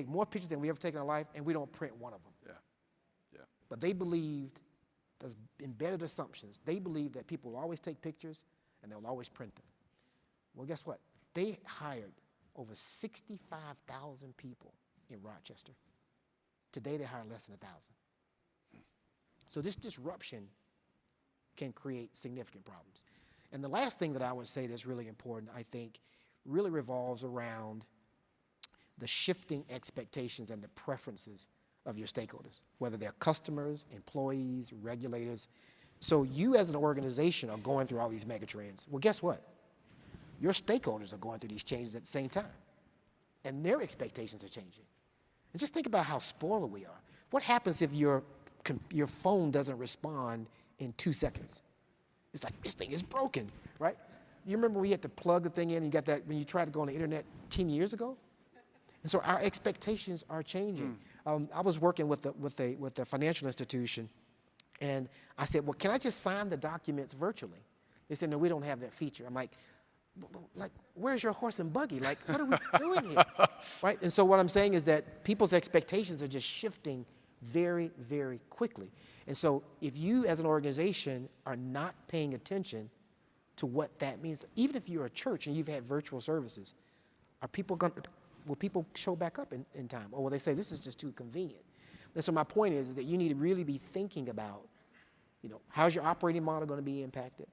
more pictures than we ever take in our life, and we don't print one of them. Yeah, yeah. But they believed, there's embedded assumptions, they believed that people will always take pictures and they'll always print them. Well, guess what? They hired over 65,000 people in Rochester. Today, they hire less than 1,000. So this disruption can create significant problems. And the last thing that I would say that's really important, I think, really revolves around the shifting expectations and the preferences of your stakeholders, whether they're customers, employees, regulators. So you as an organization are going through all these megatrends. Well, guess what? Your stakeholders are going through these changes at the same time, and their expectations are changing. And just think about how spoiled we are. What happens if your phone doesn't respond in 2 seconds? It's like, this thing is broken, right? You remember we had to plug the thing in and you got that when you tried to go on the internet 10 years ago? And so our expectations are changing. I was working with a financial institution, and I said, well, can I just sign the documents virtually? They said, no, we don't have that feature. I'm like, where's your horse and buggy? Like, what are we doing here? Right? And so what I'm saying is that people's expectations are just shifting very, very quickly. And so if you as an organization are not paying attention to what that means, even if you're a church and you've had virtual services, will people show back up in time? Or will they say, this is just too convenient? And so my point is that you need to really be thinking about, how's your operating model going to be impacted?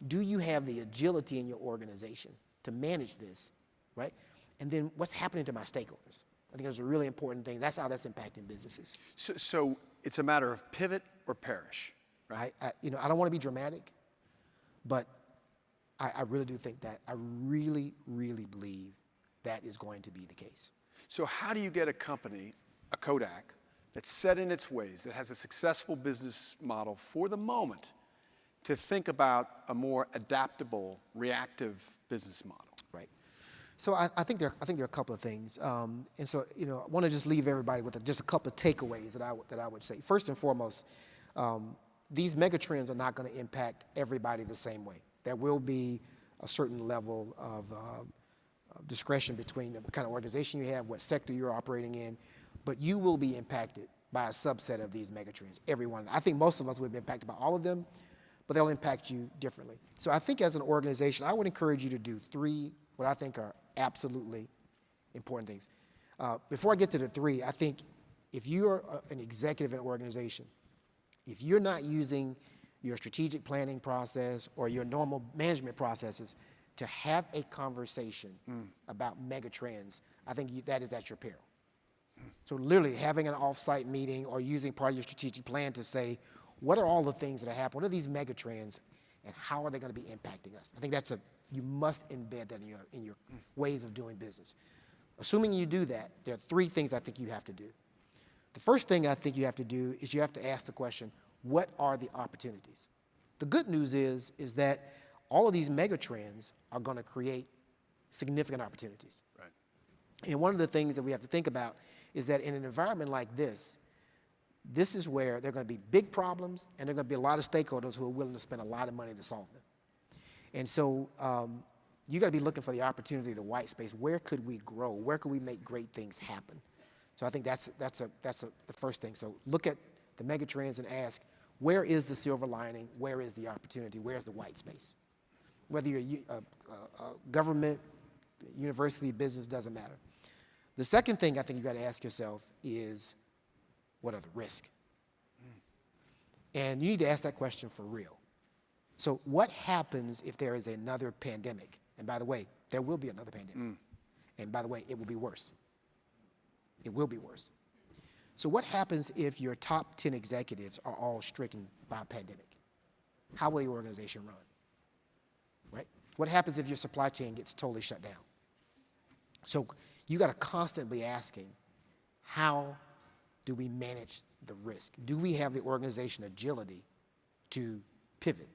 Do you have the agility in your organization to manage this, right? And then what's happening to my stakeholders? I think those are really important things. That's how that's impacting businesses. So it's a matter of pivot or perish, right? I don't want to be dramatic, but I really do think that. I really, really believe that is going to be the case. So how do you get a company, a Kodak, that's set in its ways, that has a successful business model for the moment, to think about a more adaptable, reactive business model? Right. So I think there are a couple of things, and so I want to just leave everybody with just a couple of takeaways that I would say. First and foremost, these megatrends are not going to impact everybody the same way. There will be a certain level of discretion between the kind of organization you have, what sector you're operating in, but you will be impacted by a subset of these megatrends. Everyone. I think most of us will be impacted by all of them, but they'll impact you differently. So I think as an organization, I would encourage you to do 3 what I think are absolutely important things. Before I get to the 3, I think if you're an executive in an organization, if you're not using your strategic planning process or your normal management processes to have a conversation about megatrends, I think that is at your peril. So literally having an off-site meeting or using part of your strategic plan to say, what are all the things that are happening? What are these megatrends, and how are they going to be impacting us? I think you must embed that in your ways of doing business. Assuming you do that, there are 3 things I think you have to do. The first thing I think you have to do is you have to ask the question, what are the opportunities? The good news is that all of these megatrends are going to create significant opportunities. Right. And one of the things that we have to think about is that in an environment like this is where there are going to be big problems, and there are going to be a lot of stakeholders who are willing to spend a lot of money to solve them. And so you got to be looking for the opportunity, the white space. Where could we grow? Where could we make great things happen? So I think that's the first thing. So look at the megatrends and ask, where is the silver lining? Where is the opportunity? Where's the white space? Whether you're government, university, business, doesn't matter. The second thing I think you got to ask yourself is, what are the risks? And you need to ask that question for real. So what happens if there is another pandemic? And by the way, there will be another pandemic. And by the way, it will be worse. It will be worse. So what happens if your top 10 executives are all stricken by a pandemic? How will your organization run? Right? What happens if your supply chain gets totally shut down? So you got to constantly asking, how do we manage the risk? Do we have the organization agility to pivot?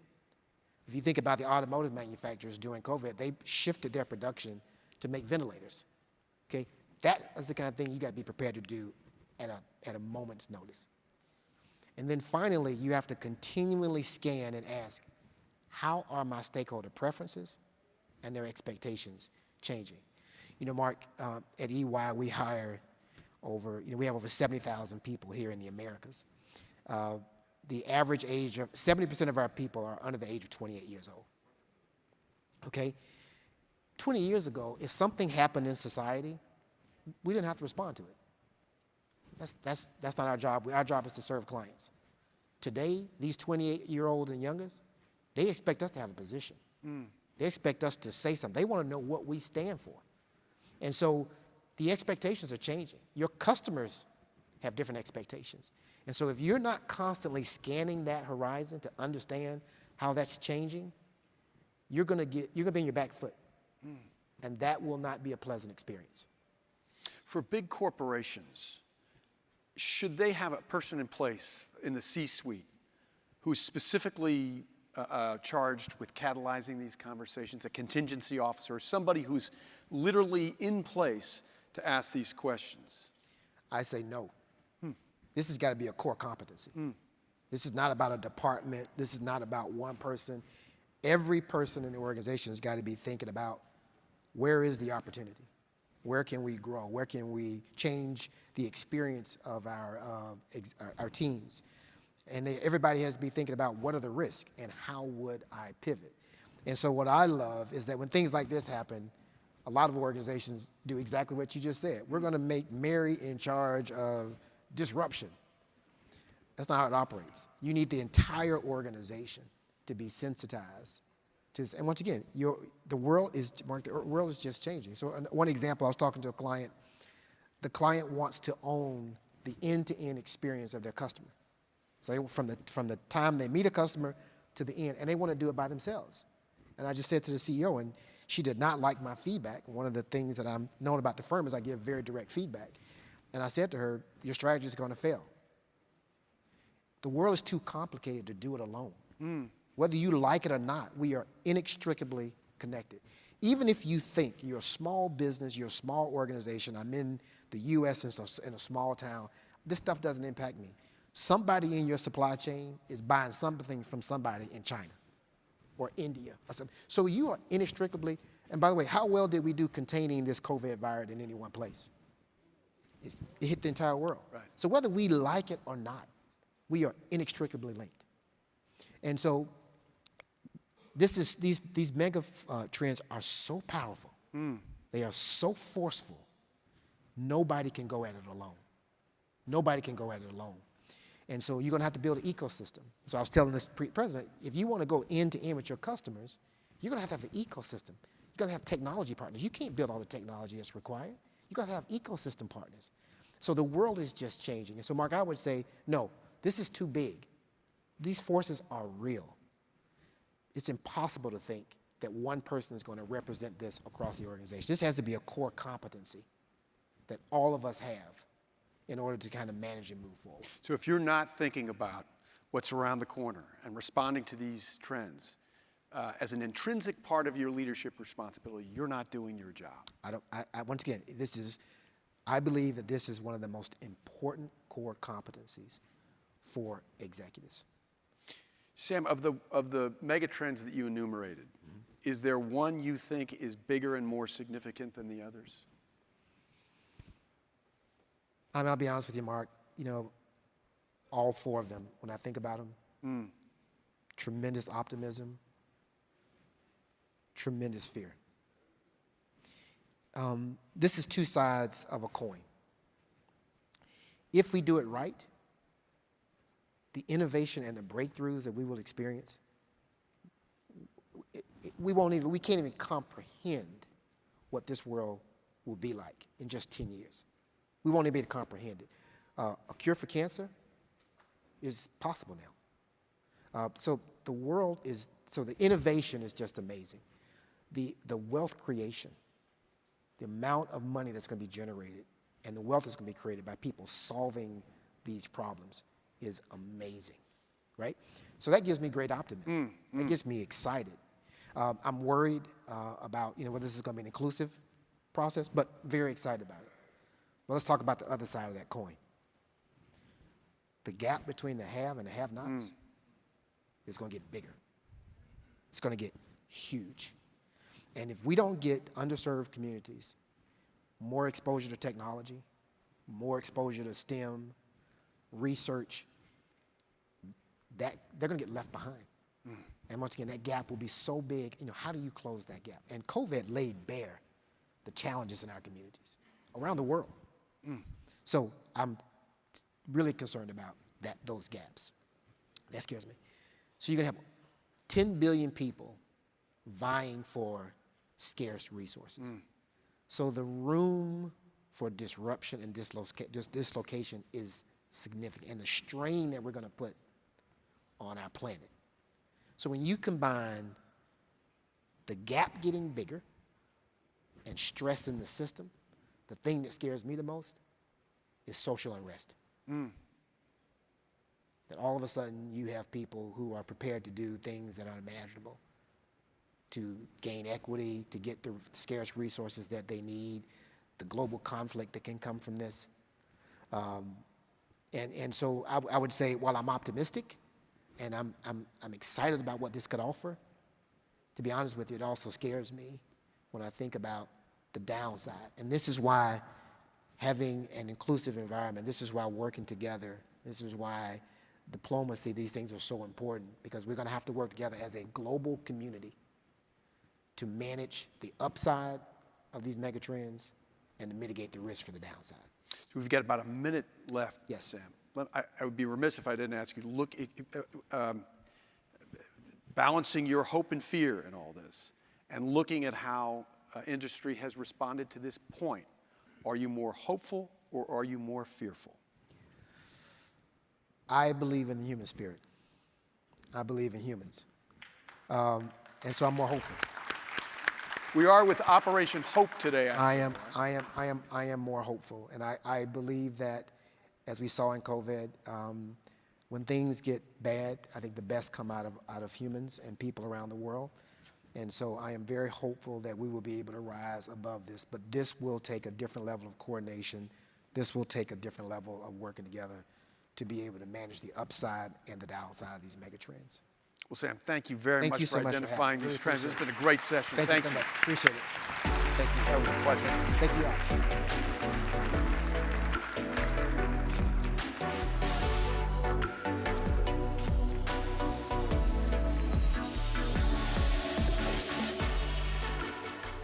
If you think about the automotive manufacturers during COVID, they shifted their production to make ventilators. Okay, that is the kind of thing you got to be prepared to do at a moment's notice. And then finally, you have to continually scan and ask, how are my stakeholder preferences and their expectations changing? Mark, at EY, we hire we have over 70,000 people here in the Americas. The average age of 70% of our people are under the age of 28 years old. Okay? 20 years ago, if something happened in society, we didn't have to respond to it. That's not our job. Our job is to serve clients. Today, these 28-year-olds and youngers, they expect us to have a position. They expect us to say something. They want to know what we stand for. And so the expectations are changing. Your customers have different expectations. And so if you're not constantly scanning that horizon to understand how that's changing, you're going to be in your back foot. And that will not be a pleasant experience. For big corporations, should they have a person in place in the C-suite who's specifically charged with catalyzing these conversations, a contingency officer, somebody who's literally in place to ask these questions? I say no. This has got to be a core competency. This is not about a department. This is not about one person. Every person in the organization has got to be thinking about, where is the opportunity? Where can we grow? Where can we change the experience of our teams? And everybody has to be thinking about, what are the risks and how would I pivot? And so what I love is that when things like this happen, a lot of organizations do exactly what you just said. We're going to make Mary in charge of disruption. That's not how it operates. You need the entire organization to be sensitized to this. And once again, the world is just changing. So one example, I was talking to a client. The client wants to own the end-to-end experience of their customer. So from the time they meet a customer to the end, and they want to do it by themselves. And I just said to the CEO, and she did not like my feedback. One of the things that I'm known about the firm is I give very direct feedback. And I said to her, your strategy is going to fail. The world is too complicated to do it alone. Whether you like it or not, we are inextricably connected. Even if you think you're a small business, you're a small organization, I'm in the U.S. in a small town, this stuff doesn't impact me. Somebody in your supply chain is buying something from somebody in China or India or something. So you are inextricably, and by the way, how well did we do containing this COVID virus in any one place? It hit the entire world. Right. So whether we like it or not, we are inextricably linked. And so these mega trends are so powerful. They are so forceful. Nobody can go at it alone. Nobody can go at it alone. And so you're going to have to build an ecosystem. So I was telling this president, if you want to go end to end with your customers, you're going to have an ecosystem. You're going to have technology partners. You can't build all the technology that's required. You've got to have ecosystem partners. So the world is just changing. And so, Mark, I would say, no, this is too big. These forces are real. It's impossible to think that one person is going to represent this across the organization. This has to be a core competency that all of us have in order to kind of manage and move forward. So if you're not thinking about what's around the corner and responding to these trends as an intrinsic part of your leadership responsibility, you're not doing your job. Once again, I believe that this is one of the most important core competencies for executives. Sam, of the mega trends that you enumerated, is there one you think is bigger and more significant than the others? I'll be honest with you, Mark. All four of them, when I think about them, tremendous optimism, tremendous fear. This is two sides of a coin. If we do it right, the innovation and the breakthroughs that we will experience, we can't even comprehend what this world will be like in just 10 years. We won't even be able to comprehend it. A cure for cancer is possible now. So the innovation is just amazing. The wealth creation, the amount of money that's going to be generated and the wealth that's going to be created by people solving these problems is amazing, right? So that gives me great optimism. That gets me excited. I'm worried about whether this is going to be an inclusive process, but very excited about it. Well, let's talk about the other side of that coin. The gap between the have and the have-nots is going to get bigger. It's going to get huge. And if we don't get underserved communities more exposure to technology, more exposure to STEM, research, that they're going to get left behind. And once again, that gap will be so big. How do you close that gap? And COVID laid bare the challenges in our communities around the world. So I'm really concerned about those gaps. That scares me. So you're going to have 10 billion people vying for scarce resources. So the room for disruption and dislocation is significant, and the strain that we're going to put on our planet. So when you combine the gap getting bigger and stress in the system, the thing that scares me the most is social unrest. That all of a sudden you have people who are prepared to do things that are unimaginable to gain equity, to get the scarce resources that they need, the global conflict that can come from this. And so I would say, while I'm optimistic and I'm excited about what this could offer, to be honest with you, it also scares me when I think about the downside. And this is why having an inclusive environment, this is why working together, this is why diplomacy, these things are so important, because we're going to have to work together as a global community to manage the upside of these megatrends and to mitigate the risk for the downside. So we've got about a minute left, Yes. Sam. I would be remiss if I didn't ask you to look, balancing your hope and fear in all this, and looking at how industry has responded to this point. Are you more hopeful or are you more fearful? I believe in the human spirit. I believe in humans. And so I'm more hopeful. We are with Operation Hope today. I am more hopeful. And I believe that, as we saw in COVID, when things get bad, I think the best come out of humans and people around the world. And so I am very hopeful that we will be able to rise above this. But this will take a different level of coordination. This will take a different level of working together to be able to manage the upside and the downside of these megatrends. Well, Sam, thank you very much for identifying these trends. This has been a great session. Thank you so much. Appreciate it. Thank you. That was a pleasure. Thank you all.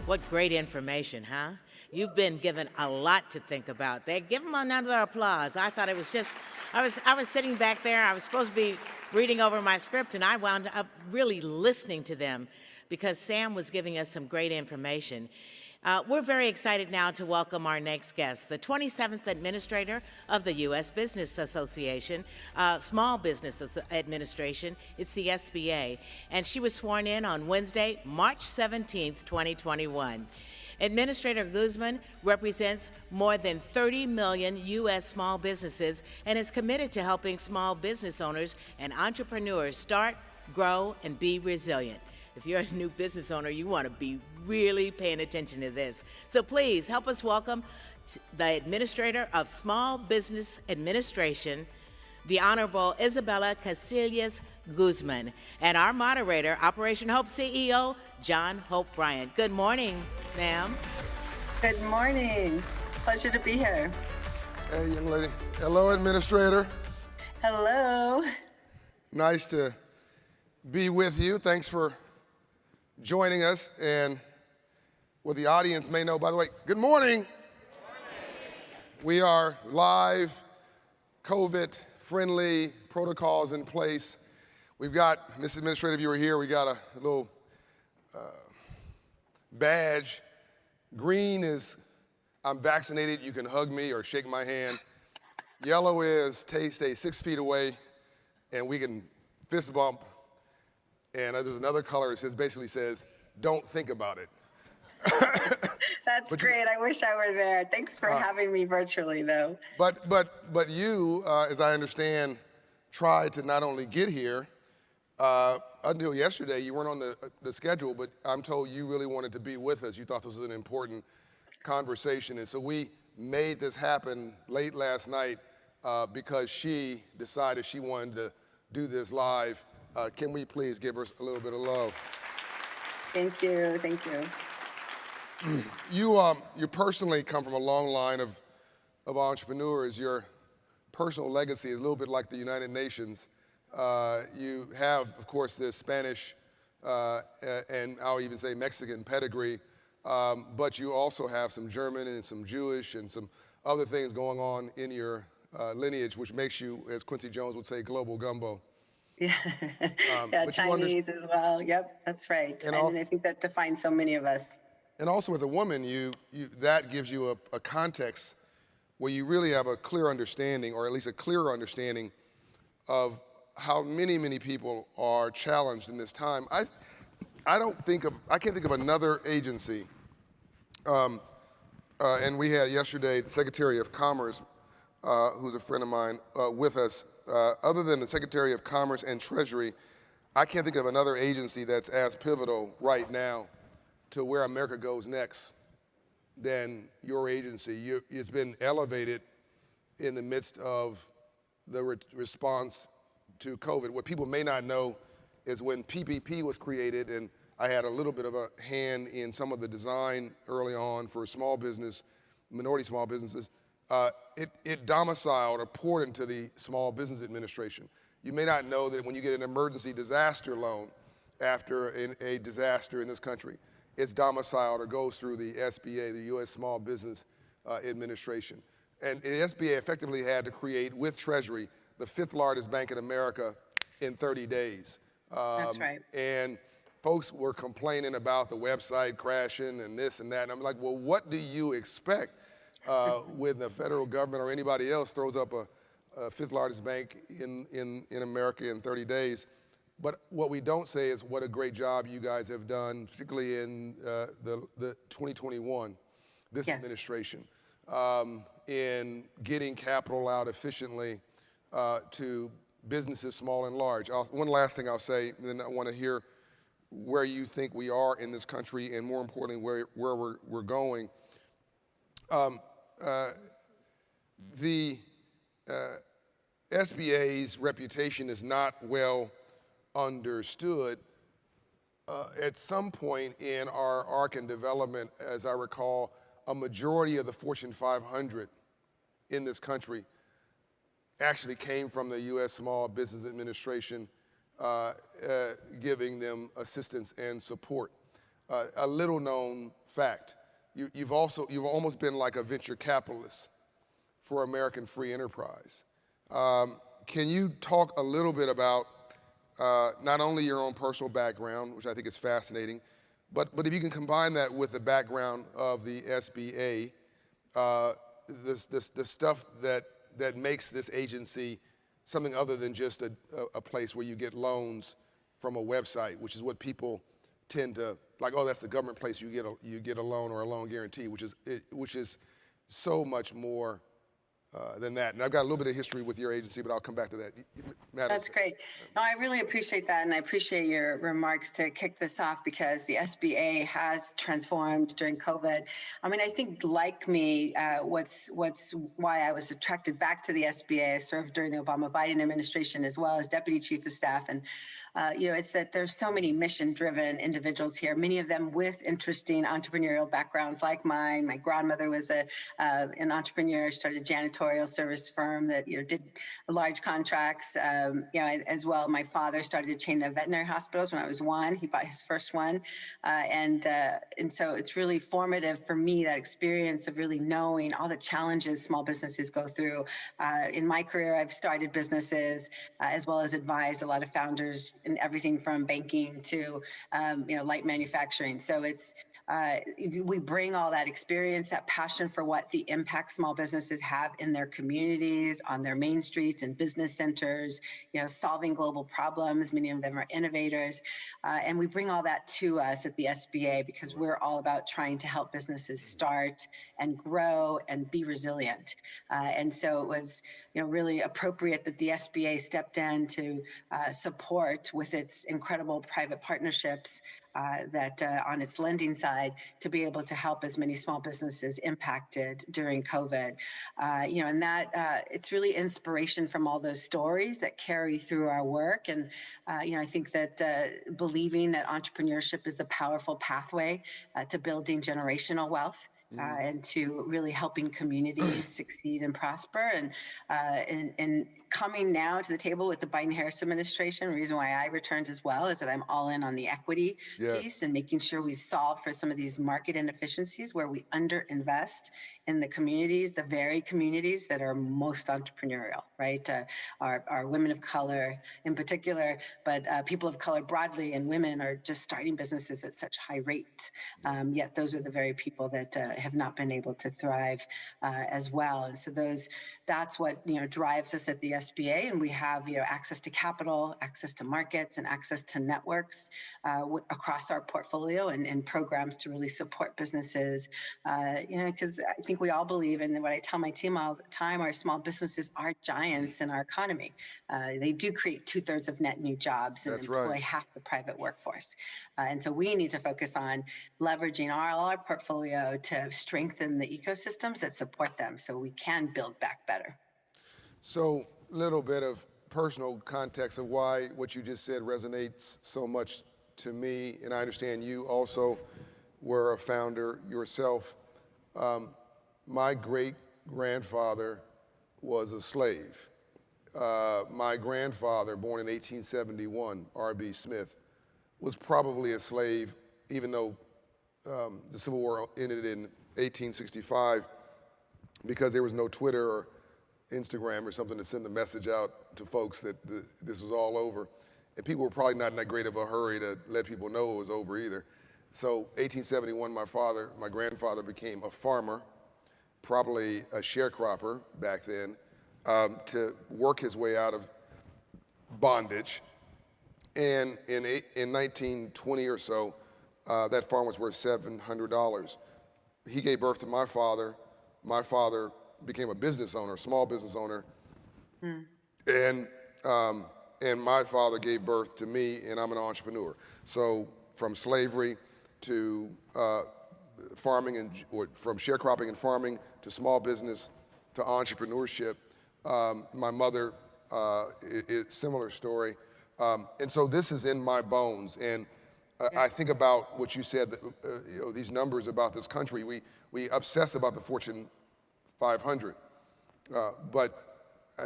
What great information, huh? You've been given a lot to think about. They give them another applause. I thought it was just, I was sitting back there. I was supposed to be reading over my script, and I wound up really listening to them because Sam was giving us some great information. We're very excited now to welcome our next guest, the 27th Administrator of the U.S. Business Association, Small Business Administration. It's the SBA. And she was sworn in on Wednesday, March 17th, 2021. Administrator Guzman represents more than 30 million U.S. small businesses and is committed to helping small business owners and entrepreneurs start, grow, and be resilient. If you're a new business owner, you want to be really paying attention to this. So please help us welcome the Administrator of Small Business Administration, the Honorable Isabella Casillas Guzman, and our moderator, Operation Hope CEO, John Hope Bryant. Good morning, ma'am. Good morning. Pleasure to be here. Hey, young lady. Hello, Administrator. Hello. Nice to be with you. Thanks for joining us. And what the audience may know, by the way, good morning. We are live, COVID-friendly, protocols in place. We've got, Ms. Administrator, if you were here, we got a little badge. Green is I'm vaccinated, you can hug me or shake my hand. Yellow is stay 6 feet away and we can fist bump. And there's another color that basically says, don't think about it. That's great. I wish I were there. Thanks for having me virtually, though. But you, as I understand, tried to not only get here, until yesterday, you weren't on the schedule, but I'm told you really wanted to be with us. You thought this was an important conversation. And so we made this happen late last night because she decided she wanted to do this live. Can we please give her a little bit of love? Thank you. Thank you. You personally come from a long line of entrepreneurs, your personal legacy is a little bit like the United Nations. You have, of course, this Spanish and I'll even say Mexican pedigree, but you also have some German and some Jewish and some other things going on in your lineage, which makes you, as Quincy Jones would say, global gumbo. Yeah, yeah, Chinese as well. Yep, that's right. And I think that defines so many of us. And also as a woman, that gives you a context where you really have a clear understanding, or at least a clearer understanding of how many people are challenged in this time. I can't think of another agency, and we had yesterday the Secretary of Commerce, who's a friend of mine, with us. Other than the Secretary of Commerce and Treasury, I can't think of another agency that's as pivotal right now to where America goes next than your agency. It's been elevated in the midst of the response to COVID. What people may not know is when PPP was created, and I had a little bit of a hand in some of the design early on for small business, minority small businesses, it domiciled or poured into the Small Business Administration. You may not know that when you get an emergency disaster loan after a disaster in this country, it's domiciled or goes through the SBA, the U.S. Small Business Administration. And the SBA effectively had to create, with Treasury, the 5th largest bank in America in 30 days. That's right. And folks were complaining about the website crashing and this and that. And I'm like, well, what do you expect when the federal government or anybody else throws up a 5th largest bank in America in 30 days? But what we don't say is what a great job you guys have done, particularly in the 2021, this Yes. administration, in getting capital out efficiently to businesses small and large. One last thing I'll say, and then I want to hear where you think we are in this country, and more importantly, where we're going. The SBA's reputation is not well understood. At some point in our arc and development, as I recall, a majority of the Fortune 500 in this country actually came from the U.S. Small Business Administration, giving them assistance and support. A little known fact, you've almost been like a venture capitalist for American free enterprise. Can you talk a little bit about not only your own personal background, which I think is fascinating, but if you can combine that with the background of the SBA, the stuff that makes this agency something other than just a place where you get loans from a website, which is what people tend to like. Oh, that's the government place. You get a loan or a loan guarantee, which is so much more than that. And I've got a little bit of history with your agency, but I'll come back to that. Madam. That's great. No, I really appreciate that, and I appreciate your remarks to kick this off, because the SBA has transformed during COVID. I mean, I think, like me, what's why I was attracted back to the SBA. I served during the Obama-Biden administration as well as deputy chief of staff, and it's that there's so many mission-driven individuals here, many of them with interesting entrepreneurial backgrounds like mine. My grandmother was an entrepreneur, started a janitorial service firm that did large contracts. As well, my father started a chain of veterinary hospitals when I was 1. He bought his first one, and so it's really formative for me, that experience of really knowing all the challenges small businesses go through. In my career, I've started businesses as well as advised a lot of founders in everything from banking to light manufacturing. So we bring all that experience, that passion for what the impact small businesses have in their communities, on their main streets and business centers, solving global problems. Many of them are innovators. And we bring all that to us at the SBA because we're all about trying to help businesses start and grow and be resilient. And so it was really appropriate that the SBA stepped in to support with its incredible private partnerships that on its lending side, to be able to help as many small businesses impacted during COVID. And that it's really inspiration from all those stories that carry through our work. And, I think that believing that entrepreneurship is a powerful pathway to building generational wealth and to really helping communities succeed and prosper. And coming now to the table with the Biden-Harris administration, the reason why I returned as well is that I'm all in on the equity Yes. piece and making sure we solve for some of these market inefficiencies where we underinvest in the communities, the very communities that are most entrepreneurial, right? Our women of color in particular, but people of color broadly and women are just starting businesses at such high rate. Yet those are the very people that have not been able to thrive as well. And so that's what, drives us at the SBA. And we have, access to capital, access to markets, and access to networks across our portfolio and programs to really support businesses, because I think we all believe, and what I tell my team all the time, our small businesses are giants in our economy. They do create 2/3 of net new jobs and That's employ right. half the private workforce. And so we need to focus on leveraging all our portfolio to strengthen the ecosystems that support them so we can build back better. So, little bit of personal context of why what you just said resonates so much to me, and I understand you also were a founder yourself. My great-grandfather was a slave. My grandfather, born in 1871, R.B. Smith, was probably a slave, even though the Civil War ended in 1865, because there was no Twitter or Instagram or something to send the message out to folks that this was all over. And people were probably not in that great of a hurry to let people know it was over either. So 1871, my grandfather became a farmer, probably a sharecropper back then, to work his way out of bondage. And in 1920 or so, that farm was worth $700. He gave birth to my father. My father became a business owner, a small business owner. And my father gave birth to me, and I'm an entrepreneur. So from slavery to farming or from sharecropping and farming to small business to entrepreneurship. My mother, similar story. And so this is in my bones. And I think about what you said, these numbers about this country. We obsess about the Fortune 500. But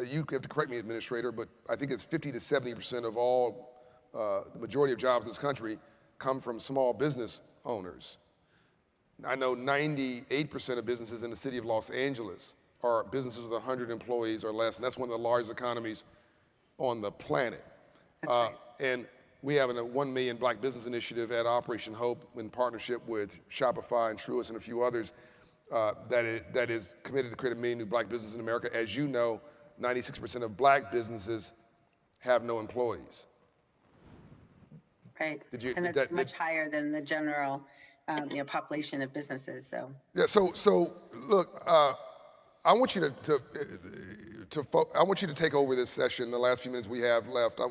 you have to correct me, Administrator, but I think it's 50 to 70% of all, the majority of jobs in this country come from small business owners. I know 98% of businesses in the city of Los Angeles are businesses with 100 employees or less, and that's one of the largest economies on the planet. That's right. And we have a 1 Million Black Business Initiative at Operation Hope in partnership with Shopify and Truist and a few others that is committed to create 1 million new black businesses in America. As you know, 96% of black businesses have no employees. Right. And that's much higher than the general population of businesses. So yeah. So look, I want you I want you to take over this session. The last few minutes we have left.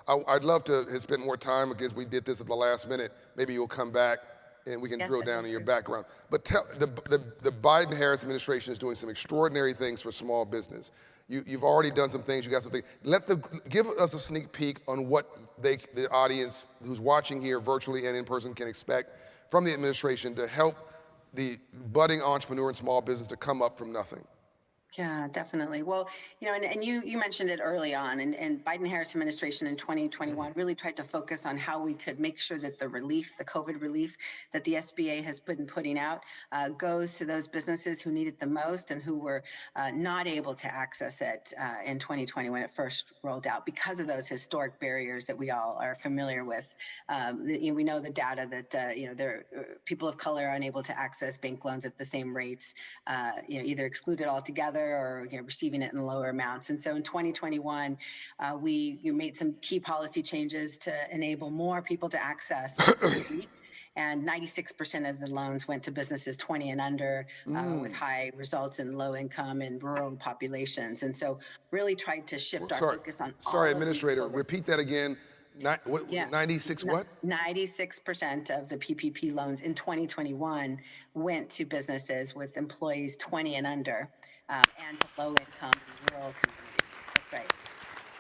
I'd love to spend more time because we did this at the last minute. Maybe you'll come back and we can drill down in your background. But the Biden-Harris administration is doing some extraordinary things for small business. You've already done some things. You got some things. Give us a sneak peek on what the audience who's watching here virtually and in person can expect from the administration to help the budding entrepreneur and small business to come up from nothing. Yeah, definitely. Well, and you mentioned it early on, and Biden-Harris administration in 2021 really tried to focus on how we could make sure that the COVID relief that the SBA has been putting out goes to those businesses who need it the most and who were not able to access it in 2020 when it first rolled out because of those historic barriers that we all are familiar with. We know the data that people of color are unable to access bank loans at the same rates, either excluded altogether or receiving it in lower amounts. And so in 2021, we made some key policy changes to enable more people to access PPP. And 96% of the loans went to businesses 20 and under with high results in low income and rural populations. And so really tried to shift our focus on Sorry, Administrator, repeat that again. 96 what? 96% of the PPP loans in 2021 went to businesses with employees 20 and under and to low income and rural communities. That's right.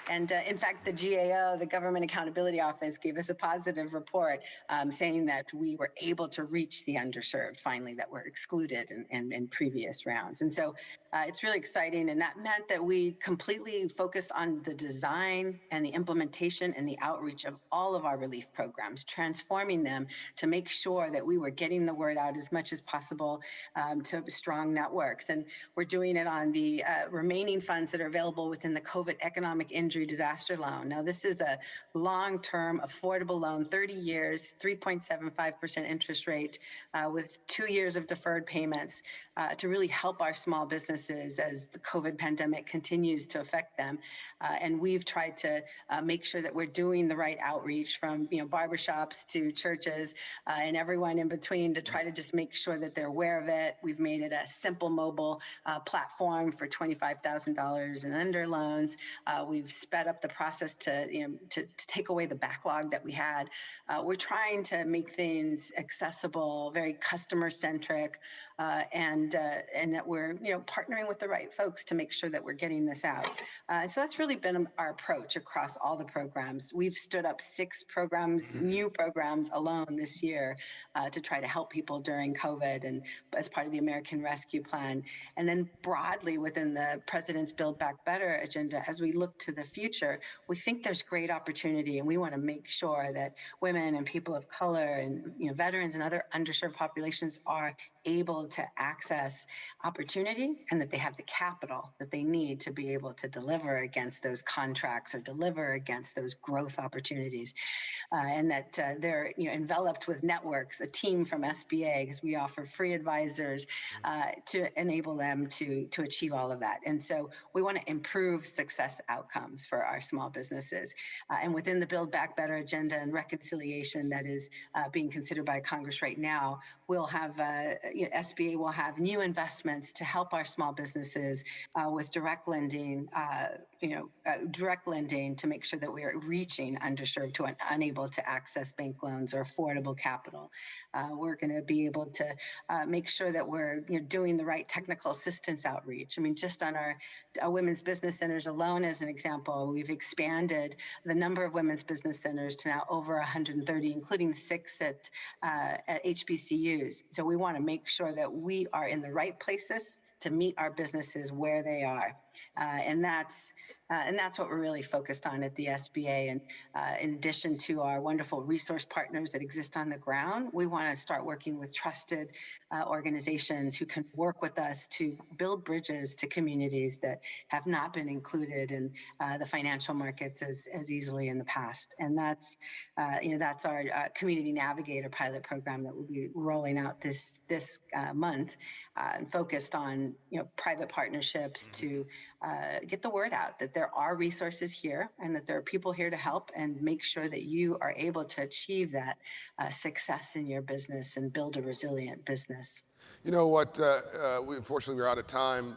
And in fact, the GAO, the Government Accountability Office, gave us a positive report saying that we were able to reach the underserved finally that were excluded in previous rounds. And so it's really exciting. And that meant that we completely focused on the design and the implementation and the outreach of all of our relief programs, transforming them to make sure that we were getting the word out as much as possible to strong networks. And we're doing it on the remaining funds that are available within the COVID Economic Injury Disaster Loan. Now, this is a long-term affordable loan, 30 years, 3.75% interest rate with 2 years of deferred payments to really help our small businesses as the COVID pandemic continues to affect them. And we've tried to make sure that we're doing the right outreach from barbershops to churches and everyone in between to try to just make sure that they're aware of it. We've made it a simple mobile platform for $25,000 and under loans. We've sped up the process to take away the backlog that we had. We're trying to make things accessible, very customer centric, and that we're partnering with the right folks to make sure that we're getting this out. So that's really been our approach across all the programs. We've stood up 6 programs, new programs alone this year to try to help people during COVID and as part of the American Rescue Plan. And then broadly within the President's Build Back Better agenda, as we look to the future, we think there's great opportunity, and we want to make sure that women and people of color and veterans and other underserved populations are able to access opportunity and that they have the capital that they need to be able to deliver against those contracts or deliver against those growth opportunities. And that they're enveloped with networks, a team from SBA, because we offer free advisors to enable them to achieve all of that. And so we want to improve success outcomes for our small businesses. And within the Build Back Better agenda and reconciliation that is being considered by Congress right now, we'll have SBA will have new investments to help our small businesses with direct lending, direct lending to make sure that we are reaching underserved to unable to access bank loans or affordable capital. We're going to be able to make sure that we're doing the right technical assistance outreach. I mean, just on our women's business centers alone, as an example, we've expanded the number of women's business centers to now over 130, including 6 at HBCUs. So we want to make sure that we are in the right places to meet our businesses where they are. And that's what we're really focused on at the SBA. And in addition to our wonderful resource partners that exist on the ground, we want to start working with trusted organizations who can work with us to build bridges to communities that have not been included in the financial markets as easily in the past. And that's our Community Navigator pilot program that we'll be rolling out this month, and focused on private partnerships to get the word out that there are resources here and that there are people here to help and make sure that you are able to achieve that success in your business and build a resilient business. You know what, unfortunately we're out of time.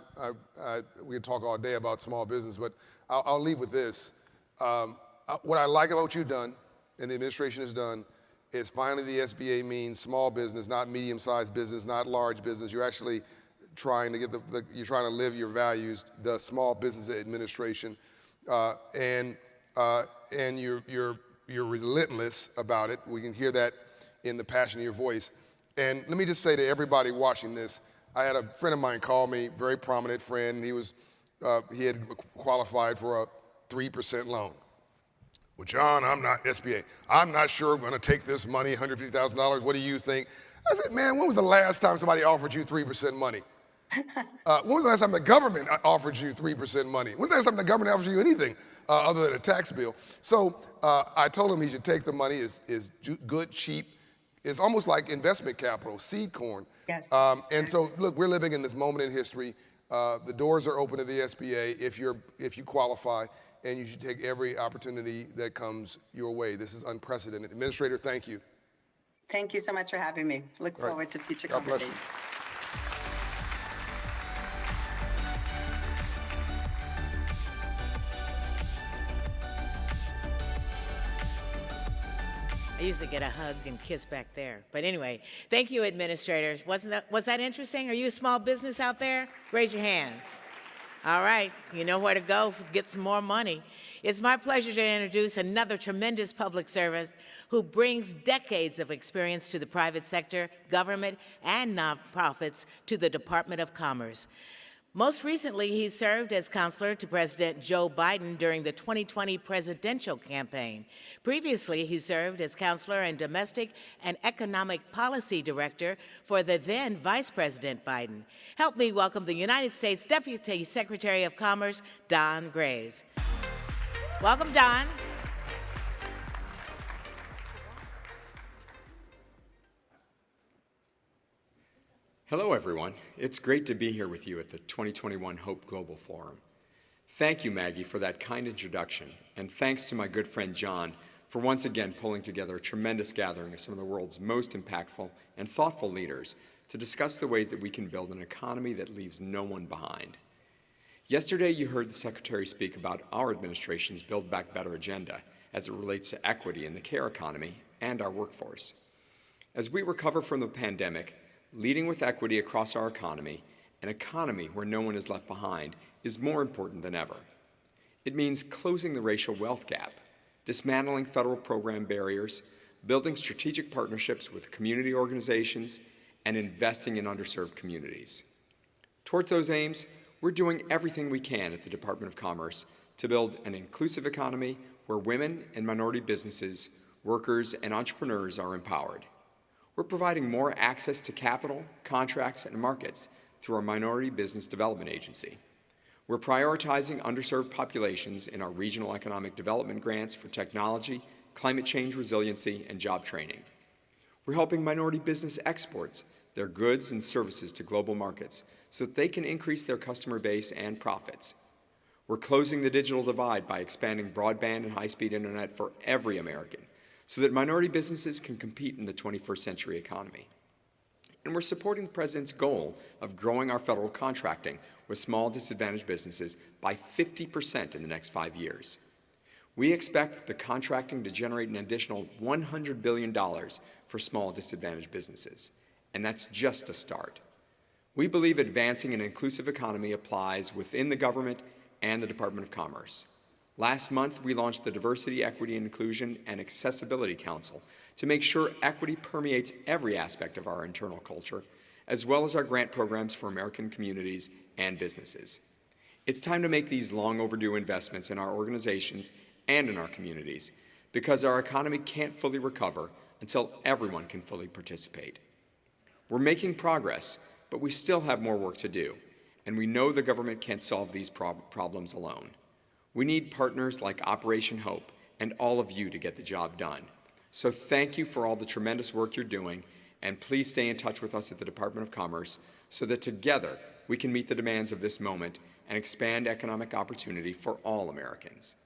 We could talk all day about small business, but I'll leave with this. What I like about what you've done and the administration has done is finally the SBA means small business, not medium-sized business, not large business. You're actually trying to get you're trying to live your values, the Small Business Administration, and you're relentless about it. We can hear that in the passion of your voice. And let me just say to everybody watching this, I had a friend of mine call me, very prominent friend. He had qualified for a 3% loan. Well, John, I'm not SBA. I'm not sure I'm going to take this money, $150,000. What do you think? I said, man, when was the last time somebody offered you 3% money? When was the last time the government offered you 3% money? When was the last time the government offered you anything other than a tax bill? So I told him he should take the money. Is good, cheap. It's almost like investment capital, seed corn. Yes. And so, look, we're living in this moment in history. The doors are open to the SBA if you qualify, and you should take every opportunity that comes your way. This is unprecedented. Administrator, thank you. Thank you so much for having me. Look forward to future God bless you. conversations. I usually get a hug and kiss back there. But anyway, thank you, administrators. Was that interesting? Are you a small business out there? Raise your hands. All right, you know where to go to get some more money. It's my pleasure to introduce another tremendous public servant who brings decades of experience to the private sector, government, and nonprofits to the Department of Commerce. Most recently, he served as counselor to President Joe Biden during the 2020 presidential campaign. Previously, he served as counselor and domestic and economic policy director for the then Vice President Biden. Help me welcome the United States Deputy Secretary of Commerce, Don Graves. Welcome, Don. Hello, everyone. It's great to be here with you at the 2021 Hope Global Forum. Thank you, Maggie, for that kind introduction, and thanks to my good friend John for once again pulling together a tremendous gathering of some of the world's most impactful and thoughtful leaders to discuss the ways that we can build an economy that leaves no one behind. Yesterday, you heard the Secretary speak about our administration's Build Back Better agenda as it relates to equity in the care economy and our workforce. As we recover from the pandemic, leading with equity across our economy, an economy where no one is left behind, is more important than ever. It means closing the racial wealth gap, dismantling federal program barriers, building strategic partnerships with community organizations, and investing in underserved communities. Towards those aims, we're doing everything we can at the Department of Commerce to build an inclusive economy where women and minority businesses, workers, and entrepreneurs are empowered. We're providing more access to capital, contracts, and markets through our Minority Business Development Agency. We're prioritizing underserved populations in our regional economic development grants for technology, climate change resiliency, and job training. We're helping minority business exports their goods and services to global markets so that they can increase their customer base and profits. We're closing the digital divide by expanding broadband and high-speed internet for every American, so that minority businesses can compete in the 21st century economy. And we're supporting the President's goal of growing our federal contracting with small disadvantaged businesses by 50% in the next 5 years. We expect the contracting to generate an additional $100 billion for small disadvantaged businesses, and that's just a start. We believe advancing an inclusive economy applies within the government and the Department of Commerce. Last month, we launched the Diversity, Equity, Inclusion, and Accessibility Council to make sure equity permeates every aspect of our internal culture, as well as our grant programs for American communities and businesses. It's time to make these long overdue investments in our organizations and in our communities, because our economy can't fully recover until everyone can fully participate. We're making progress, but we still have more work to do, and we know the government can't solve these problems alone. We need partners like Operation Hope and all of you to get the job done. So thank you for all the tremendous work you're doing, and please stay in touch with us at the Department of Commerce so that together we can meet the demands of this moment and expand economic opportunity for all Americans.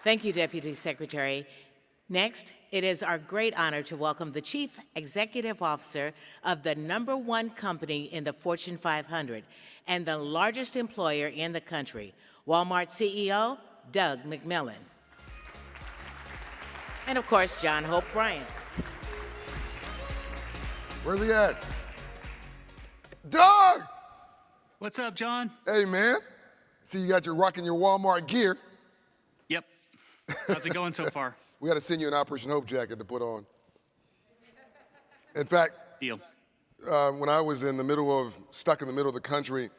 Thank you, Deputy Secretary. Next, it is our great honor to welcome the Chief Executive Officer of the #1 company in the Fortune 500 and the largest employer in the country, Walmart CEO, Doug McMillon. And of course, John Hope Bryant. Where's he at? Doug! What's up, John? Hey, man. See, you got your rocking your Walmart gear. Yep. How's it going so far? We got to send you an Operation Hope jacket to put on. In fact, Deal. when I was stuck in the middle of the country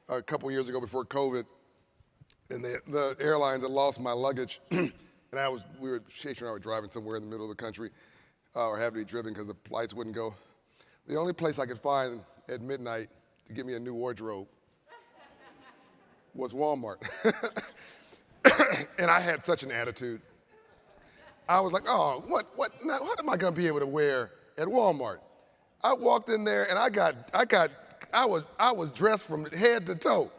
a couple years ago before COVID, and the airlines had lost my luggage, and Shasha and I were driving somewhere in the middle of the country, or having to be driven because the flights wouldn't go. The only place I could find at midnight to get me a new wardrobe was Walmart. And I had such an attitude. I was like, oh, what am I gonna be able to wear at Walmart? I walked in there and I was dressed from head to toe.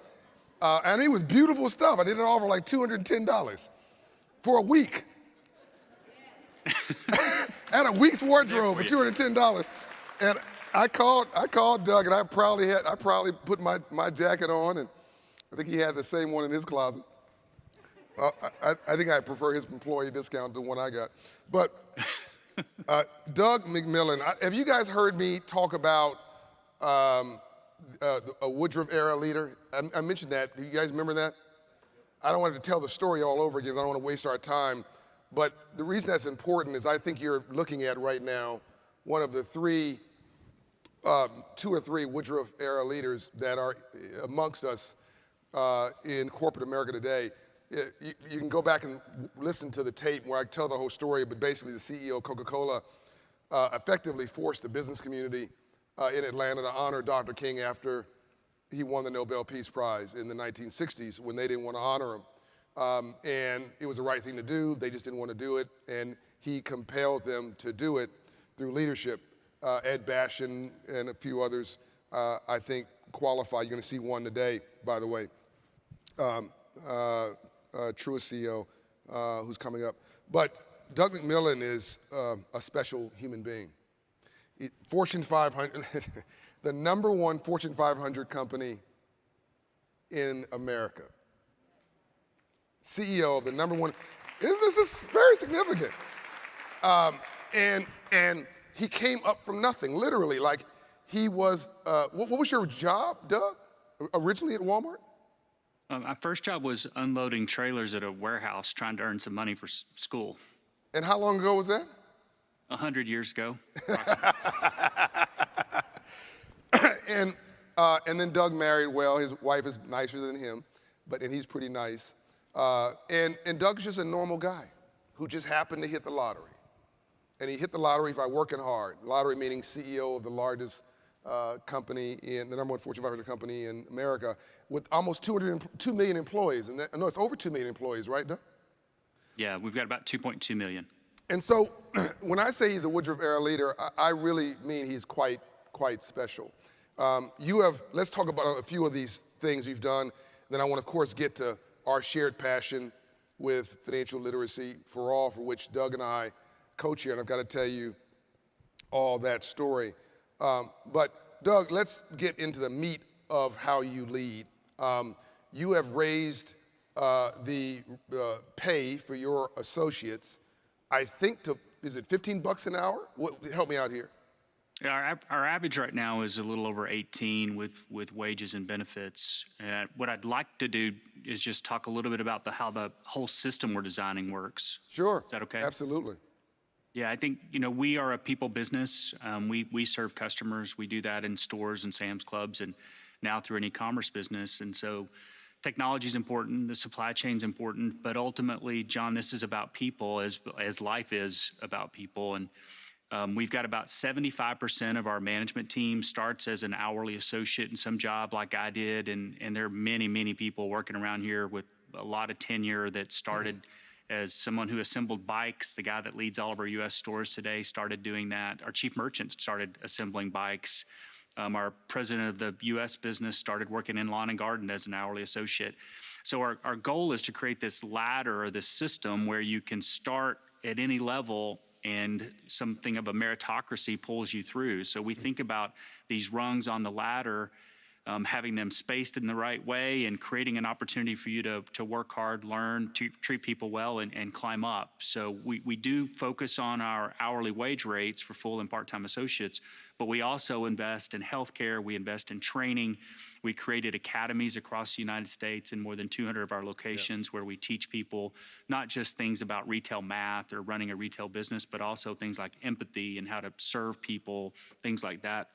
And it was beautiful stuff. I did it all for like $210 for a week. I had a week's wardrobe for $210. And I called Doug, and I probably put my jacket on, and I think he had the same one in his closet. I think I prefer his employee discount to the one I got. But Doug McMillon, have you guys heard me talk about a Woodruff era leader. I mentioned that. Do you guys remember that? I don't want to tell the story all over again. I don't want to waste our time. But the reason that's important is I think you're looking at right now one of the two or three Woodruff era leaders that are amongst us in corporate America today. You can go back and listen to the tape where I tell the whole story, but basically the CEO of Coca-Cola effectively forced the business community in Atlanta to honor Dr. King after he won the Nobel Peace Prize in the 1960s when they didn't want to honor him. And it was the right thing to do. They just didn't want to do it. And he compelled them to do it through leadership. Ed Bash and a few others, I think, qualify. You're going to see one today, by the way. Truist CEO who's coming up. But Doug McMillon is a special human being. Fortune 500, the number one Fortune 500 company in America. CEO of the number one, this is very significant. And he came up from nothing, literally. Like he was, what was your job, Doug, originally at Walmart? My first job was unloading trailers at a warehouse trying to earn some money for school. And how long ago was that? 100 years ago. And then Doug married well. His wife is nicer than him, and he's pretty nice. And Doug's just a normal guy who just happened to hit the lottery. And he hit the lottery by working hard. Lottery meaning CEO of the largest company in the number one Fortune 500 company in America with almost 2 million employees. And no, it's over 2 million employees, right, Doug? Yeah, we've got about 2.2 million. And so when I say he's a Woodruff era leader, I really mean he's quite special. Let's talk about a few of these things you've done. Then I want to, of course, get to our shared passion with financial literacy for all, for which Doug and I co-chair, and I've got to tell you all that story. But Doug, let's get into the meat of how you lead. You have raised the pay for your associates, I think is it $15 an hour? Help me out here. Our average right now is a little over 18 with wages and benefits. What I'd like to do is just talk a little bit about how the whole system we're designing works. Sure. Is that okay? Absolutely. Yeah, I think, we are a people business. We serve customers. We do that in stores and Sam's Clubs and now through an e-commerce business. And so technology is important, the supply chain is important, but ultimately, John, this is about people as life is about people. And we've got about 75% of our management team starts as an hourly associate in some job like I did. And there are many, many people working around here with a lot of tenure that started as someone who assembled bikes. The guy that leads all of our U.S. stores today started doing that. Our chief merchant started assembling bikes. Our president of the U.S. business started working in lawn and garden as an hourly associate. So our goal is to create this ladder or this system where you can start at any level and something of a meritocracy pulls you through. So we think about these rungs on the ladder, having them spaced in the right way and creating an opportunity for you to work hard, learn, to treat people well, and climb up. So we do focus on our hourly wage rates for full and part-time associates, but we also invest in healthcare, we invest in training. We created academies across the United States in more than 200 of our locations where we teach people not just things about retail math or running a retail business, but also things like empathy and how to serve people, things like that.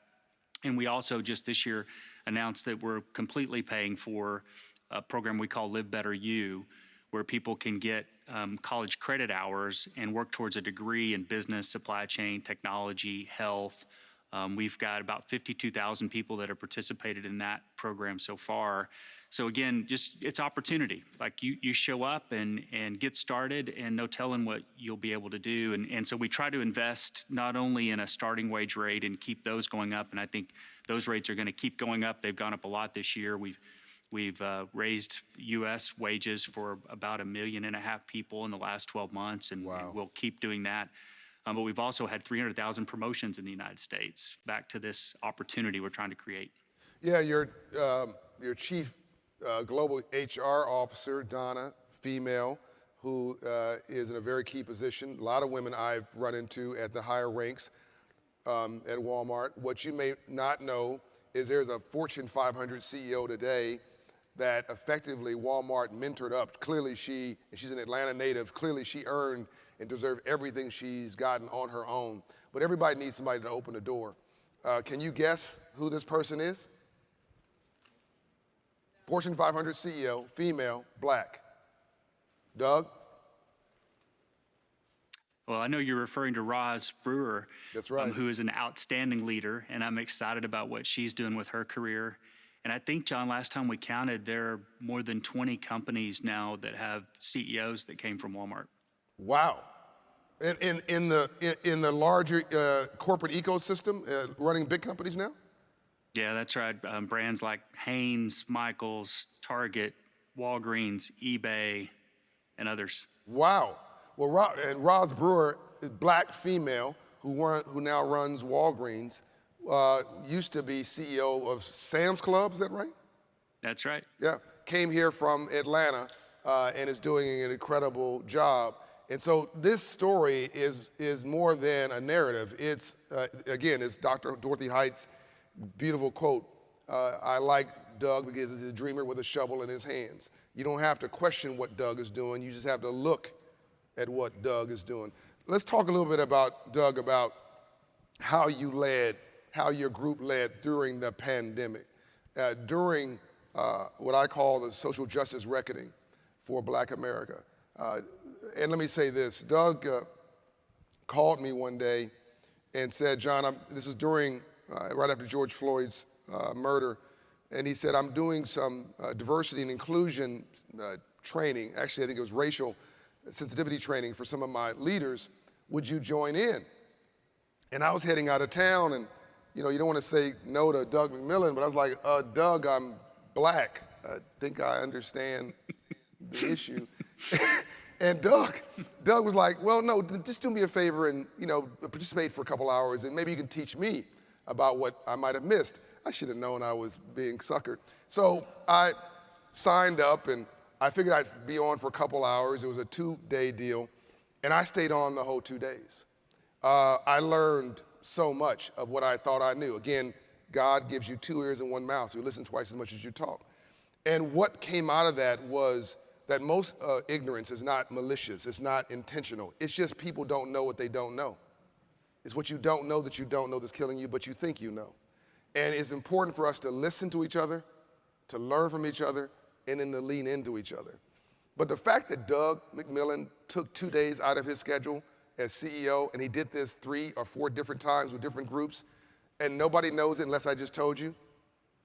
And we also just this year announced that we're completely paying for a program we call Live Better You, where people can get college credit hours and work towards a degree in business, supply chain, technology, health. We've got about 52,000 people that have participated in that program so far. So again, just it's opportunity. Like you show up and get started and no telling what you'll be able to do. And so we try to invest not only in a starting wage rate and keep those going up, and I think those rates are going to keep going up. They've gone up a lot this year. We've raised U.S. wages for about 1.5 million people in the last 12 months, and we'll keep doing that. But we've also had 300,000 promotions in the United States back to this opportunity we're trying to create. Yeah, your chief global HR officer, Donna, female, who is in a very key position. A lot of women I've run into at the higher ranks at Walmart. What you may not know is there's a Fortune 500 CEO today that effectively Walmart mentored up. Clearly she's an Atlanta native, clearly she earned and deserved everything she's gotten on her own. But everybody needs somebody to open the door. Can you guess who this person is? Fortune 500 CEO, female, black. Doug? Well, I know you're referring to Roz Brewer, That's right. who is an outstanding leader, and I'm excited about what she's doing with her career. And I think, John, last time we counted, there are more than 20 companies now that have CEOs that came from Walmart. Wow. In the larger corporate ecosystem, running big companies now? Yeah, that's right. Brands like Hanes, Michaels, Target, Walgreens, eBay, and others. Wow. Well, and Roz Brewer, black female, who now runs Walgreens, used to be CEO of Sam's Club, is that right? That's right. Yeah, came here from Atlanta and is doing an incredible job. And so this story is more than a narrative. It's, again, it's Dr. Dorothy Height's beautiful quote. I like Doug because he's a dreamer with a shovel in his hands. You don't have to question what Doug is doing. You just have to look at what Doug is doing. Let's talk a little bit about, Doug, about how you led, how your group led during the pandemic, during what I call the social justice reckoning for Black America. And let me say this, Doug called me one day and said, John, this is during, right after George Floyd's murder, and he said, I'm doing some diversity and inclusion training. Actually, I think it was racial sensitivity training for some of my leaders. Would you join in? And I was heading out of town, and you don't want to say no to Doug McMillon, but I was like, Doug, I'm black. I think I understand the issue. And Doug was like, well, no, just do me a favor and participate for a couple hours, and maybe you can teach me about what I might have missed. I should have known I was being suckered. So I signed up, and I figured I'd be on for a couple hours. It was a 2-day deal, and I stayed on the whole 2 days. I learned so much of what I thought I knew. Again, God gives you 2 ears and 1 mouth, so you listen twice as much as you talk. And what came out of that was that most ignorance is not malicious, it's not intentional. It's just people don't know what they don't know. It's what you don't know that you don't know that's killing you, but you think you know. And it's important for us to listen to each other, to learn from each other, and then to lean into each other. But the fact that Doug McMillon took 2 days out of his schedule as CEO, and he did this 3 or 4 different times with different groups, and nobody knows it unless I just told you,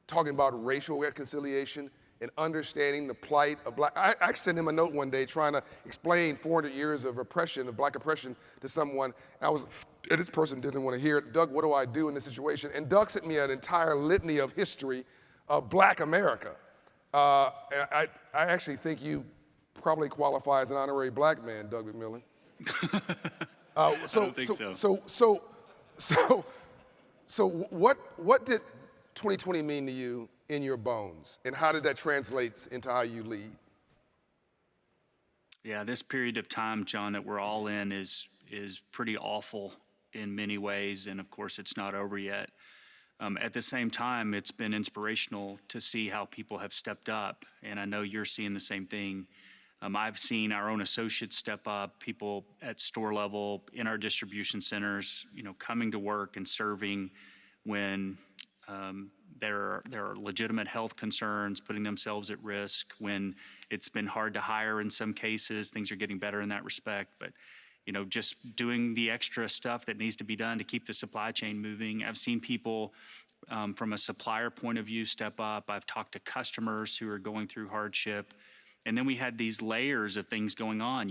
talking about racial reconciliation and understanding the plight of black. I sent him a note one day trying to explain 400 years of oppression, of black oppression to someone. And this person didn't want to hear it. Doug, what do I do in this situation? And Doug sent me an entire litany of history of Black America. And I actually think you probably qualify as an honorary black man, Doug McMillon. I don't think so. So what did 2020 mean to you in your bones, and how did that translate into how you lead? Yeah, this period of time, John, that we're all in is pretty awful in many ways, and of course it's not over yet. At the same time, it's been inspirational to see how people have stepped up, and I know you're seeing the same thing. I've seen our own associates step up, people at store level, in our distribution centers, coming to work and serving when there are legitimate health concerns, putting themselves at risk, when it's been hard to hire in some cases. Things are getting better in that respect, but just doing the extra stuff that needs to be done to keep the supply chain moving. I've seen people from a supplier point of view step up. I've talked to customers who are going through hardship. And then we had these layers of things going on.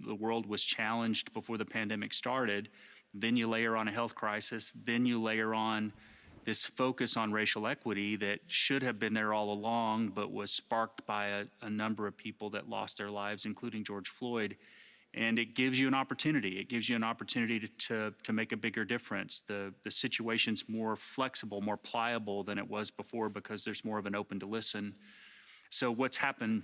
The world was challenged before the pandemic started. Then you layer on a health crisis. Then you layer on this focus on racial equity that should have been there all along, but was sparked by a number of people that lost their lives, including George Floyd. And it gives you an opportunity. It gives you an opportunity to make a bigger difference. The situation's more flexible, more pliable than it was before because there's more of an open to listen. So what's happened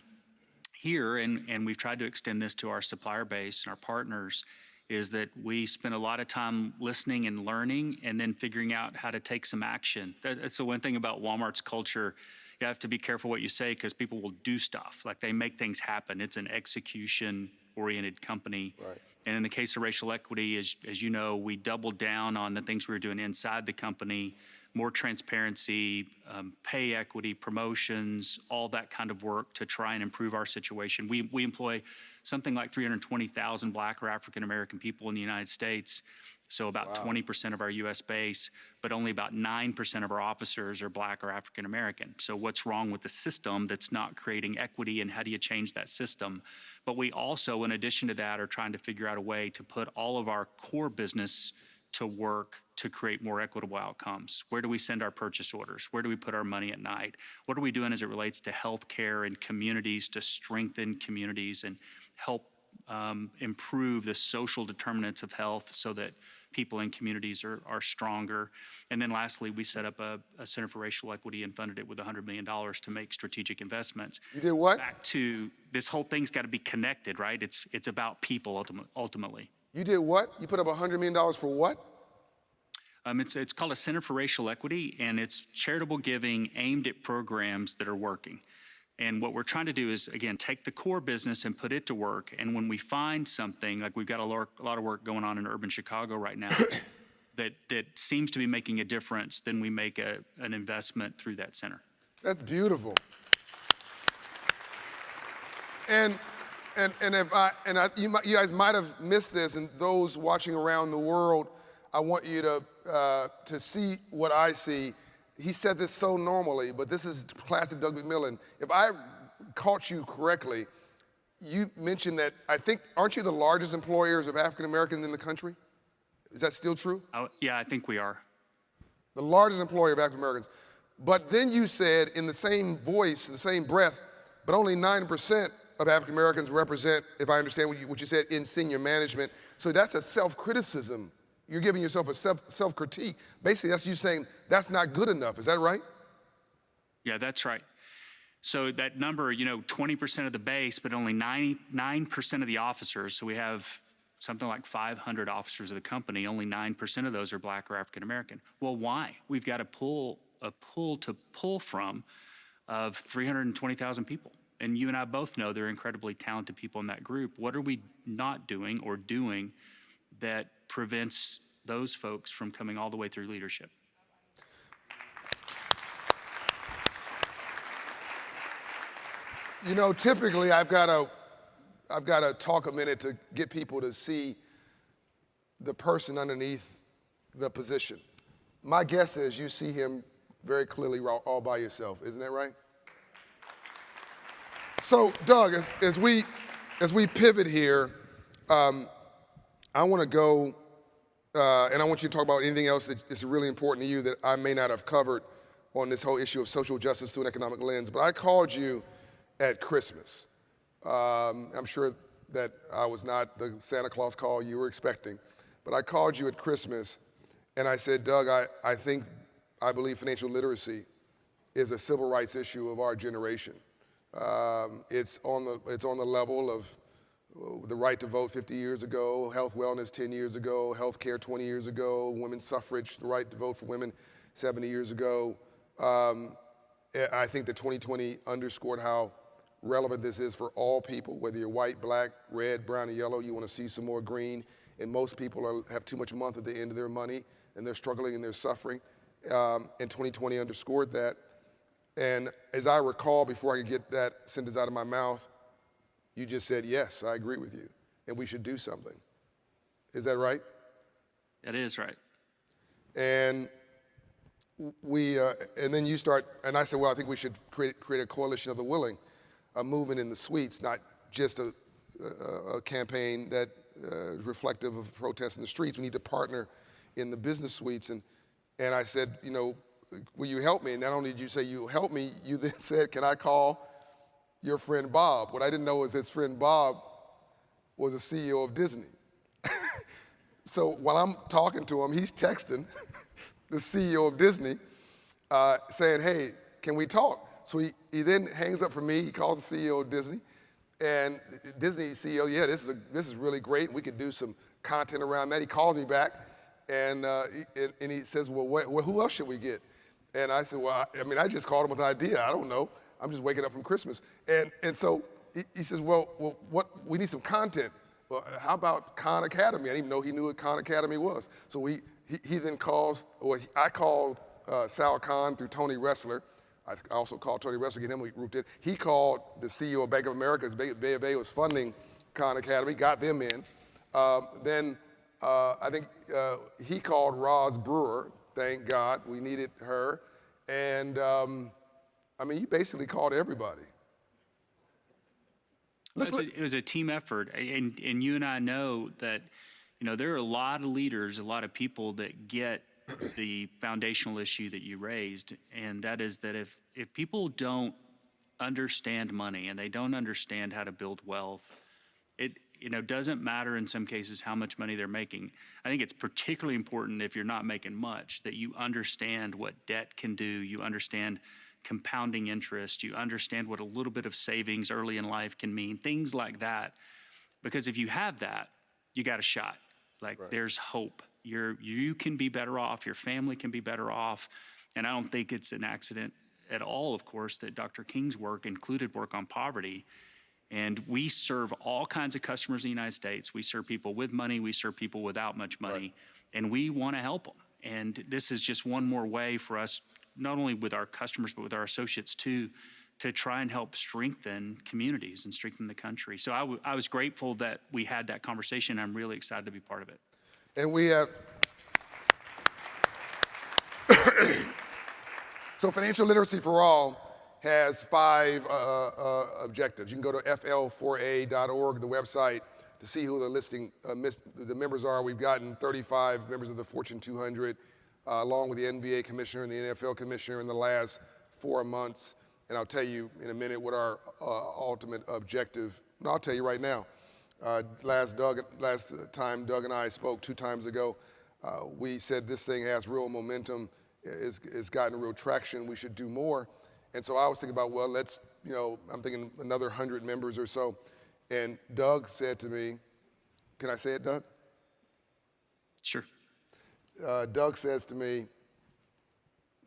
here, and we've tried to extend this to our supplier base and our partners, is that we spend a lot of time listening and learning and then figuring out how to take some action. That's the one thing about Walmart's culture. You have to be careful what you say because people will do stuff. Like they make things happen. It's an execution-oriented company. Right. And in the case of racial equity, as you know, we doubled down on the things we were doing inside the company, more transparency, pay equity, promotions, all that kind of work to try and improve our situation. We employ something like 320,000 Black or African American people in the United States, so about 20% of our U.S. base, but only about 9% of our officers are Black or African American. So what's wrong with the system that's not creating equity, and how do you change that system? But we also, in addition to that, are trying to figure out a way to put all of our core business to work to create more equitable outcomes. Where do we send our purchase orders? Where do we put our money at night? What are we doing as it relates to healthcare and communities to strengthen communities and help improve the social determinants of health so that people in communities are stronger? And then lastly, we set up a Center for Racial Equity and funded it with $100 million to make strategic investments. You did what? Back to this whole thing's got to be connected, right? It's about people ultimately. You did what? You put up $100 million for what? It's called a Center for Racial Equity, and it's charitable giving aimed at programs that are working. And what we're trying to do is, again, take the core business and put it to work. And when we find something, like we've got a lot of work going on in urban Chicago right now that seems to be making a difference, then we make an investment through that center. That's beautiful. You guys might have missed this, and those watching around the world, I want you to see what I see. He said this so normally, but this is classic Doug McMillon. If I caught you correctly, you mentioned that, I think, aren't you the largest employers of African Americans in the country? Is that still true? Yeah, I think we are. The largest employer of African Americans. But then you said in the same voice, in the same breath, but only 9% of African Americans represent, if I understand what you said, in senior management. So that's a self-criticism. You're giving yourself a self-critique. Basically, that's you saying that's not good enough. Is that right? Yeah, that's right. So that number, 20% of the base, but only 9% of the officers. So we have something like 500 officers of the company. Only 9% of those are Black or African American. Well, why? We've got a pool to pull from of 320,000 people. And you and I both know there are incredibly talented people in that group. What are we not doing or doing that prevents those folks from coming all the way through leadership? Typically I've got to talk a minute to get people to see the person underneath the position. My guess is you see him very clearly all by yourself. Isn't that right? So, Doug, as we pivot here, I want to go, and I want you to talk about anything else that is really important to you that I may not have covered on this whole issue of social justice through an economic lens. But I called you at Christmas. I'm sure that I was not the Santa Claus call you were expecting, but I called you at Christmas, and I said, Doug, I believe financial literacy is a civil rights issue of our generation. It's on the level of the right to vote 50 years ago, health wellness 10 years ago, health care 20 years ago, women's suffrage, the right to vote for women 70 years ago. I think that 2020 underscored how relevant this is for all people, whether you're white, black, red, brown, or yellow. You want to see some more green. And most people have too much month at the end of their money, and they're struggling and they're suffering. And 2020 underscored that. And as I recall, before I could get that sentence out of my mouth, you just said, yes, I agree with you, and we should do something. Is that right? That is right. And and then you start, and I said, well, I think we should create a coalition of the willing, a movement in the suites, not just a campaign that is reflective of protests in the streets. We need to partner in the business suites. And I said, will you help me? And not only did you say you help me, you then said, can I call your friend Bob? What I didn't know was his friend Bob was the CEO of Disney. So while I'm talking to him, he's texting the CEO of Disney saying, hey, can we talk? So he then hangs up for me, he calls the CEO of Disney, and Disney CEO, yeah, this is really great. We could do some content around that. He calls me back, and he says, well, who else should we get? And I said, well, I just called him with an idea. I don't know. I'm just waking up from Christmas. And so he says, well, we need some content. Well, how about Khan Academy? I didn't even know he knew what Khan Academy was. So he then calls, I called Sal Khan through Tony Ressler. I also called Tony Ressler, get him grouped in. He called the CEO of Bank of America, Bay of A was funding Khan Academy, got them in. Then I think he called Roz Brewer, thank God, we needed her. And you basically called everybody. It was a team effort, and you and I know that, there are a lot of leaders, a lot of people that get the foundational issue that you raised, and that is that if people don't understand money and they don't understand how to build wealth, it doesn't matter in some cases how much money they're making. I think it's particularly important if you're not making much that you understand what debt can do, you understand compounding interest, you understand what a little bit of savings early in life can mean, things like that. Because if you have that, you got a shot. Right. There's hope. You can be better off, your family can be better off. And I don't think it's an accident at all, of course, that Dr. King's work included work on poverty. And we serve all kinds of customers in the United States. We serve people with money, we serve people without much money, right. And we want to help them. And this is just one more way for us, not only with our customers, but with our associates too, to try and help strengthen communities and strengthen the country. So I was grateful that we had that conversation. I'm really excited to be part of it. And we have, so Financial Literacy for All has 5 objectives. You can go to fl4a.org, the website, to see who the members are. We've gotten 35 members of the Fortune 200, along with the NBA commissioner and the NFL commissioner in the last 4 months. And I'll tell you in a minute what our ultimate objective, no, I'll tell you right now. Last time Doug and I spoke 2 times ago, we said this thing has real momentum, it's gotten real traction, we should do more. And so I was thinking about, well, let's, I'm thinking another 100 members or so. And Doug said to me, can I say it, Doug? Sure. Doug says to me,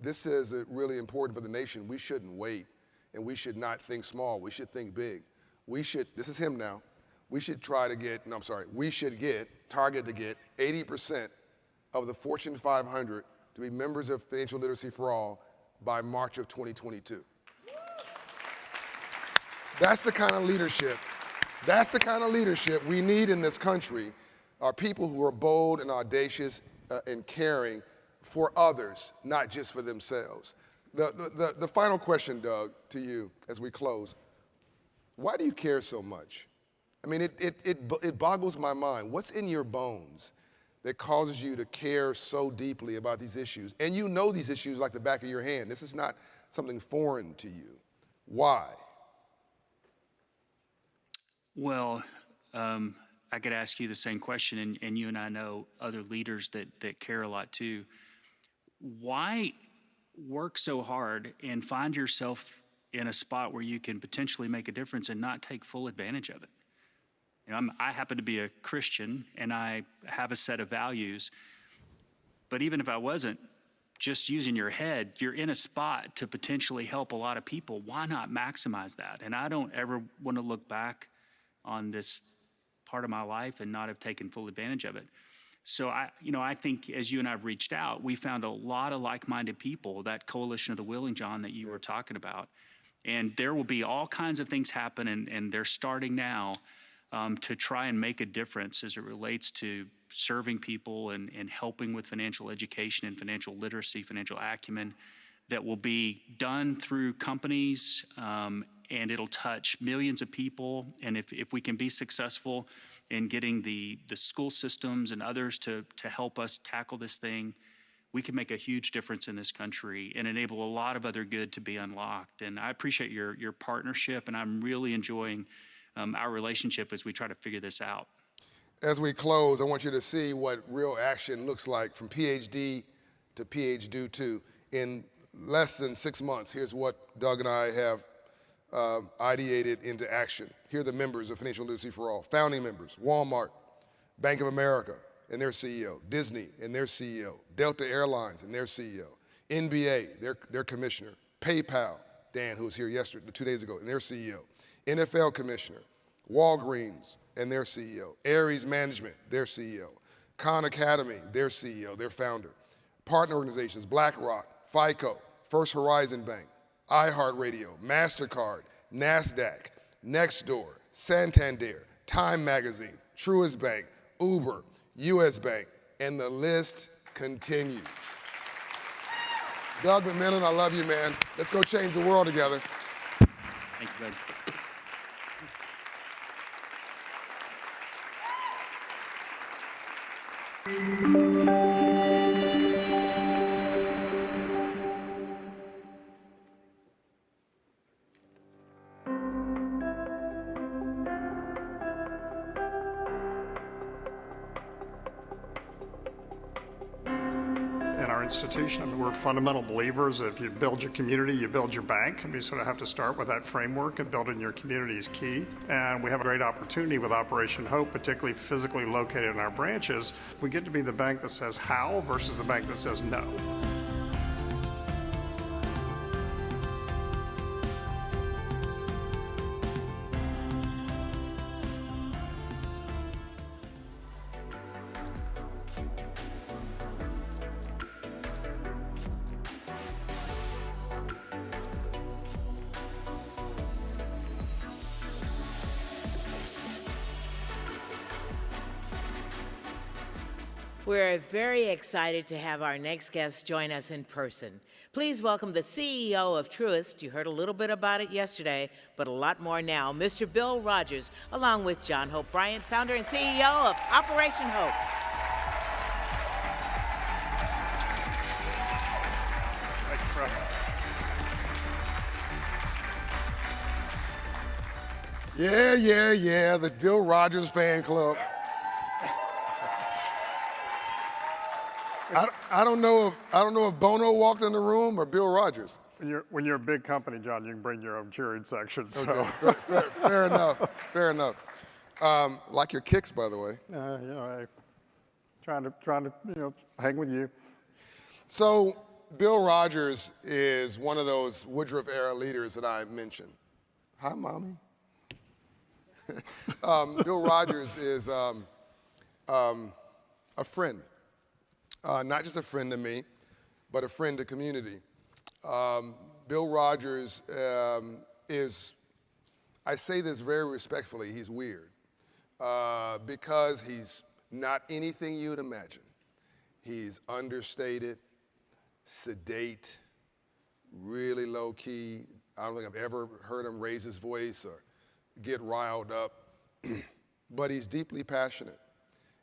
this is really important for the nation. We shouldn't wait, and we should not think small. We should think big. This is him now, we should target to get 80% of the Fortune 500 to be members of Financial Literacy for All by March of 2022. That's the kind of leadership. That's the kind of leadership we need in this country, are people who are bold and audacious and caring for others, not just for themselves. The final question, Doug, to you as we close, why do you care so much? It boggles my mind. What's in your bones that causes you to care so deeply about these issues? And you know these issues like the back of your hand. This is not something foreign to you. Why? Well, I could ask you the same question, and you and I know other leaders that care a lot too. Why work so hard and find yourself in a spot where you can potentially make a difference and not take full advantage of it? I happen to be a Christian, and I have a set of values, but even if I wasn't, just using your head, you're in a spot to potentially help a lot of people. Why not maximize that? And I don't ever want to look back on this part of my life and not have taken full advantage of it. So I think as you and I have reached out, we found a lot of like-minded people, that coalition of the willing, John, that you were talking about. And there will be all kinds of things happen, and they're starting now to try and make a difference as it relates to serving people and helping with financial education and financial literacy, financial acumen, that will be done through companies, and it'll touch millions of people. And if we can be successful in getting the school systems and others to help us tackle this thing, we can make a huge difference in this country and enable a lot of other good to be unlocked. And I appreciate your partnership, and I'm really enjoying our relationship as we try to figure this out. As we close, I want you to see what real action looks like from PhD to PhD 2. In less than 6 months, here's what Doug and I have ideated into action. Here are the members of Financial Literacy for All. Founding members: Walmart, Bank of America and their CEO, Disney and their CEO, Delta Airlines and their CEO, NBA, their commissioner, PayPal, Dan, who was here 2 days ago, and their CEO, NFL commissioner, Walgreens and their CEO, Ares Management, their CEO, Khan Academy, their CEO, their founder, partner organizations, BlackRock, FICO, First Horizon Bank, iHeartRadio, MasterCard, NASDAQ, Nextdoor, Santander, Time Magazine, Truist Bank, Uber, US Bank, and the list continues. Doug McMillan, I love you, man. Let's go change the world together. Thank you, Doug. In our institution, I mean, we're fundamental believers. If you build your community, you build your bank. And you sort of have to start with that framework, and building your community is key. And we have a great opportunity with Operation Hope, particularly physically located in our branches. We get to be the bank that says how versus the bank that says no. We're very excited to have our next guest join us in person. Please welcome the CEO of Truist. You heard a little bit about it yesterday, but a lot more now. Mr. Bill Rogers, along with John Hope Bryant, founder and CEO of Operation Hope. Yeah, the Bill Rogers fan club. I don't know if Bono walked in the room or Bill Rogers. When you're a big company, John, you can bring your own cheering section. So. Okay, fair enough. Like your kicks, by the way. Trying to hang with you. So Bill Rogers is one of those Woodruff-era leaders that I mentioned. Hi, Mommy. Bill Rogers is a friend. Not just a friend to me, but a friend to community. Bill Rogers is, I say this very respectfully, he's weird because he's not anything you'd imagine. He's understated, sedate, really low key. I don't think I've ever heard him raise his voice or get riled up, but he's deeply passionate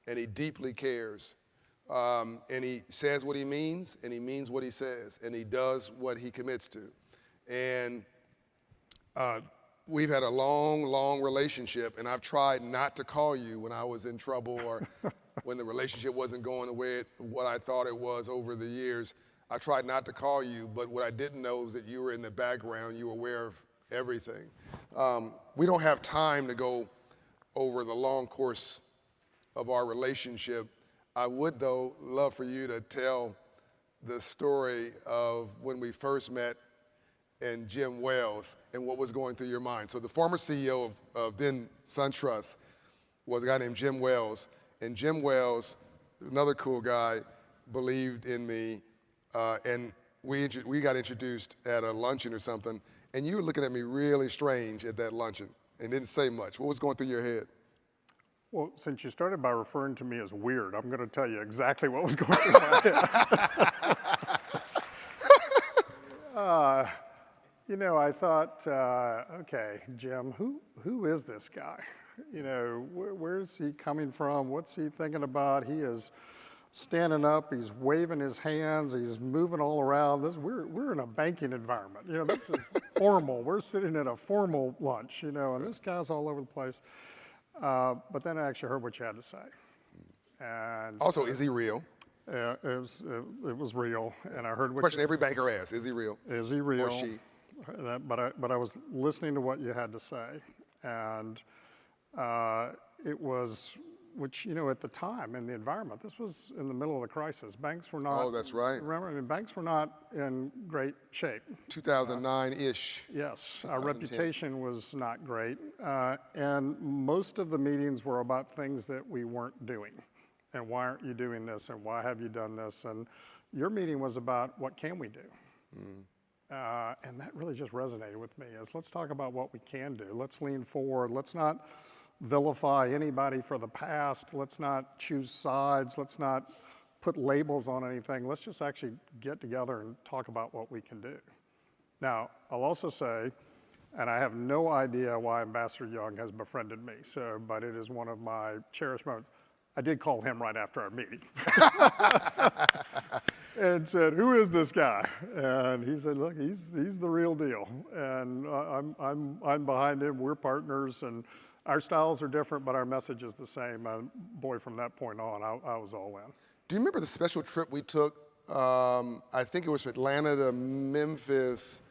and he deeply cares. And he says what he means, and he means what he says, and he does what he commits to. And we've had a long relationship, and I've tried not to call you when I was in trouble or when the relationship wasn't going the way what I thought it was over the years. I tried not to call you, but what I didn't know was that you were in the background, you were aware of everything. We don't have time to go over the long course of our relationship. I would, though, love for you to tell the story of when we first met and Jim Wells and what was going through your mind. So the former CEO of then SunTrust was a guy named Jim Wells. And Jim Wells, another cool guy, believed in me. And we got introduced at a luncheon or something. And you were looking at me really strange at that luncheon and didn't say much. What was going through your head? Well, since you started by referring to me as weird, I'm going to tell you exactly what was going through my head. I thought, okay, Jim, who is this guy? Where's he coming from? What's he thinking about? He is standing up, he's waving his hands, he's moving all around. We're in a banking environment. This is formal. We're sitting at a formal lunch, and this guy's all over the place. But then I actually heard what you had to say. And also, is he real? It was real, and I heard what question every banker asks: is he real? Is he real? Or she? But I was listening to what you had to say, and it was which, you know, at the time in the environment, this was in the middle of the crisis. Banks were not. Oh, that's right. Remember, I mean, banks were not in great shape. 2009-ish. Yes, our reputation was not great. And most of the meetings were about things that we weren't doing. And why aren't you doing this? And why have you done this? And your meeting was about what can we do? And that really just resonated with me, is let's talk about what we can do. Let's lean forward. Let's not vilify anybody for the past. Let's not choose sides. Let's not put labels on anything. Let's just actually get together and talk about what we can do. Now, I'll also say, and I have no idea why Ambassador Young has befriended me, but it is one of my cherished moments. I did call him right after our meeting and said, "Who is this guy?" And he said, "Look, he's the real deal, and I'm behind him. We're partners, and our styles are different, but our message is the same." Boy, from that point on, I was all in. Do you remember the special trip we took? I think it was from Atlanta to Memphis,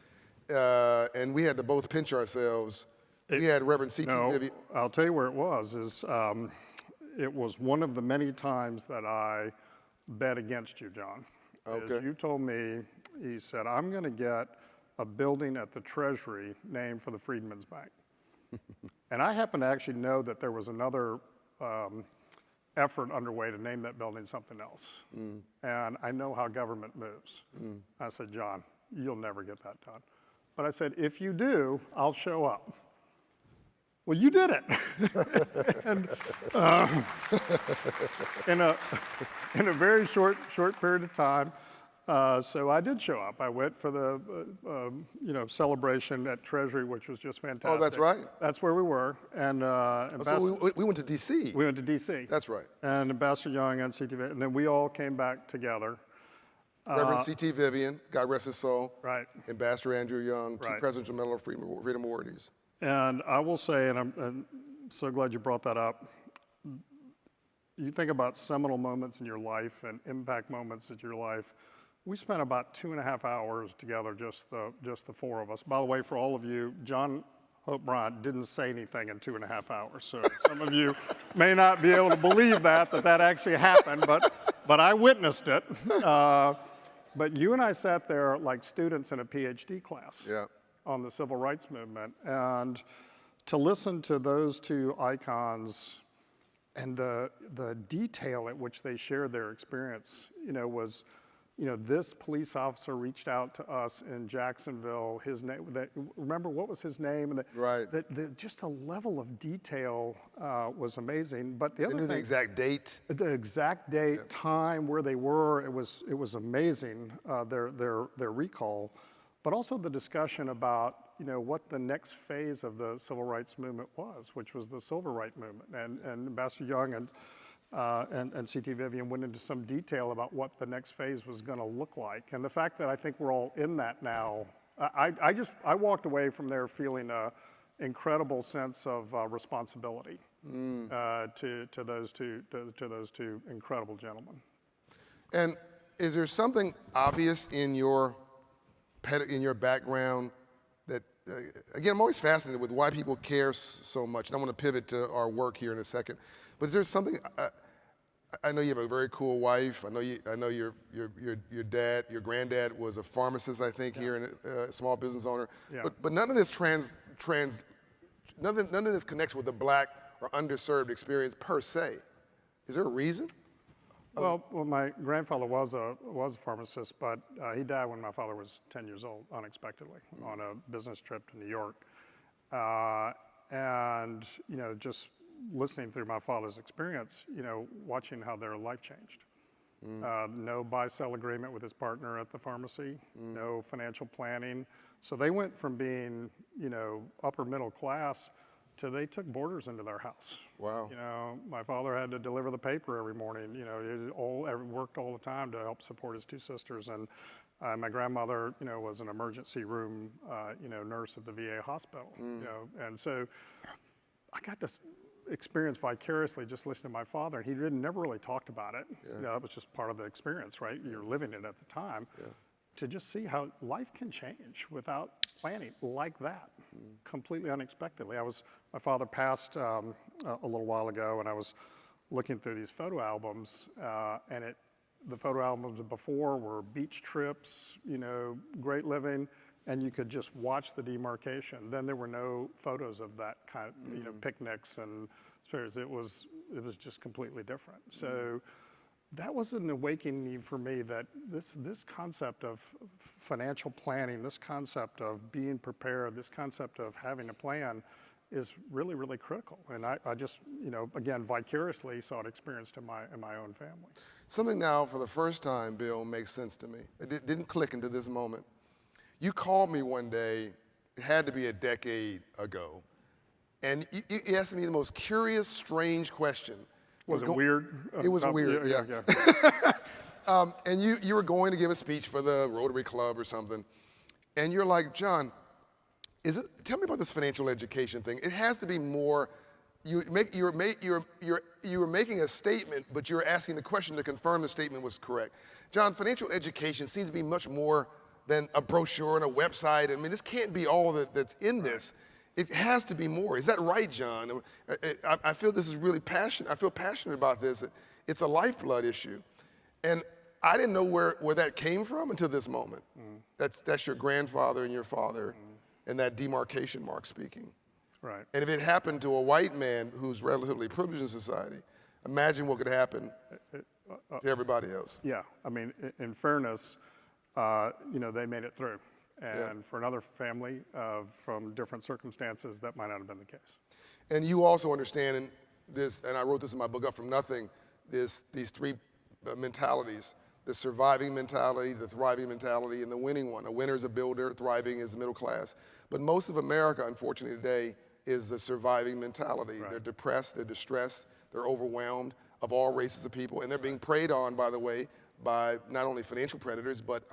and we had to both pinch ourselves. We had Reverend C.T. Vivian. I'll tell you where it was. It was one of the many times that I bet against you, John. Okay. As you told me, he said, "I'm going to get a building at the Treasury named for the Freedmen's Bank." And I happen to actually know that there was another effort underway to name that building something else. And I know how government moves. I said, "John, you'll never get that done." But I said, "If you do, I'll show up." Well, you did it. And in a very short period of time, so I did show up. I went for the celebration at Treasury, which was just fantastic. Oh, that's right. That's where we were. And So we went to D.C. we went to D.C. That's right. And Ambassador Young and C.T. and then we all came back together. Reverend C.T. Vivian, God rest his soul. Right. Ambassador Andrew Young, two Right. Presidential Medal of Freedom awardees. And I will say, and I'm so glad you brought that up, you think about seminal moments in your life and impact moments in your life. We spent about 2.5 hours together, just the four of us. By the way, for all of you, John Hope Bryant didn't say anything in 2.5 hours. So some of you may not be able to believe that actually happened, but I witnessed it. But you and I sat there like students in a PhD class. Yeah. On the civil rights movement, and to listen to those two icons and the detail at which they shared their experience, was, this police officer reached out to us in Jacksonville. His name, remember what was his name? And Right. Just a level of detail was amazing. But the other They knew thing, the exact date. the exact date, time, where they were, it was amazing. Their recall. But also the discussion about, what the next phase of the civil rights movement was, which was the civil rights movement. And Ambassador Young and C.T. Vivian went into some detail about what the next phase was going to look like. And the fact that I think we're all in that now, I walked away from there feeling an incredible sense of responsibility to those two incredible gentlemen. And is there something obvious in your background that, again, I'm always fascinated with why people care so much. And I want to pivot to our work here in a second. But is there something? I know you have a very cool wife. I know your dad, your granddad was a pharmacist, I think, here, and a small business owner. Yeah. But none of this none of this connects with the Black or underserved experience per se. Is there a reason? Well, my grandfather was a pharmacist, but he died when my father was 10 years old, unexpectedly, on a business trip to New York. And just listening through my father's experience, watching how their life changed. No buy-sell agreement with his partner at the pharmacy, no financial planning. So they went from being, upper middle class to they took boarders into their house. Wow. My father had to deliver the paper every morning. He worked all the time to help support his two sisters. And my grandmother, was an emergency room, nurse at the VA hospital. And so I got to experience vicariously just listening to my father. He never really talked about it. Yeah. That was just part of the experience, right? You're living it at the time. Yeah. To just see how life can change without planning like that, completely unexpectedly. My father passed a little while ago, and I was looking through these photo albums, and the photo albums before were beach trips, great living, and you could just watch the demarcation. Then there were no photos of that kind of, picnics and spirits. It was just completely different. So that was an awakening for me that this concept of financial planning, this concept of being prepared, this concept of having a plan is really, really critical. And I just, again, vicariously saw it experienced in my own family. Something now for the first time, Bill, makes sense to me. It didn't click into this moment. You called me one day, it had to be a decade ago, and you asked me the most curious, strange question. Was it weird? It was weird, yeah. And you were going to give a speech for the Rotary Club or something, and you're like, John, tell me about this financial education thing. It has to be more. You were making a statement, but you're asking the question to confirm the statement was correct. John, financial education seems to be much more than a brochure and a website. I mean, this can't be all that's in this. It has to be more. Is that right, John? I feel this is really passionate. I feel passionate about this. It's a lifeblood issue. And I didn't know where that came from until this moment. That's your grandfather and your father and that demarcation mark speaking. Right. And if it happened to a white man who's relatively privileged in society, imagine what could happen to everybody else. Yeah, I mean, in fairness, they made it through. And for another family from different circumstances, that might not have been the case. And you also understand this, and I wrote this in my book, Up From Nothing, these three mentalities: the surviving mentality, the thriving mentality, and the winning one. A winner is a builder, thriving is the middle class. But most of America, unfortunately today, is the surviving mentality. Right. They're depressed, they're distressed, they're overwhelmed, of all races of people, and they're being preyed on, by the way, by not only financial predators, but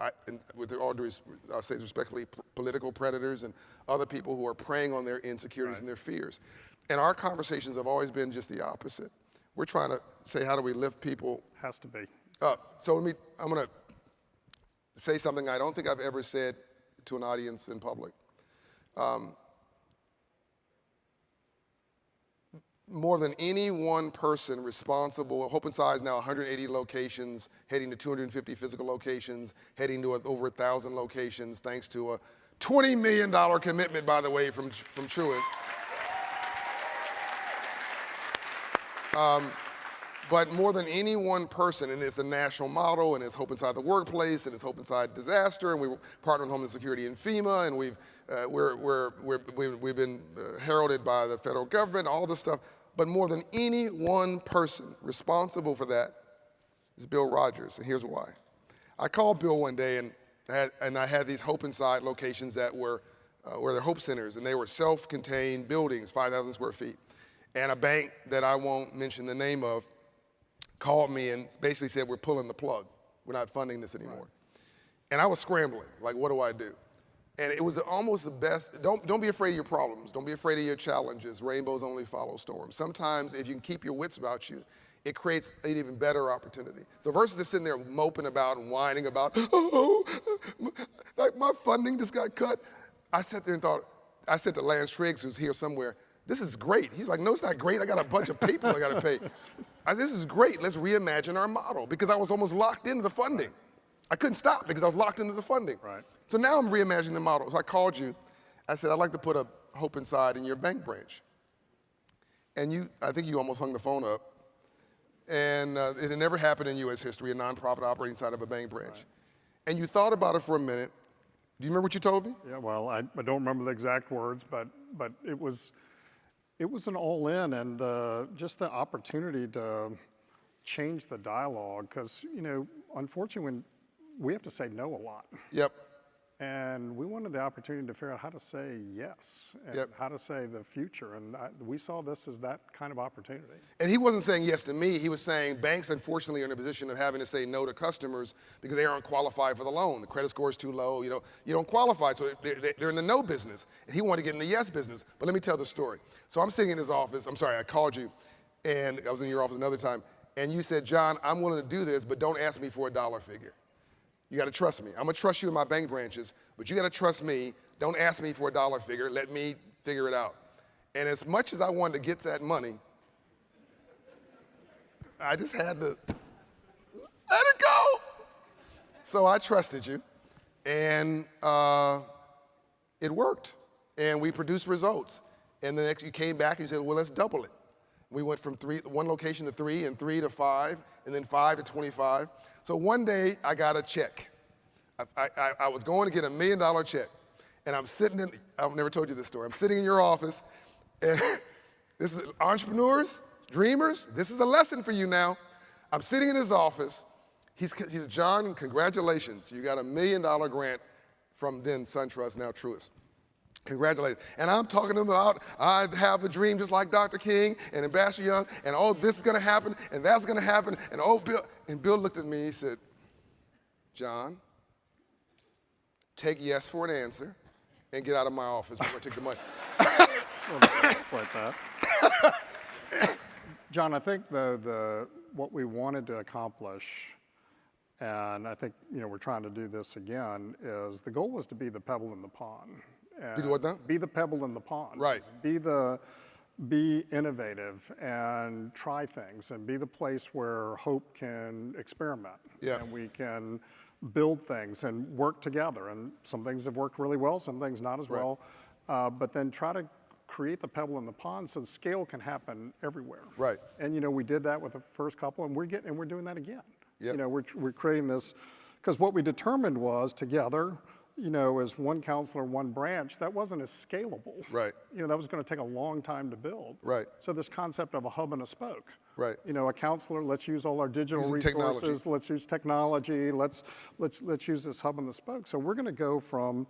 with all due respect, I'll say respectfully, political predators and other people who are preying on their insecurities and their fears. And our conversations have always been just the opposite. We're trying to say, how do we lift people Has to be. up? So I'm going to say something I don't think I've ever said to an audience in public. More than any one person responsible, Hope Inside is now 180 locations, heading to 250 physical locations, heading to over 1,000 locations, thanks to a $20 million commitment, by the way, from Truist. But more than any one person, and it's a national model, and it's Hope Inside the Workplace, and it's Hope Inside Disaster, and we partner with Homeland Security and FEMA, and we've been heralded by the federal government, all this stuff. But more than any one person responsible for that is Bill Rogers, and here's why. I called Bill one day, and I had these Hope Inside locations that were they're Hope Centers, and they were self-contained buildings, 5,000 square feet. And a bank that I won't mention the name of called me and basically said, we're pulling the plug. We're not funding this anymore. Right. And I was scrambling, like, what do I do? And it was almost the best. Don't be afraid of your problems. Don't be afraid of your challenges. Rainbows only follow storms. Sometimes if you can keep your wits about you, it creates an even better opportunity. So versus just sitting there moping about and whining about, like my funding just got cut, I sat there and thought, I said to Lance Triggs, who's here somewhere, this is great. He's like, no, it's not great. I got a bunch of people I got to pay. I said, this is great. Let's reimagine our model, because I was almost locked into the funding. I couldn't stop because I was locked into the funding. Right. So now I'm reimagining the model. So I called you. I said, I'd like to put a Hope Inside in your bank branch. And I think you almost hung the phone up. And it had never happened in U.S. history, a nonprofit operating inside of a bank branch. Right. And you thought about it for a minute. Do you remember what you told me? Yeah, well, I don't remember the exact words, but it was an all-in, and just the opportunity to change the dialogue, because, unfortunately, we have to say no a lot. Yep. And we wanted the opportunity to figure out how to say yes, and how to say the future, and we saw this as that kind of opportunity. And he wasn't saying yes to me, he was saying banks unfortunately are in a position of having to say no to customers because they aren't qualified for the loan. The credit score is too low, you don't qualify, so they're in the no business. And he wanted to get in the yes business. But let me tell the story. So I'm sitting in his office, I'm sorry, I called you, and I was in your office another time, and you said, John, I'm willing to do this, but don't ask me for a dollar figure. You got to trust me. I'm going to trust you in my bank branches, but you got to trust me. Don't ask me for a dollar figure. Let me figure it out. And as much as I wanted to get that money, I just had to let it go. So I trusted you, and it worked, and we produced results. And the next, you came back and you said, well, let's double it. We went from one location to 3, and 3 to 5, and then 5 to 25. So one day I got a check. I was going to get $1 million check, and I'm sitting in, I've never told you this story, I'm sitting in your office, and this is entrepreneurs, dreamers, this is a lesson for you now. I'm sitting in his office. He said, John, congratulations. You got $1 million grant from then SunTrust, now Truist. Congratulations. And I'm talking to him about, I have a dream just like Dr. King and Ambassador Young, and oh, this is going to happen, and that's going to happen, and oh, Bill. And Bill looked at me, he said, John, take yes for an answer and get out of my office before I take the money. Like that. John, I think what we wanted to accomplish, and I think we're trying to do this again, is the goal was to be the pebble in the pond. Be the what now? Be the pebble in the pond. Right. Be innovative and try things, and be the place where hope can experiment. Yeah. And we can build things and work together. And some things have worked really well, some things not as well. But then try to create the pebble in the pond so the scale can happen everywhere. Right. And we did that with the first couple, and we're doing that again. Yep. We're creating this, because what we determined was together, as one counselor, one branch, that wasn't as scalable. Right. That was going to take a long time to build. Right. So this concept of a hub and a spoke. Right. A counselor, let's use all our digital Using resources, technology. let's use technology, let's use this hub and the spoke. So we're going to go from,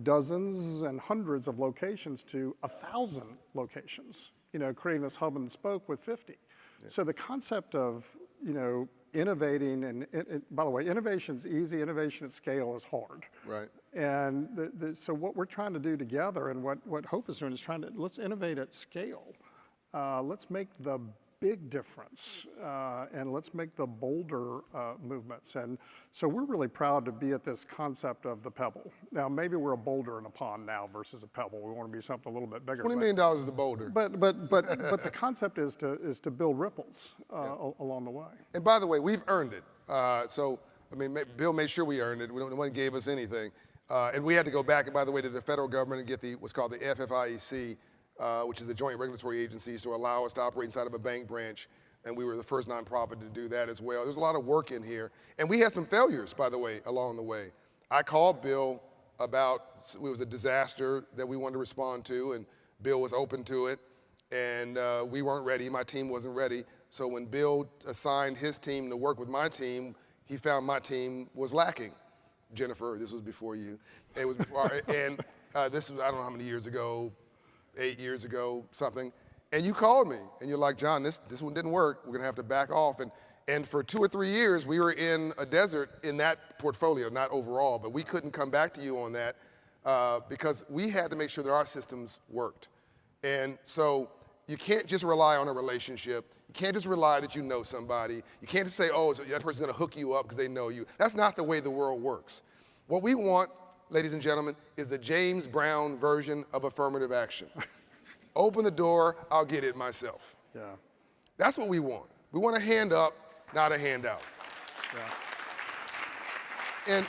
dozens and hundreds of locations to 1,000 locations, creating this hub and spoke with 50. Yeah. So the concept of, innovating, and by the way, innovation's easy, innovation at scale is hard. Right. And so what we're trying to do together, and what Hope is doing, is let's innovate at scale. Let's make the big difference, and let's make the bolder movements. And so we're really proud to be at this concept of the pebble. Now, maybe we're a boulder in a pond now versus a pebble. We want to be something a little bit bigger. $20 million is a boulder. But the concept is to build ripples along the way. And by the way, we've earned it. Bill made sure we earned it. No one gave us anything. And we had to go back, by the way, to the federal government and get what's called the FFIEC, which is the Joint Regulatory Agencies, to allow us to operate inside of a bank branch. And we were the first nonprofit to do that as well. There's a lot of work in here. And we had some failures, by the way, along the way. I called Bill it was a disaster that we wanted to respond to, and Bill was open to it. And we weren't ready, my team wasn't ready. So when Bill assigned his team to work with my team, he found my team was lacking. Jennifer, this was before you. It was before, and this was, I don't know how many years ago, 8 years ago, something. And you called me, and you're like, John, this one didn't work. We're gonna have to back off. And for 2 or 3 years, we were in a desert in that portfolio, not overall, but we couldn't come back to you on that because we had to make sure that our systems worked. And so you can't just rely on a relationship. You can't just rely that you know somebody. You can't just say, oh, so that person's gonna hook you up because they know you. That's not the way the world works. What we want, ladies and gentlemen, is the James Brown version of affirmative action. Open the door, I'll get it myself. Yeah. That's what we want. We want a hand up, not a handout. Yeah. And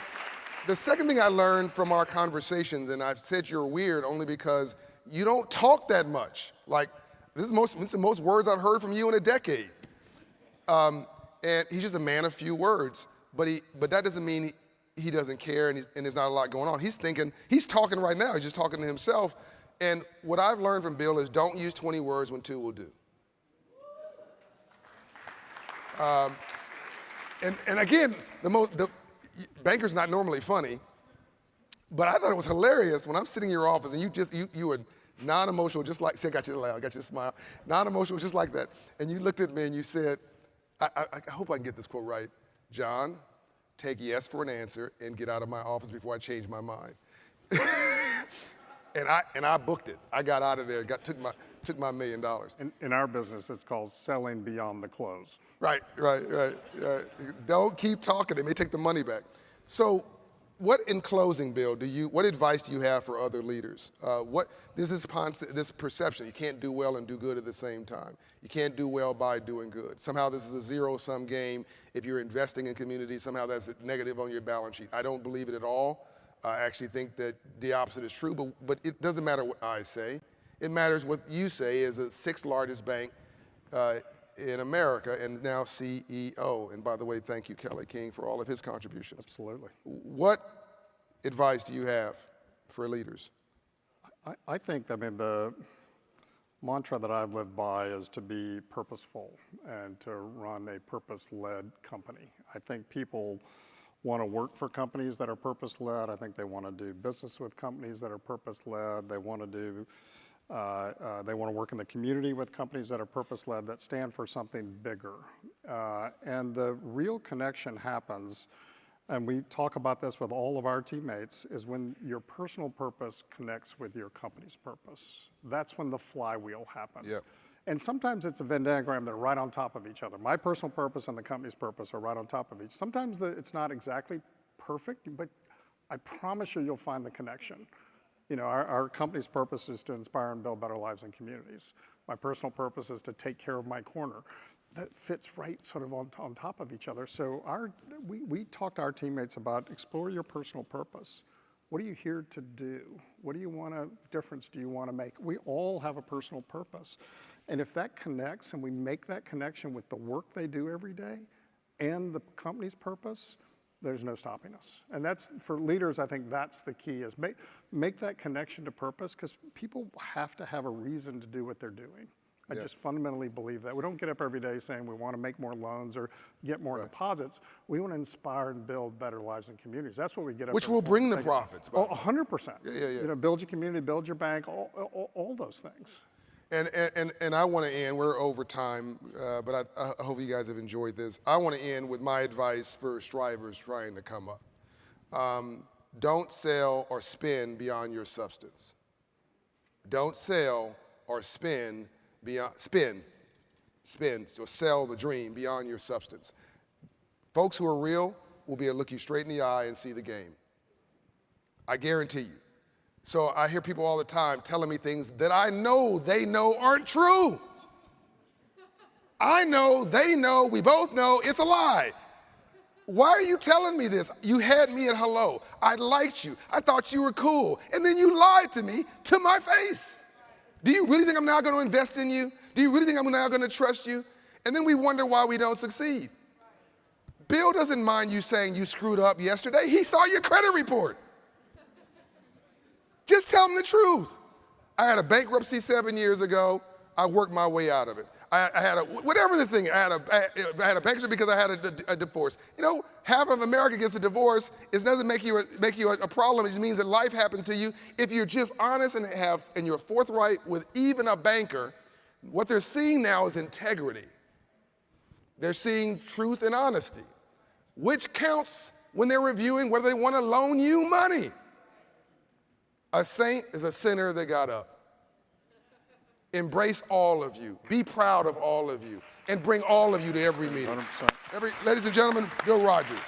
the second thing I learned from our conversations, and I've said you're weird only because you don't talk that much. Like, it's the most words I've heard from you in a decade. And he's just a man of few words, but that doesn't mean he doesn't care and there's not a lot going on. He's talking right now, he's just talking to himself. And what I've learned from Bill is don't use 20 words when 2 will do. And again, the banker's not normally funny, but I thought it was hilarious when I'm sitting in your office and you were non-emotional, just like, see, I got you to laugh, I got you to smile, non-emotional, just like that. And you looked at me and you said, I hope I can get this quote right, John, take yes for an answer and get out of my office before I change my mind. And I booked it. I got out of there, took my $1 million. In our business, it's called selling beyond the close. Right. Don't keep talking. They may take the money back. So what in closing, Bill, what advice do you have for other leaders? This perception, you can't do well and do good at the same time. You can't do well by doing good. Somehow this is a zero-sum game. If you're investing in community, somehow that's a negative on your balance sheet. I don't believe it at all. I actually think that the opposite is true, but it doesn't matter what I say. It matters what you say as the 6th largest bank in America and now CEO. And by the way, thank you, Kelly King, for all of his contributions. Absolutely. What advice do you have for leaders? I think, the mantra that I've lived by is to be purposeful and to run a purpose-led company. I think people want to work for companies that are purpose-led. I think they want to do business with companies that are purpose-led. They want to work in the community with companies that are purpose-led, that stand for something bigger. And the real connection happens, and we talk about this with all of our teammates, is when your personal purpose connects with your company's purpose. That's when the flywheel happens. Yep. And sometimes it's a Venn diagram that are right on top of each other. My personal purpose and the company's purpose are right on top of each. Sometimes it's not exactly perfect, but I promise you'll find the connection. Our company's purpose is to inspire and build better lives and communities. My personal purpose is to take care of my corner. That fits right sort of on top of each other. So we talk to our teammates about explore your personal purpose. What are you here to do? What difference do you want to make? We all have a personal purpose. And if that connects and we make that connection with the work they do every day and the company's purpose, there's no stopping us. And that's, for leaders, I think that's the key, is make that connection to purpose, because people have to have a reason to do what they're doing. I just fundamentally believe that. We don't get up every day saying we want to make more loans or get more deposits. We want to inspire and build better lives and communities. That's what we get up. Which will bring the profits. 100%. Yeah. Build your community, build your bank, all those things. And I want to end, we're over time, but I hope you guys have enjoyed this. I want to end with my advice for strivers trying to come up. Don't sell or spend beyond your substance. Don't sell or spend or sell the dream beyond your substance. Folks who are real will be able to look you straight in the eye and see the game. I guarantee you. So I hear people all the time telling me things that I know they know aren't true. I know, they know, we both know it's a lie. Why are you telling me this? You had me at hello. I liked you. I thought you were cool. And then you lied to me to my face. Do you really think I'm now going to invest in you? Do you really think I'm now going to trust you? And then we wonder why we don't succeed. Bill doesn't mind you saying you screwed up yesterday. He saw your credit report. Just tell him the truth. I had a bankruptcy 7 years ago. I worked my way out of it. I had whatever the thing, I had a bankruptcy because I had a divorce. Half of America gets a divorce. It doesn't make you a problem. It just means that life happened to you. If you're just honest and you're forthright with even a banker, what they're seeing now is integrity. They're seeing truth and honesty, which counts when they're reviewing whether they want to loan you money. A saint is a sinner that got up. Embrace all of you. Be proud of all of you. And bring all of you to every meeting. 100%. Ladies and gentlemen, Bill Rogers.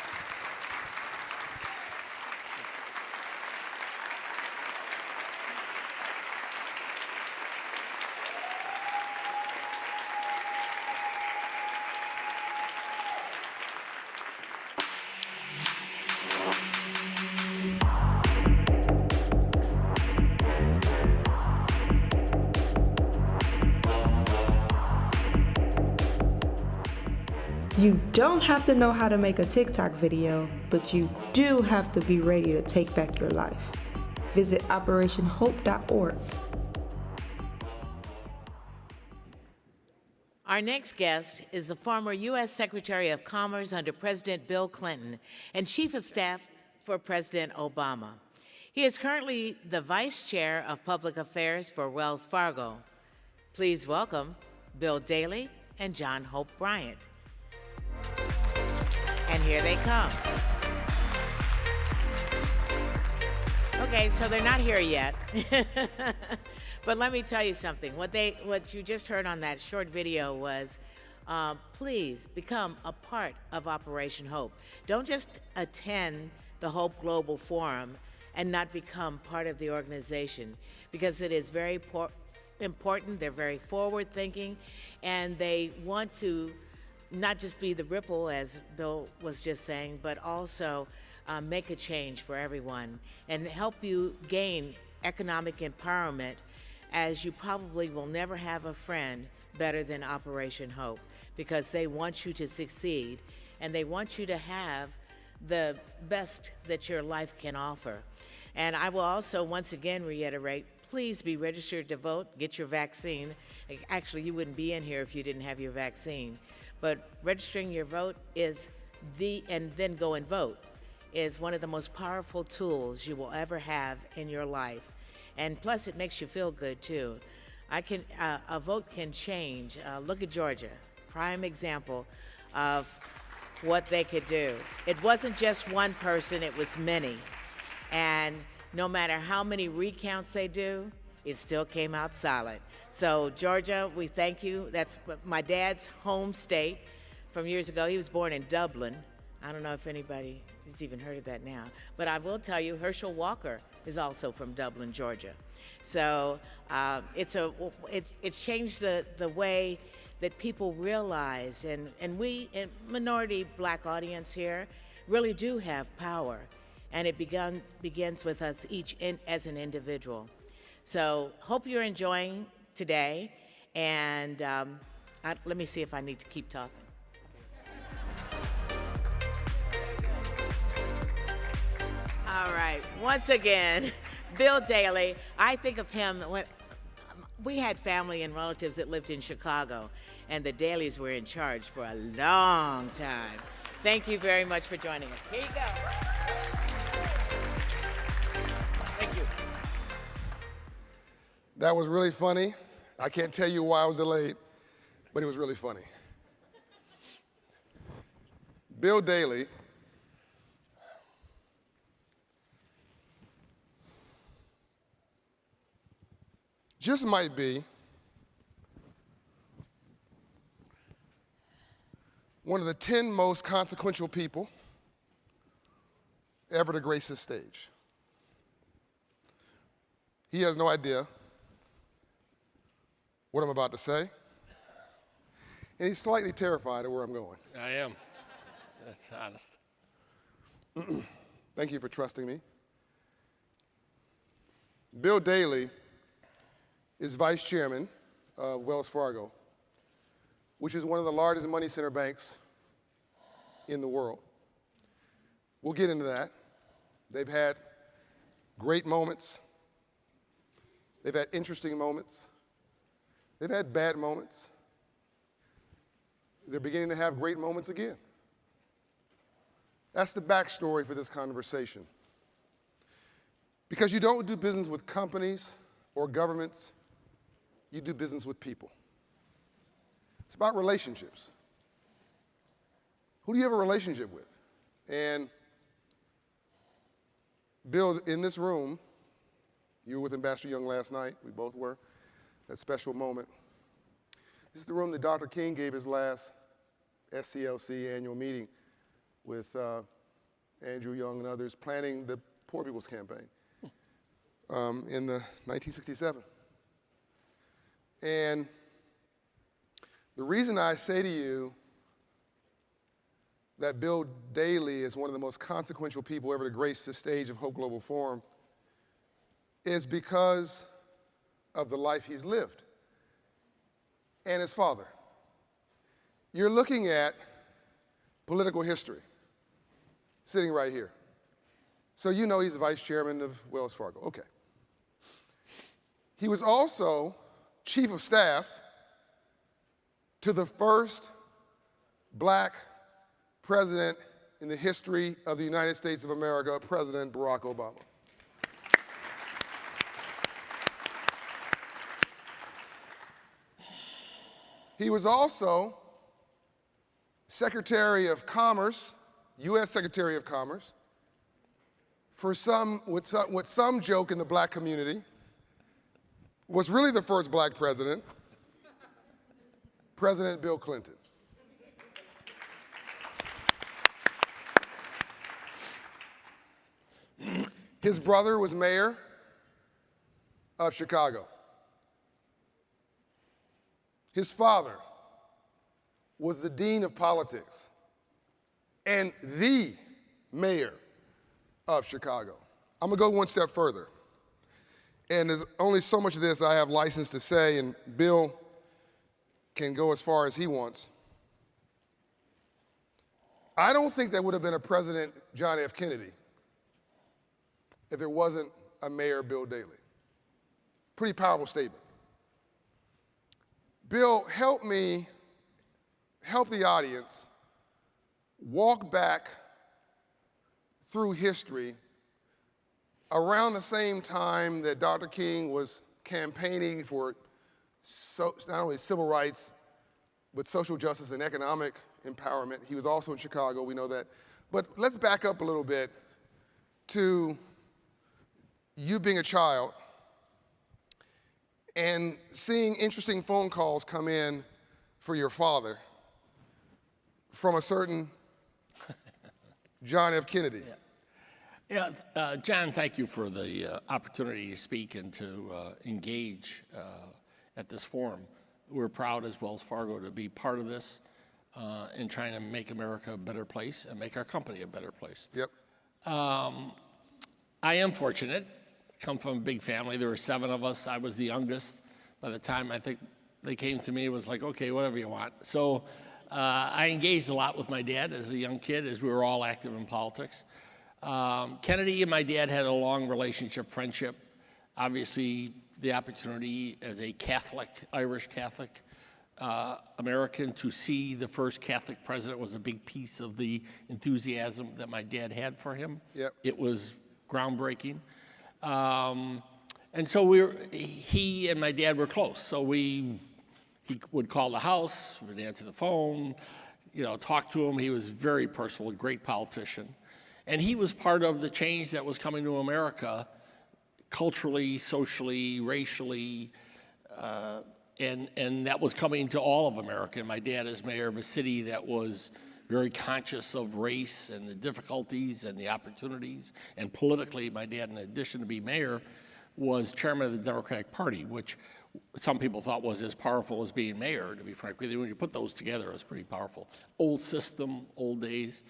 You don't have to know how to make a TikTok video, but you do have to be ready to take back your life. Visit operationhope.org. Our next guest is the former U.S. Secretary of Commerce under President Bill Clinton and Chief of Staff for President Obama. He is currently the Vice Chair of Public Affairs for Wells Fargo. Please welcome Bill Daley and John Hope Bryant. And here they come. Okay, so they're not here yet. But let me tell you something. What you just heard on that short video was, please become a part of Operation Hope. Don't just attend the Hope Global Forum and not become part of the organization, because it is very important. They're very forward-thinking, and they want to not just be the ripple, as Bill was just saying, but also make a change for everyone and help you gain economic empowerment, as you probably will never have a friend better than Operation Hope, because they want you to succeed and they want you to have the best that your life can offer. And I will also once again reiterate, please be registered to vote, get your vaccine. Actually, you wouldn't be in here if you didn't have your vaccine. But registering your vote is and then go and vote, is one of the most powerful tools you will ever have in your life. And plus, it makes you feel good too. A vote can change. Look at Georgia, prime example of what they could do. It wasn't just one person, it was many. And no matter how many recounts they do, it still came out solid. So Georgia, we thank you. That's my dad's home state from years ago. He was born in Dublin. I don't know if anybody has even heard of that now. But I will tell you, Herschel Walker is also from Dublin, Georgia. So it's changed the way that people realize, and we, in minority black audience here, really do have power. And it begins with us each as an individual. So hope you're enjoying today, and let me see if I need to keep talking. All right, once again, Bill Daley. I think of him when we had family and relatives that lived in Chicago, and the Daleys were in charge for a long time. Thank you very much for joining us. Here you go. Thank you. That was really funny. I can't tell you why I was delayed, but it was really funny. Bill Daley just might be one of the 10 most consequential people ever to grace this stage. He has no idea what I'm about to say, and he's slightly terrified of where I'm going. I am. That's honest. Thank you for trusting me. Bill Daley is vice chairman of Wells Fargo, which is one of the largest money center banks in the world. We'll get into that. They've had great moments. They've had interesting moments. They've had bad moments. They're beginning to have great moments again. That's the backstory for this conversation. Because you don't do business with companies or governments, you do business with people. It's about relationships. Who do you have a relationship with? And Bill, in this room, you were with Ambassador Young last night, we both were, that special moment. This is the room that Dr. King gave his last SCLC annual meeting with Andrew Young and others, planning the Poor People's Campaign in 1967. And the reason I say to you that Bill Daley is one of the most consequential people ever to grace the stage of Hope Global Forum is because of the life he's lived and his father. You're looking at political history sitting right here. So you know he's the vice chairman of Wells Fargo. Okay. He was also chief of staff to the first black president in the history of the United States of America, President Barack Obama. He was also Secretary of Commerce, U.S. Secretary of Commerce, for what some joke in the black community was really the first black president, President Bill Clinton. His brother was mayor of Chicago. His father was the dean of politics and the mayor of Chicago. I'm gonna go one step further. And there's only so much of this I have license to say, and Bill can go as far as he wants. I don't think there would have been a President John F. Kennedy if there wasn't a Mayor Bill Daley. Pretty powerful statement. Bill, help me help the audience walk back through history around the same time that Dr. King was campaigning for not only civil rights, but social justice and economic empowerment. He was also in Chicago, we know that. But let's back up a little bit to you being a child and seeing interesting phone calls come in for your father from a certain John F. Kennedy. Yeah, John, thank you for the opportunity to speak and to engage at this forum. We're proud as Wells Fargo to be part of this in trying to make America a better place and make our company a better place. Yep. I am fortunate, come from a big family. There were 7 of us. I was the youngest. By the time I think they came to me, it was like, okay, whatever you want. So I engaged a lot with my dad as a young kid, as we were all active in politics. Kennedy and my dad had a long relationship, friendship. Obviously, the opportunity as a Catholic, Irish Catholic American to see the first Catholic president was a big piece of the enthusiasm that my dad had for him. Yep. It was groundbreaking. And so he and my dad were close. So he would call the house, would answer the phone, talk to him. He was very personal, a great politician. And he was part of the change that was coming to America culturally, socially, racially, and that was coming to all of America. And my dad is mayor of a city that was very conscious of race and the difficulties and the opportunities. And politically, my dad, in addition to being mayor, was chairman of the Democratic Party, which some people thought was as powerful as being mayor, to be frank with you. When you put those together, it was pretty powerful. Old system, old days.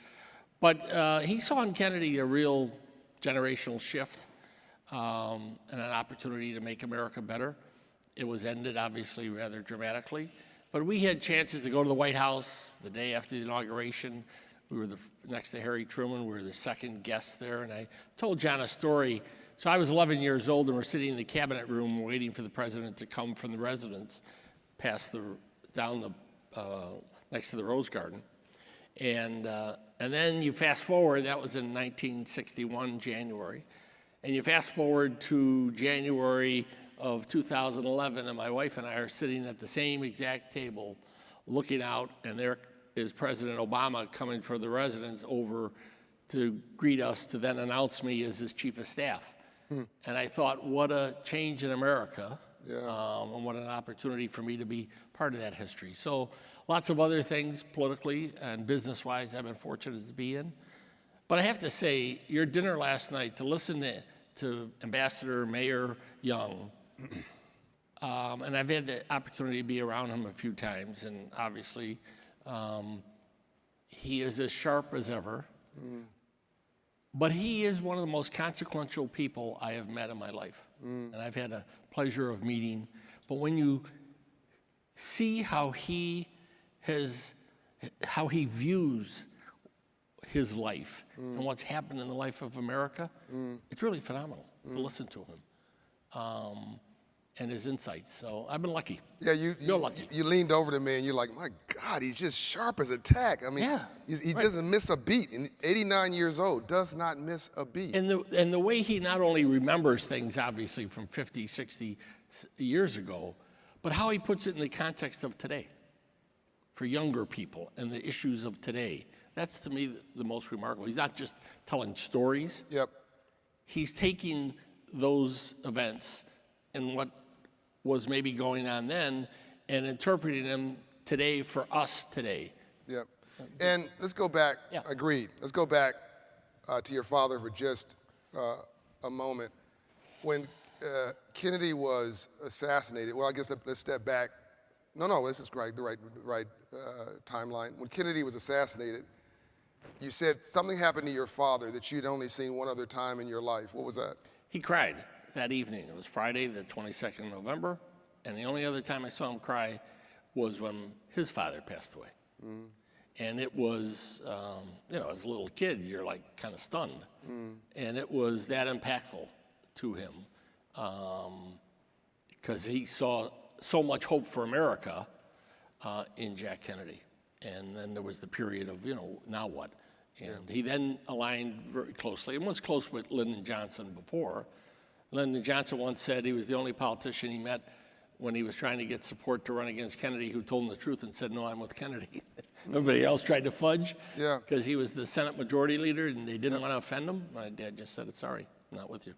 But he saw in Kennedy a real generational shift and an opportunity to make America better. It was ended, obviously, rather dramatically. But we had chances to go to the White House the day after the inauguration. We were next to Harry Truman. We were the second guests there. And I told John a story. So I was 11 years old, and we're sitting in the cabinet room waiting for the president to come from the residence, down next to the Rose Garden. And then you fast forward, that was in 1961, January. And you fast forward to January of 2011, and my wife and I are sitting at the same exact table looking out, and there is President Obama coming for the residents over to greet us, to then announce me as his chief of staff. And I thought, what a change in America, and what an opportunity for me to be part of that history. So lots of other things politically and business-wise I've been fortunate to be in. But I have to say, your dinner last night, to listen to Ambassador Mayor Young, and I've had the opportunity to be around him a few times, and obviously he is as sharp as ever. But he is one of the most consequential people I have met in my life. And I've had a pleasure of meeting. But when you see how he views his life and what's happened in the life of America, it's really phenomenal to listen to him and his insights. So I've been lucky. Yeah, You're lucky. You leaned over to me and you're like, my God, he's just sharp as a tack. I mean, he doesn't miss a beat. And 89 years old, does not miss a beat. And the way he not only remembers things, obviously, from 50, 60 years ago, but how he puts it in the context of today for younger people and the issues of today. That's, to me, the most remarkable. He's not just telling stories. Yep. He's taking those events and what was maybe going on then and interpreting them today for us today. Yep. And let's go back, agreed. Let's go back to your father for just a moment. When Kennedy was assassinated, well, I guess let's step back. No, this is right, the right timeline. When Kennedy was assassinated, you said something happened to your father that you'd only seen one other time in your life. What was that? He cried that evening. It was Friday, the 22nd of November, and the only other time I saw him cry was when his father passed away. And it was, as a little kid, you're like kind of stunned. And it was that impactful to him because he saw so much hope for America in Jack Kennedy. And then there was the period of, now what? And he then aligned very closely and was close with Lyndon Johnson before. Lyndon Johnson once said he was the only politician he met when he was trying to get support to run against Kennedy who told him the truth and said, no, I'm with Kennedy. Everybody else tried to fudge because he was the Senate Majority Leader and they didn't want to offend him. My dad just said, sorry, I'm not with you.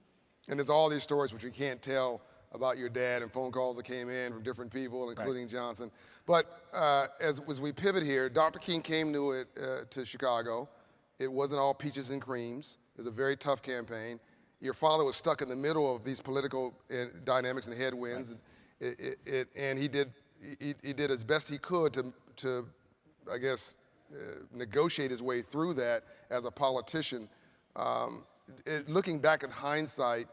And there's all these stories which we can't tell about your dad and phone calls that came in from different people, including Johnson. But as we pivot here, Dr. King came to Chicago. It wasn't all peaches and creams. It was a very tough campaign. Your father was stuck in the middle of these political dynamics and headwinds, and he did as best he could to I guess, negotiate his way through that as a politician. Looking back in hindsight,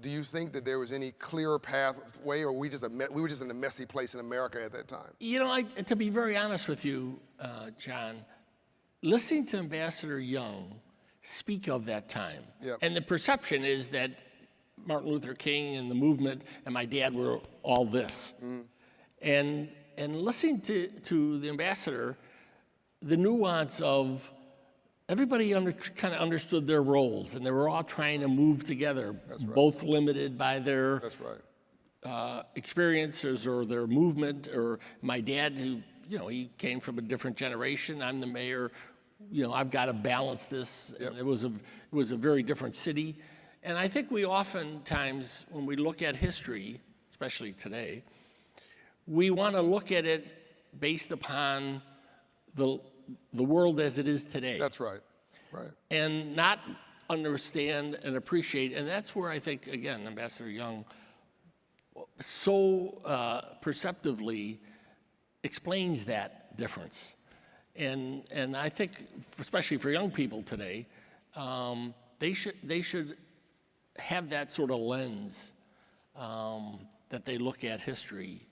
do you think that there was any clearer pathway, or we were just in a messy place in America at that time? To be very honest with you, John, listening to Ambassador Young speak of that time, and the perception is that Martin Luther King and the movement and my dad were all this. And listening to the ambassador, the nuance of everybody kind of understood their roles, and they were all trying to move together, both limited by their experiences or their movement. Or my dad, who he came from a different generation. I'm the mayor. I've got to balance this. And it was a very different city, and I think we oftentimes, when we look at history, especially today, we want to look at it based upon the world as it is today. That's right. And not understand and appreciate, and that's where I think, again, Ambassador Young so perceptively explains that difference. And I think, especially for young people today, they should have that sort of lens that they look at history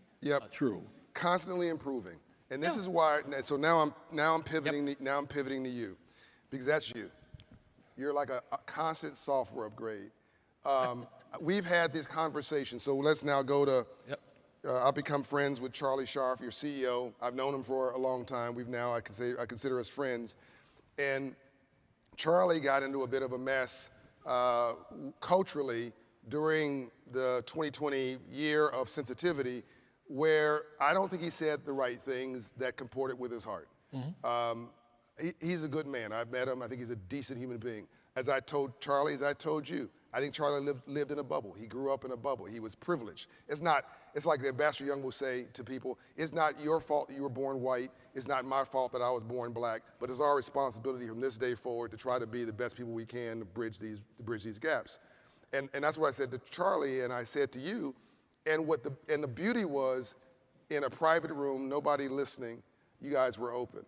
through. Constantly improving. And this is why, so now I'm pivoting to you, because that's you. You're like a constant software upgrade. We've had this conversation, so let's now go to, I've become friends with Charlie Scharf, your CEO. I've known him for a long time. I consider us friends. And Charlie got into a bit of a mess culturally during the 2020 year of sensitivity, where I don't think he said the right things that comported with his heart. He's a good man. I've met him. I think he's a decent human being. As I told Charlie, as I told you, I think Charlie lived in a bubble. He grew up in a bubble. He was privileged. It's like the Ambassador Young will say to people, it's not your fault that you were born white. It's not my fault that I was born black, but it's our responsibility from this day forward to try to be the best people we can to bridge these gaps. And that's what I said to Charlie, and I said to you, and the beauty was, in a private room, nobody listening, you guys were open.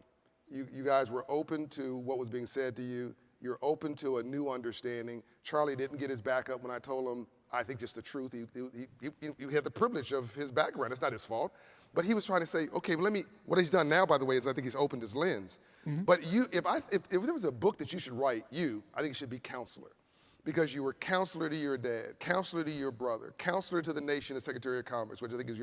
You guys were open to what was being said to you. You're open to a new understanding. Charlie didn't get his back up when I told him, I think just the truth. He had the privilege of his background. It's not his fault. But he was trying to say, okay, what he's done now, by the way, is I think he's opened his lens. But if there was a book that you should write, I think it should be Counselor. Because you were counselor to your dad, counselor to your brother, counselor to the nation as Secretary of Commerce, which I think is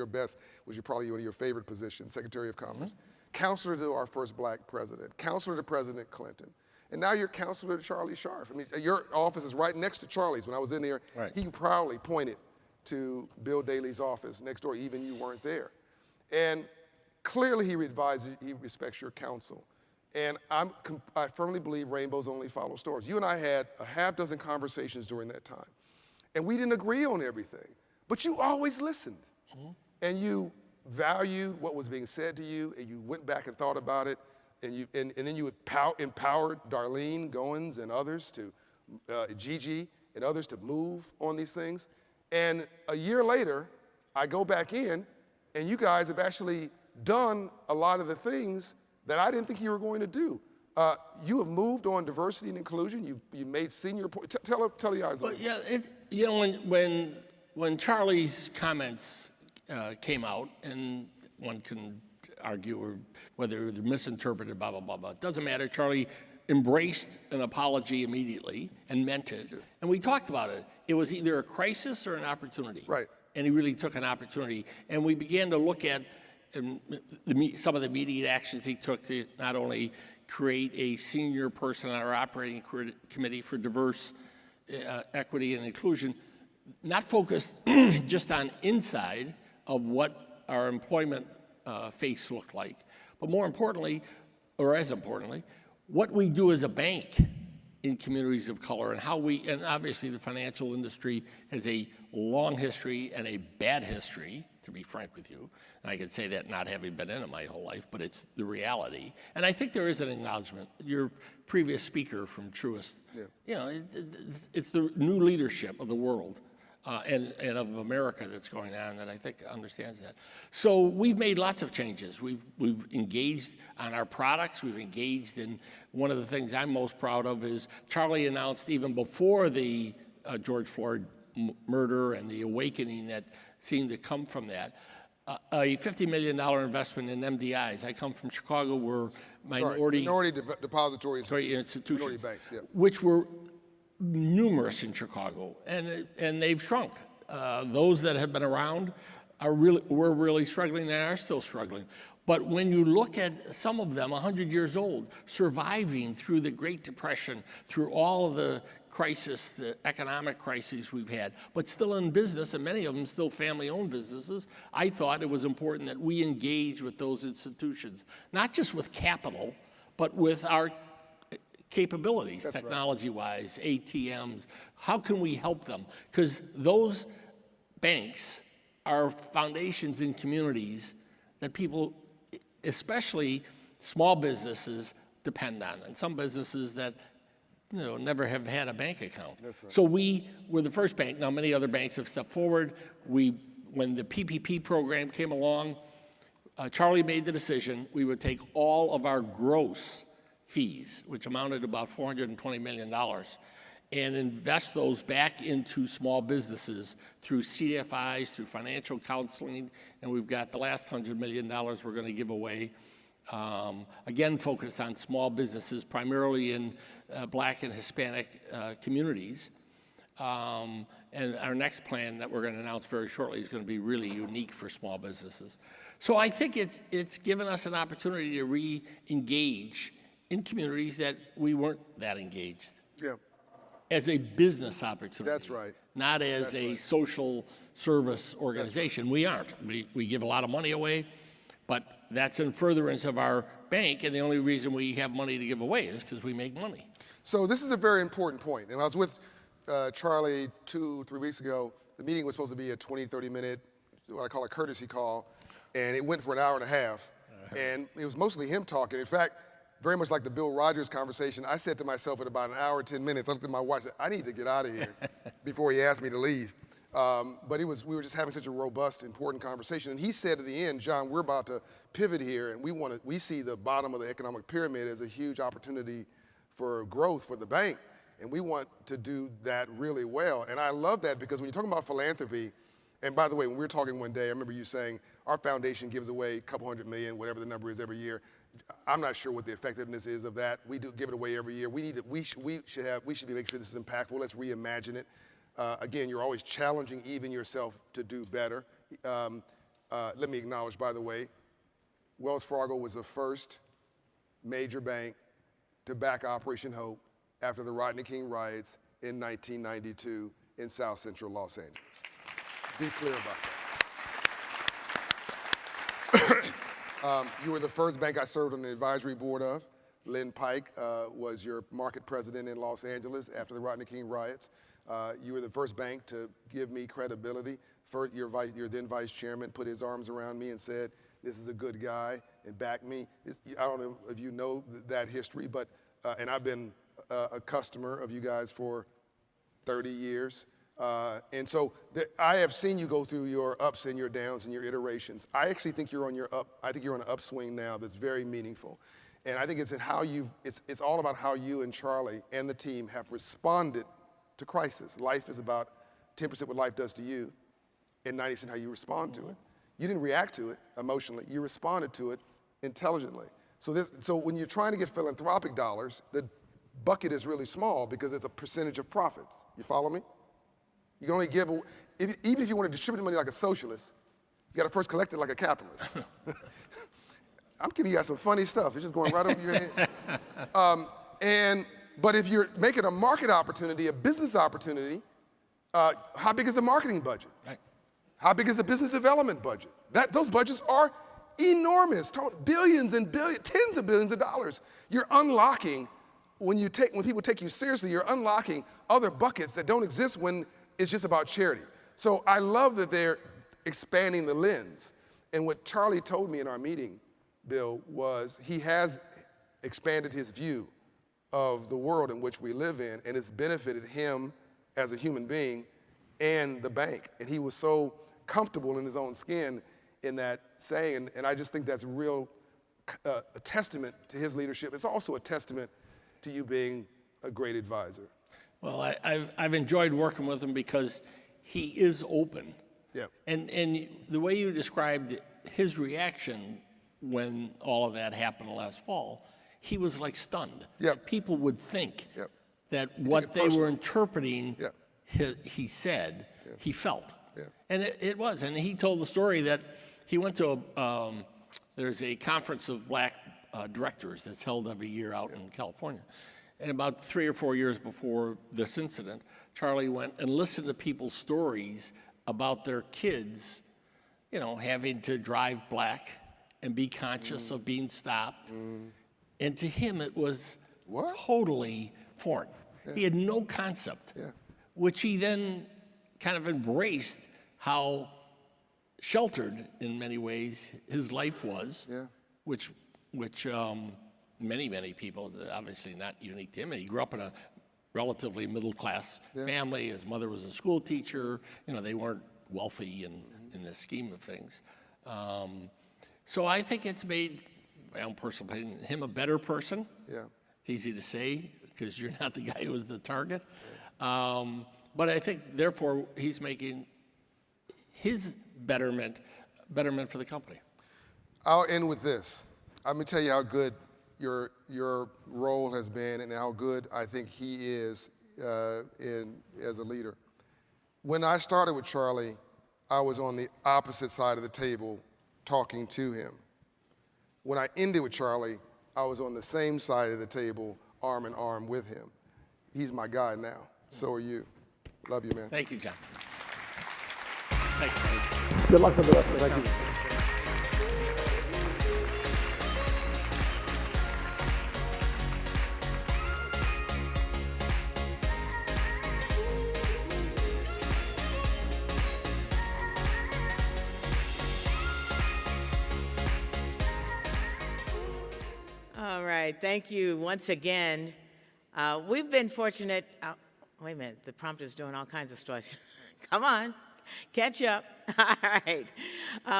probably one of your favorite positions, Secretary of Commerce. Counselor to our first black president, counselor to President Clinton. And now you're counselor to Charlie Scharf. I mean, your office is right next to Charlie's. When I was in there, he proudly pointed to Bill Daley's office next door, even you weren't there. And clearly he respects your counsel. And I firmly believe rainbows only follow storms. You and I had a half dozen conversations during that time. And we didn't agree on everything, but you always listened. And you valued what was being said to you, and you went back and thought about it, and then you empowered Darlene Goins and others to Gigi and others to move on these things. And a year later, I go back in, and you guys have actually done a lot of the things that I didn't think you were going to do. You have moved on diversity and inclusion. You made senior. Tell you guys. Well, yeah, when Charlie's comments came out, and one can argue whether they're misinterpreted, blah blah blah blah. It doesn't matter. Charlie embraced an apology immediately and meant it, and we talked about it. It was either a crisis or an opportunity. Right. And he really took an opportunity, and we began to look at some of the immediate actions he took to not only create a senior person on our operating committee for diverse equity and inclusion, not focused just on inside of what our employment face looked like, but more importantly, or as importantly, what we do as a bank in communities of color, and and obviously the financial industry has a long history and a bad history, to be frank with you. And I can say that not having been in it my whole life, but it's the reality. And I think there is an acknowledgement. Your previous speaker from Truist, it's the new leadership of the world and of America that's going on that I think understands that. So we've made lots of changes. We've engaged on our products. We've engaged in one of the things I'm most proud of is Charlie announced even before the George Floyd murder and the awakening that seemed to come from that, a $50 million investment in MDIs. I come from Chicago, where minority depository institutions, minority banks, yeah. which were numerous in Chicago, and they've shrunk. Those that have been around were really struggling and are still struggling. But when you look at some of them, 100 years old, surviving through the Great Depression, through all of the crisis, the economic crises we've had, but still in business, and many of them still family-owned businesses, I thought it was important that we engage with those institutions, not just with capital, but with our capabilities, technology-wise, ATMs. How can we help them? Because those banks are foundations in communities that people, especially small businesses, depend on, and some businesses that never have had a bank account. Right. So we were the first bank. Now many other banks have stepped forward. When the PPP program came along, Charlie made the decision we would take all of our gross fees, which amounted to about $420 million, and invest those back into small businesses through CDFIs, through financial counseling, and we've got the last $100 million we're going to give away. Again, focused on small businesses, primarily in Black and Hispanic communities. And our next plan that we're going to announce very shortly is going to be really unique for small businesses. So I think it's given us an opportunity to re-engage in communities that we weren't that engaged. Yeah. As a business opportunity. That's right. Not as a social service organization. Right. We aren't. We give a lot of money away, but that's in furtherance of our bank, and the only reason we have money to give away is because we make money. So this is a very important point. And I was with Charlie 2-3 weeks ago. The meeting was supposed to be a 20, 30-minute, what I call a courtesy call, and it went for an hour and a half. And it was mostly him talking. In fact, very much like the Bill Rogers conversation, I said to myself at about an hour, 10 minutes, I looked at my watch and said, I need to get out of here before he asked me to leave. But we were just having such a robust, important conversation. And he said at the end, John, we're about to pivot here, and we see the bottom of the economic pyramid as a huge opportunity for growth for the bank, and we want to do that really well. And I love that because when you're talking about philanthropy, and by the way, when we were talking one day, I remember you saying our foundation gives away a couple $100 million, whatever the number is every year. I'm not sure what the effectiveness is of that. We do give it away every year. We should be making sure this is impactful. Let's reimagine it. Again, you're always challenging even yourself to do better. Let me acknowledge, by the way, Wells Fargo was the first major bank to back Operation Hope after the Rodney King riots in 1992 in South Central Los Angeles. Be clear about that. You were the first bank I served on the advisory board of. Lynn Pike was your market president in Los Angeles after the Rodney King riots. You were the first bank to give me credibility. First, your then vice chairman put his arms around me and said, this is a good guy, and backed me. I don't know if you know that history, but and I've been a customer of you guys for 30 years. And so I have seen you go through your ups and your downs and your iterations. I actually think you're on an upswing now that's very meaningful. And I think it's it's all about how you and Charlie and the team have responded to crisis. Life is about 10% what life does to you and 90% how you respond to it. You didn't react to it emotionally, you responded to it intelligently. So when you're trying to get philanthropic dollars, the bucket is really small because it's a percentage of profits. You follow me? You can only give, even if you want to distribute money like a socialist, you got to first collect it like a capitalist. I'm giving you guys some funny stuff. It's just going right over your head. But if you're making a market opportunity, a business opportunity, how big is the marketing budget? Right. How big is the business development budget? Those budgets are enormous, billions and billions, tens of billions of dollars. You're unlocking, when people take you seriously, you're unlocking other buckets that don't exist when it's just about charity. So I love that they're expanding the lens. And what Charlie told me in our meeting, Bill, was he has expanded his view of the world in which we live in, and it's benefited him as a human being and the bank. And he was so comfortable in his own skin in that saying, and I just think that's a testament to his leadership. It's also a testament to you being a great advisor. Well, I've enjoyed working with him because he is open. Yeah. And the way you described his reaction when all of that happened last fall, he was like stunned. Yep. People would think Yep. that what they were interpreting, Yep. he said, he felt. Yeah. And it was. And he told the story that he went to there's a conference of black directors that's held every year out in California. And about 3 or 4 years before this incident, Charlie went and listened to people's stories about their kids, having to drive black and be conscious of being stopped. And to him, it was totally foreign. Yeah. He had no concept, which he then kind of embraced how sheltered, in many ways, his life was, which many people, obviously not unique to him. He grew up in a relatively middle-class family. His mother was a school teacher. They weren't wealthy in the scheme of things. So I think it's made, my own personal opinion, him a better person. Yeah. It's easy to say because you're not the guy who was the target. But I think, therefore, he's making his betterment for the company. I'll end with this. I'm going to tell you how good your role has been and how good I think he is as a leader. When I started with Charlie, I was on the opposite side of the table talking to him. When I ended with Charlie, I was on the same side of the table, arm in arm with him. He's my guy now. So are you. Love you, man. Thank you, John. Thanks, man. Good luck with the rest of it. Thank you. All right, thank you once again. We've been fortunate. Wait a minute, the prompter's doing all kinds of stuff. Come on, catch up. All right.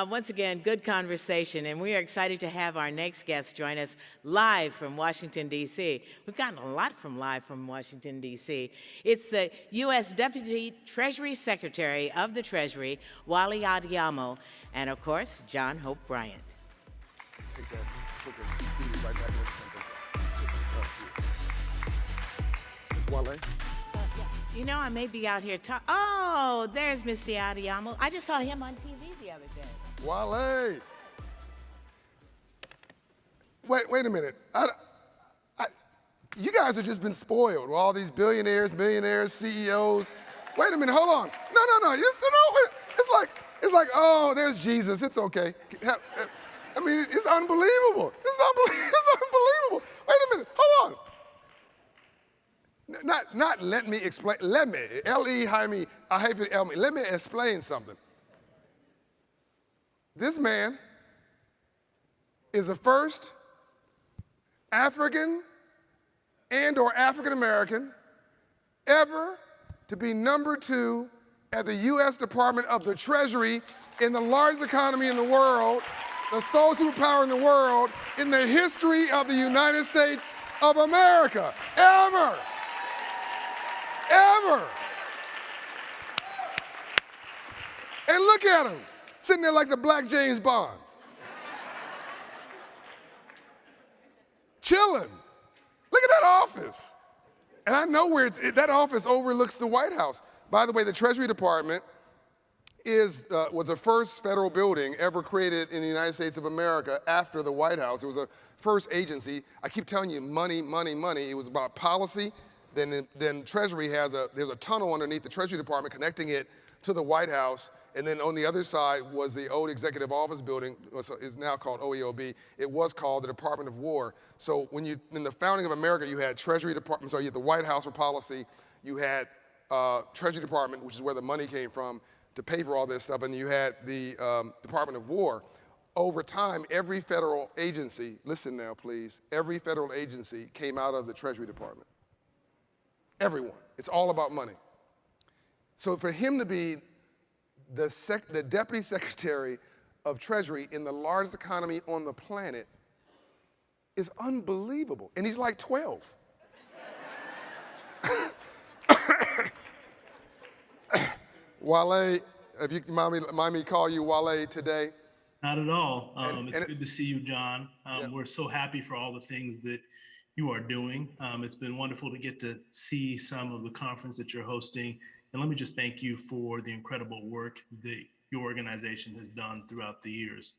Once again, good conversation, and we are excited to have our next guest join us live from Washington, D.C. We've gotten a lot live from Washington, D.C. It's the U.S. Deputy Treasury Secretary of the Treasury, Wally Adeyemo, and of course, John Hope Bryant. Take that. Right back Ms. Wale? I may be out here talking. Oh, there's Mr. Adeyemo. I just saw him on TV the other day. Wale! Wait a minute. You guys have just been spoiled with all these billionaires, millionaires, CEOs. Wait a minute, hold on. No. It's like, oh, there's Jesus. It's okay. I mean, it's unbelievable. It's unbelievable. Wait a minute, hold on. Not let me explain. Let me, L-E-Jaime, I-L-me. Let me explain something. This man is the first African and or African American ever to be number 2 at the U.S. Department of the Treasury in the largest economy in the world, the sole superpower in the world, in the history of the United States of America, ever. Ever. And look at him, sitting there like the Black James Bond. Chilling. Look at that office. And I know where that office overlooks the White House. By the way, the Treasury Department was the first federal building ever created in the United States of America after the White House. It was a first agency. I keep telling you, money, money, money. It was about policy. Then Treasury there's a tunnel underneath the Treasury Department connecting it to the White House. And then on the other side was the old Executive Office Building. It's now called OEOB. It was called the Department of War. So in the founding of America, you had Treasury Department, you had the White House for policy. You had Treasury Department, which is where the money came from to pay for all this stuff. And you had the Department of War. Over time, every federal agency, listen now please, every federal agency came out of the Treasury Department. Everyone. It's all about money. So for him to be the Deputy Secretary of Treasury in the largest economy on the planet is unbelievable. And he's like 12. Wale, if you can mind me call you Wale today. Not at all. It's good to see you, John. We're so happy for all the things that you are doing. It's been wonderful to get to see some of the conference that you're hosting. And let me just thank you for the incredible work that your organization has done throughout the years,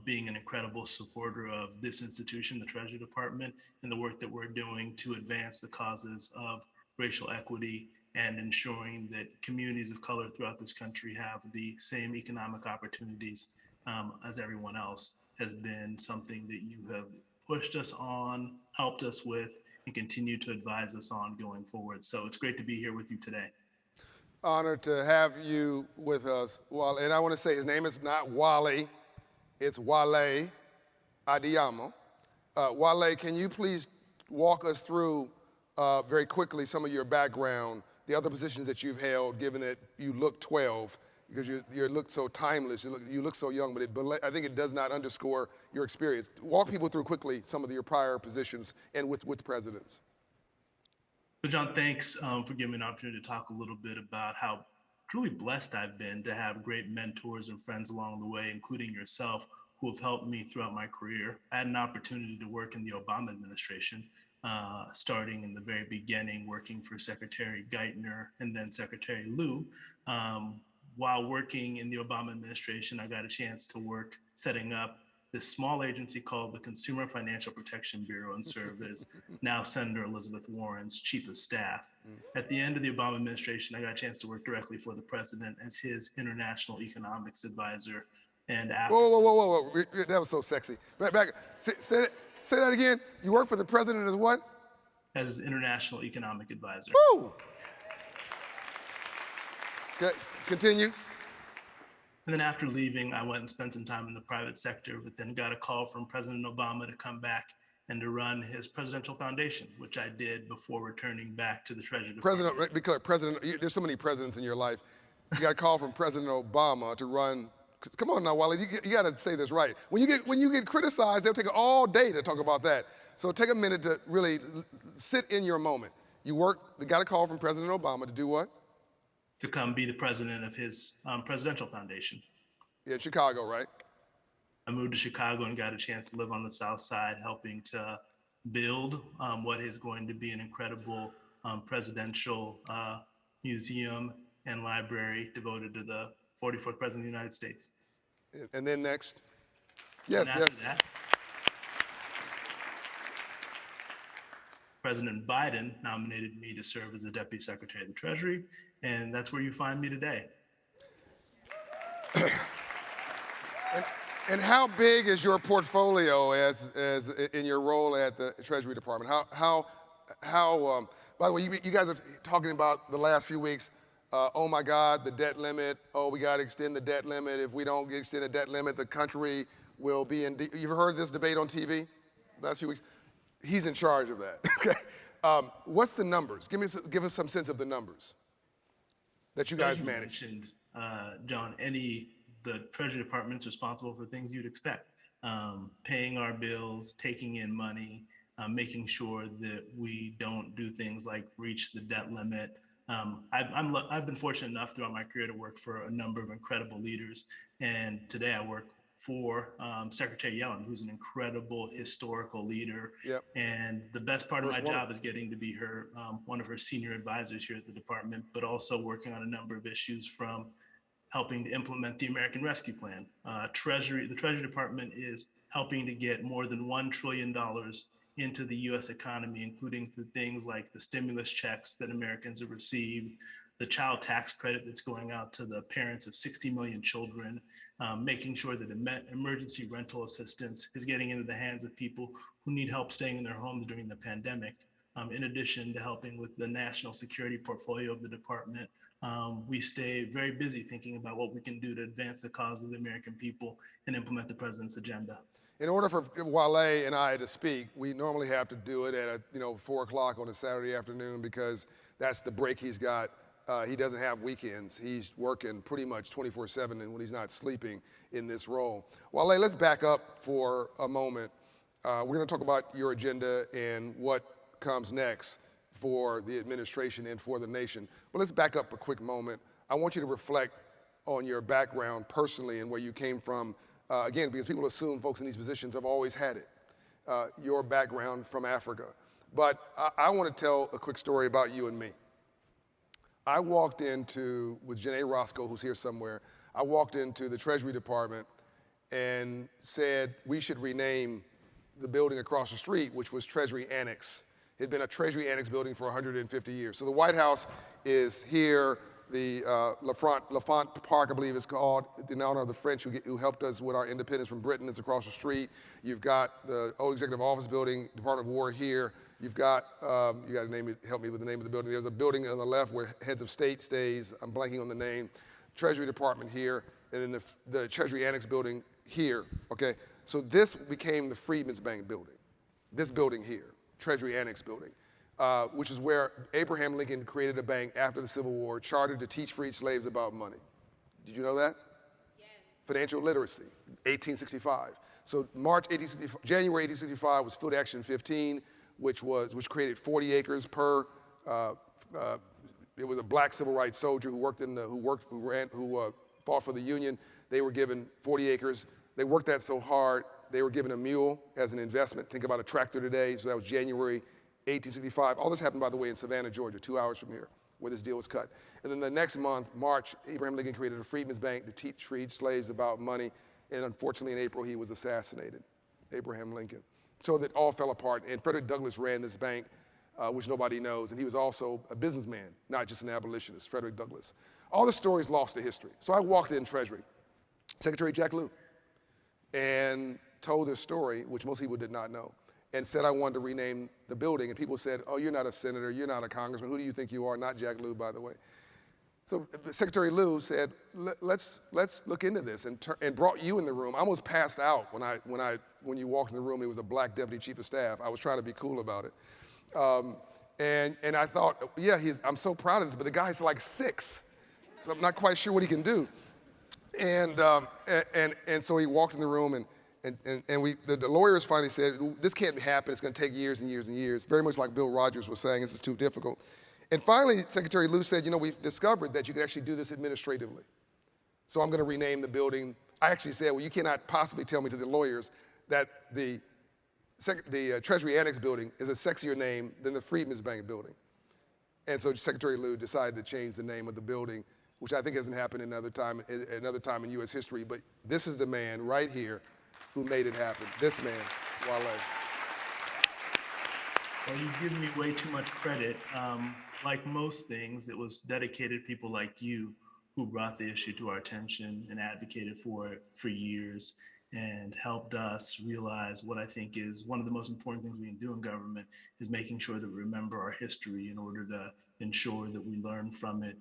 being an incredible supporter of this institution, the Treasury Department, and the work that we're doing to advance the causes of racial equity and ensuring that communities of color throughout this country have the same economic opportunities as everyone else has been something that you have pushed us on, helped us with, and continue to advise us on going forward. So it's great to be here with you today. Honored to have you with us, Wale. And I want to say his name is not Wale, it's Wale Adiyamo. Wale, can you please walk us through very quickly some of your background, the other positions that you've held, given that you look 12, because you look so timeless, you look so young, but I think it does not underscore your experience. Walk people through quickly some of your prior positions and with presidents. So John, thanks for giving me an opportunity to talk a little bit about how truly blessed I've been to have great mentors and friends along the way, including yourself, who have helped me throughout my career. I had an opportunity to work in the Obama administration, starting in the very beginning, working for Secretary Geithner and then Secretary Lieu. While working in the Obama administration, I got a chance to work setting up this small agency called the Consumer Financial Protection Bureau and serve as now Senator Elizabeth Warren's chief of staff. At the end of the Obama administration, I got a chance to work directly for the president as his international economics advisor. And after— Whoa. That was so sexy. Back. Say that again. You work for the president as what? As international economic advisor. Woo! Okay, continue. And then after leaving, I went and spent some time in the private sector, but then got a call from President Obama to come back and to run his presidential foundation, which I did before returning back to the Treasury Department. There's so many presidents in your life. You got a call from President Obama to run. Come on now, Wally, you got to say this right. When you get criticized, they'll take all day to talk about that. So take a minute to really sit in your moment. You got a call from President Obama to do what? To come be the president of his presidential foundation. In Chicago, right? I moved to Chicago and got a chance to live on the South Side, helping to build what is going to be an incredible presidential museum and library devoted to the 44th President of the United States. And then next? Yes. That, President Biden nominated me to serve as the Deputy Secretary of the Treasury, and that's where you find me today. And how big is your portfolio as in your role at the Treasury Department? How by the way, you guys are talking about the last few weeks, oh my God, the debt limit, oh, we got to extend the debt limit. If we don't extend the debt limit, the country will be in, you've heard this debate on TV the last few weeks? He's in charge of that, okay? What's the numbers? Give us some sense of the numbers. that you guys As you manage? mentioned, John, the Treasury Department's responsible for things you'd expect. Paying our bills, taking in money, making sure that we don't do things like reach the debt limit. I've been fortunate enough throughout my career to work for a number of incredible leaders. And today I work for Secretary Yellen, who's an incredible historical leader. Yep. And the best part of my First woman. job is getting to be her, one of her senior advisors here at the department, but also working on a number of issues from helping to implement the American Rescue Plan. The Treasury Department is helping to get more than $1 trillion into the US economy, including through things like the stimulus checks that Americans have received, the child tax credit that's going out to the parents of 60 million children, making sure that emergency rental assistance is getting into the hands of people who need help staying in their homes during the pandemic. In addition to helping with the national security portfolio of the department, we stay very busy thinking about what we can do to advance the cause of the American people and implement the president's agenda. In order for Wale and I to speak, we normally have to do it at 4 o'clock on a Saturday afternoon because that's the break he's got. He doesn't have weekends. He's working pretty much 24/7 and when he's not sleeping in this role. Wale, let's back up for a moment. We're going to talk about your agenda and what comes next for the administration and for the nation. But let's back up a quick moment. I want you to reflect on your background personally and where you came from. Again, because people assume folks in these positions have always had it, your background from Africa. But I want to tell a quick story about you and me. I walked into, with Janae Roscoe, who's here somewhere, I walked into the Treasury Department and said we should rename the building across the street, which was Treasury Annex. It had been a Treasury Annex building for 150 years. So the White House is here. The L'Enfant Park, I believe it's called, in honor of the French who helped us with our independence from Britain, is across the street. You've got the old Executive Office building, Department of War here. You've got, you got to help me with the name of the building. There's a building on the left where Heads of State stays. I'm blanking on the name. Treasury Department here, and then the Treasury Annex building here, okay? So this became the Freedmen's Bank building, this building here, Treasury Annex building. Which is where Abraham Lincoln created a bank after the Civil War, chartered to teach freed slaves about money. Did you know that? Yes. Financial literacy, 1865. So January 1865 was Field Action 15, which created 40 acres per. It was a black civil rights soldier who fought for the Union. They were given 40 acres. They worked that so hard. They were given a mule as an investment. Think about a tractor today. So that was January 1865. All this happened, by the way, in Savannah, Georgia, 2 hours from here, where this deal was cut. And then the next month, March, Abraham Lincoln created a Freedmen's Bank to teach freed slaves about money. And unfortunately, in April, he was assassinated, Abraham Lincoln. So that all fell apart. And Frederick Douglass ran this bank, which nobody knows. And he was also a businessman, not just an abolitionist, Frederick Douglass. All the stories lost to history. So I walked in Treasury, Secretary Jack Lew, and told this story, which most people did not know, and said I wanted to rename the building. And people said, oh, you're not a senator, you're not a congressman. Who do you think you are? Not Jack Lew, by the way. So Secretary Lew said, let's look into this, and brought you in the room. I almost passed out when you walked in the room. It was a black deputy chief of staff. I was trying to be cool about it. And I thought, yeah, I'm so proud of this, but the guy's like 6, so I'm not quite sure what he can do. And so he walked in the room, and the lawyers finally said, this can't happen. It's going to take years and years and years. Very much like Bill Rogers was saying, this is too difficult. And finally, Secretary Lew said, we've discovered that you can actually do this administratively. So I'm going to rename the building. I actually said, well, you cannot possibly tell me to the lawyers that the Treasury Annex building is a sexier name than the Freedmen's Bank building. And so Secretary Lew decided to change the name of the building, which I think hasn't happened another time in U.S. history. But this is the man right here who made it happen. This man, Wale. Well, you give me way too much credit. Like most things, it was dedicated people like you who brought the issue to our attention and advocated for it for years and helped us realize what I think is one of the most important things we can do in government is making sure that we remember our history in order to ensure that we learn from it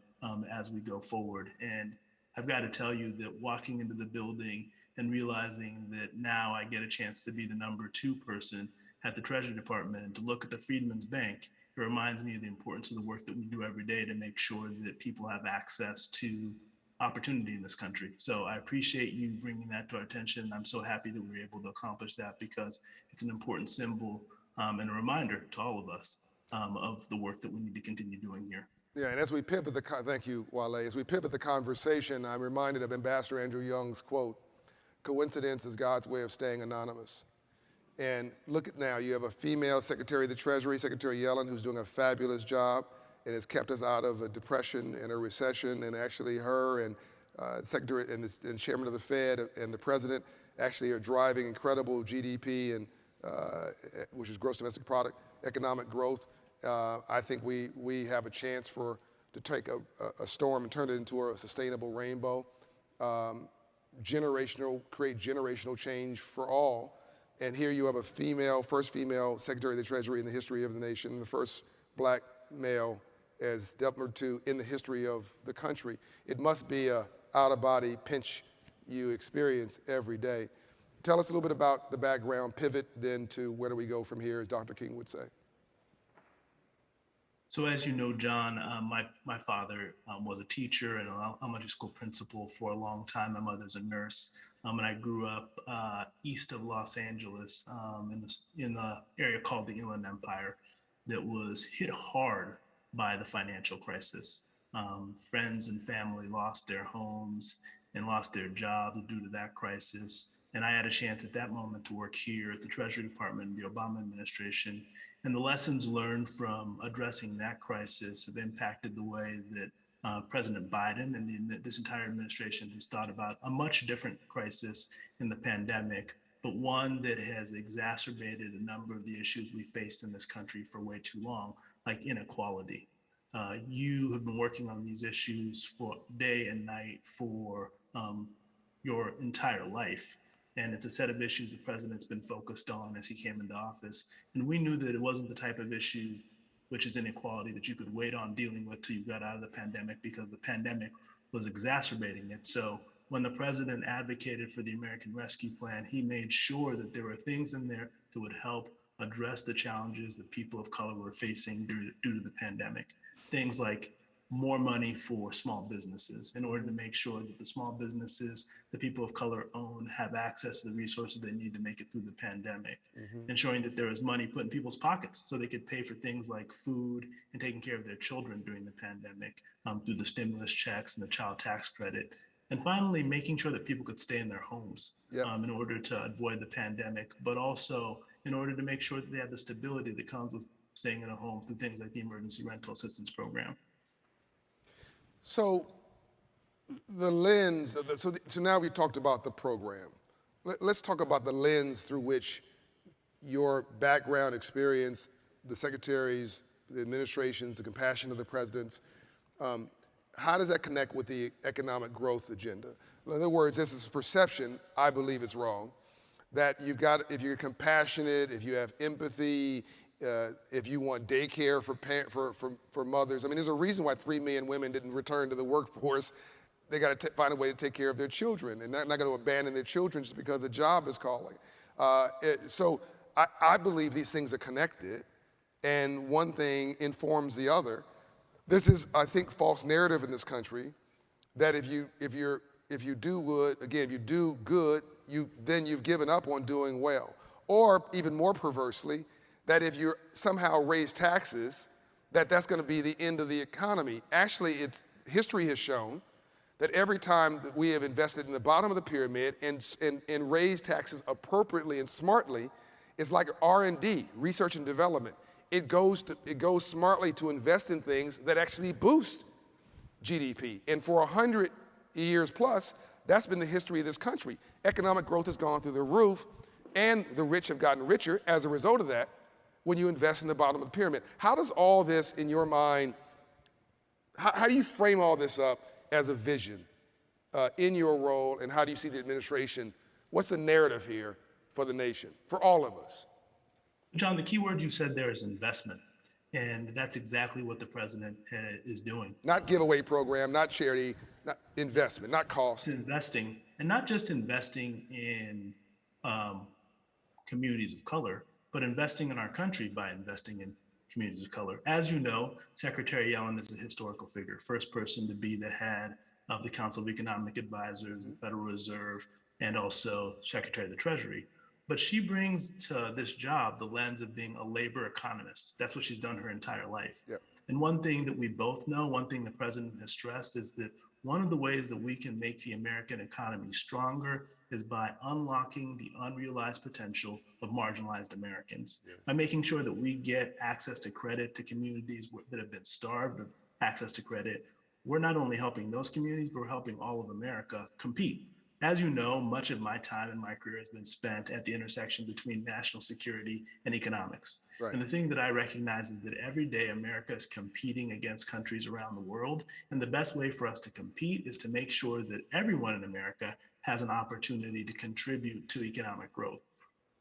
as we go forward. And I've got to tell you that walking into the building and realizing that now I get a chance to be the #2 person at the Treasury Department and to look at the Freedmen's Bank it reminds me of the importance of the work that we do every day to make sure that people have access to opportunity in this country. So I appreciate you bringing that to our attention. I'm so happy that we were able to accomplish that because it's an important symbol and a reminder to all of us of the work that we need to continue doing here. Yeah, and as we pivot thank you, Wale. As we pivot the conversation, I'm reminded of Ambassador Andrew Young's quote, "Coincidence is God's way of staying anonymous." And look at now, you have a female Secretary of the Treasury, Secretary Yellen, who's doing a fabulous job and has kept us out of a depression and a recession. And actually her and Secretary and Chairman of the Fed and the President actually are driving incredible GDP and which is gross domestic product, economic growth. I think we have a chance to take a storm and turn it into a sustainable rainbow, create generational change for all. And here you have a first female Secretary of the Treasury in the history of the nation, the first black male as number 2 in the history of the country. It must be a out-of-body pinch you experience every day. Tell us a little bit about the background, pivot then to where do we go from here, as Dr. King would say. So as you know, John, my father was a teacher and an elementary school principal for a long time. My mother's a nurse, and I grew up east of Los Angeles in the area called the Inland Empire that was hit hard by the financial crisis. Friends and family lost their homes and lost their jobs due to that crisis. And I had a chance at that moment to work here at the Treasury Department in the Obama administration. And the lessons learned from addressing that crisis have impacted the way that President Biden and this entire administration has thought about a much different crisis in the pandemic, but one that has exacerbated a number of the issues we faced in this country for way too long, like inequality. You have been working on these issues for day and night for your entire life. And it's a set of issues the president's been focused on as he came into office. And we knew that it wasn't the type of issue, which is inequality, that you could wait on dealing with till you got out of the pandemic, because the pandemic was exacerbating it. So when the president advocated for the American Rescue Plan, he made sure that there were things in there that would help address the challenges that people of color were facing due to the pandemic. Things like more money for small businesses in order to make sure that the small businesses that people of color own have access to the resources they need to make it through the pandemic. Ensuring that there is money put in people's pockets so they could pay for things like food and taking care of their children during the pandemic through the stimulus checks and the child tax credit. And finally, making sure that people could stay in their homes in order to avoid the pandemic, but also in order to make sure that they have the stability that comes with staying in a home through things like the Emergency Rental Assistance Program. So the lens, so now we talked about the program. Let's talk about the lens through which your background experience, the secretaries, the administrations, the compassion of the presidents, how does that connect with the economic growth agenda? In other words, this is perception, I believe it's wrong, that if you're compassionate, if you have empathy, if you want daycare for mothers. I mean, there's a reason why 3 million women didn't return to the workforce. They got to find a way to take care of their children, and they're not going to abandon their children just because the job is calling. So I believe these things are connected, and one thing informs the other. This is, I think, false narrative in this country that if you do good, then you've given up on doing well. Or even more perversely, that if you somehow raise taxes, that's going to be the end of the economy. Actually, history has shown that every time that we have invested in the bottom of the pyramid and raised taxes appropriately and smartly, it's like R&D, research and development. It goes smartly to invest in things that actually boost GDP. And for 100 years plus, that's been the history of this country. Economic growth has gone through the roof, and the rich have gotten richer as a result of that when you invest in the bottom of the pyramid. How does all this, in your mind, how do you frame all this up as a vision in your role, and how do you see the administration? What's the narrative here for the nation, for all of us? John, the key word you said there is investment. And that's exactly what the president is doing. Not giveaway program, not charity, not investment, not cost. It's investing, and not just investing in communities of color, but investing in our country by investing in communities of color. As you know, Secretary Yellen is a historical figure, first person to be the head of the Council of Economic Advisors, the Federal Reserve, and also Secretary of the Treasury. But she brings to this job the lens of being a labor economist. That's what she's done her entire life. Yep. And one thing that we both know, one thing the president has stressed is that one of the ways that we can make the American economy stronger is by unlocking the unrealized potential of marginalized Americans, by making sure that we get access to credit to communities that have been starved of access to credit. We're not only helping those communities, but we're helping all of America compete. As you know, much of my time in my career has been spent at the intersection between national security and economics. Right. And the thing that I recognize is that every day America is competing against countries around the world. And the best way for us to compete is to make sure that everyone in America has an opportunity to contribute to economic growth.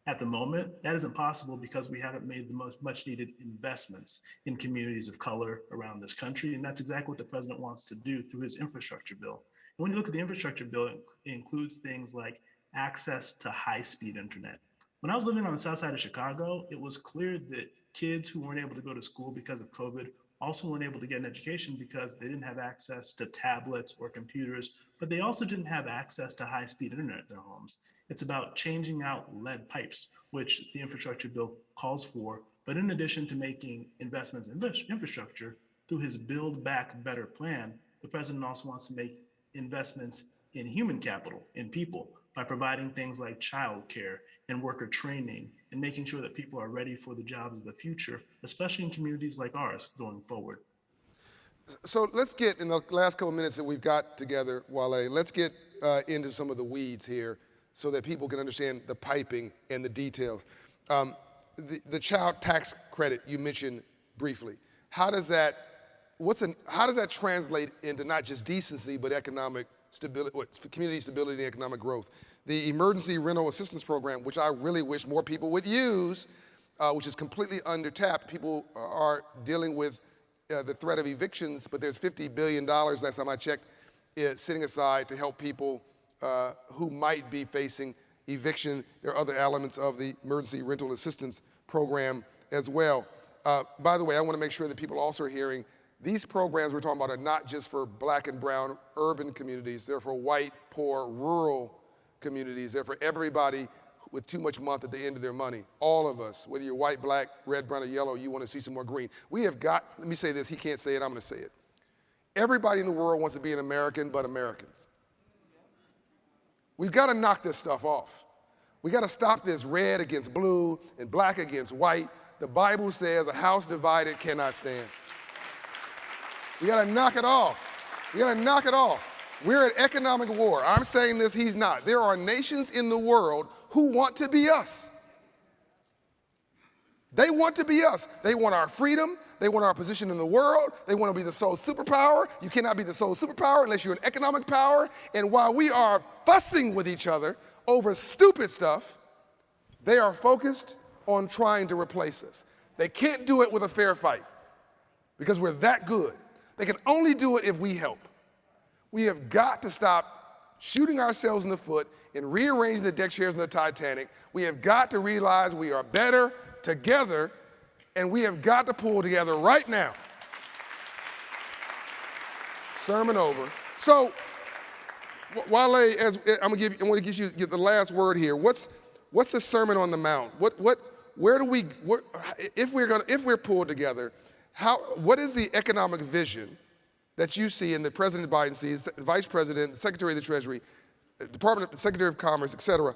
At the moment, that isn't possible because we haven't made the much needed investments in communities of color around this country. And that's exactly what the president wants to do through his infrastructure bill. And when you look at the infrastructure bill, it includes things like access to high-speed internet. When I was living on the south side of Chicago, it was clear that kids who weren't able to go to school because of COVID also weren't able to get an education because they didn't have access to tablets or computers, but they also didn't have access to high-speed internet in their homes. It's about changing out lead pipes, which the infrastructure bill calls for. But in addition to making investments in infrastructure, through his Build Back Better plan, the president also wants to make investments in human capital, in people, by providing things like childcare and worker training and making sure that people are ready for the jobs of the future, especially in communities like ours going forward. So let's get, in the last couple of minutes that we've got together, Wale, let's get into some of the weeds here so that people can understand the piping and the details. The child tax credit you mentioned briefly, how does that translate into not just decency, but economic stability, community stability and economic growth? The emergency rental assistance program, which I really wish more people would use, which is completely undertapped. People are dealing with the threat of evictions, but there's $50 billion, last time I checked, sitting aside to help people who might be facing eviction. There are other elements of the emergency rental assistance program as well. By the way, I want to make sure that people also are hearing these programs we're talking about are not just for black and brown urban communities. They're for white, poor, rural communities. They're for everybody with too much month at the end of their money. All of us, whether you're white, black, red, brown, or yellow, you want to see some more green. We have got, let me say this, he can't say it, I'm going to say it. Everybody in the world wants to be an American but Americans. We've got to knock this stuff off. We got to stop this red against blue and black against white. The Bible says a house divided cannot stand. We got to knock it off. We got to knock it off. We're at economic war. I'm saying this, he's not. There are nations in the world who want to be us. They want to be us. They want our freedom. They want our position in the world. They want to be the sole superpower. You cannot be the sole superpower unless you're an economic power. And while we are fussing with each other over stupid stuff, they are focused on trying to replace us. They can't do it with a fair fight because we're that good. They can only do it if we help. We have got to stop shooting ourselves in the foot and rearranging the deck chairs in the Titanic. We have got to realize we are better together, and we have got to pull together right now. Sermon over. So, Wale, I want to give you the last word here. What's the Sermon on the Mount? If we're pulled together, what is the economic vision that you see and that President Biden sees, the Vice President, the Secretary of the Treasury, Secretary of Commerce, et cetera,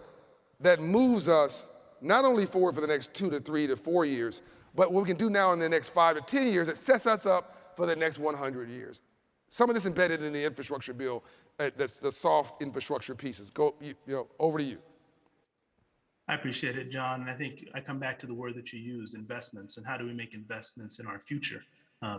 that moves us not only forward for the next 2 to 3 to 4 years, but what we can do now in the next 5 to 10 years that sets us up for the next 100 years? Some of this embedded in the infrastructure bill, that's the soft infrastructure pieces. Over to you. I appreciate it, John. And I think I come back to the word that you use, investments, and how do we make investments in our future?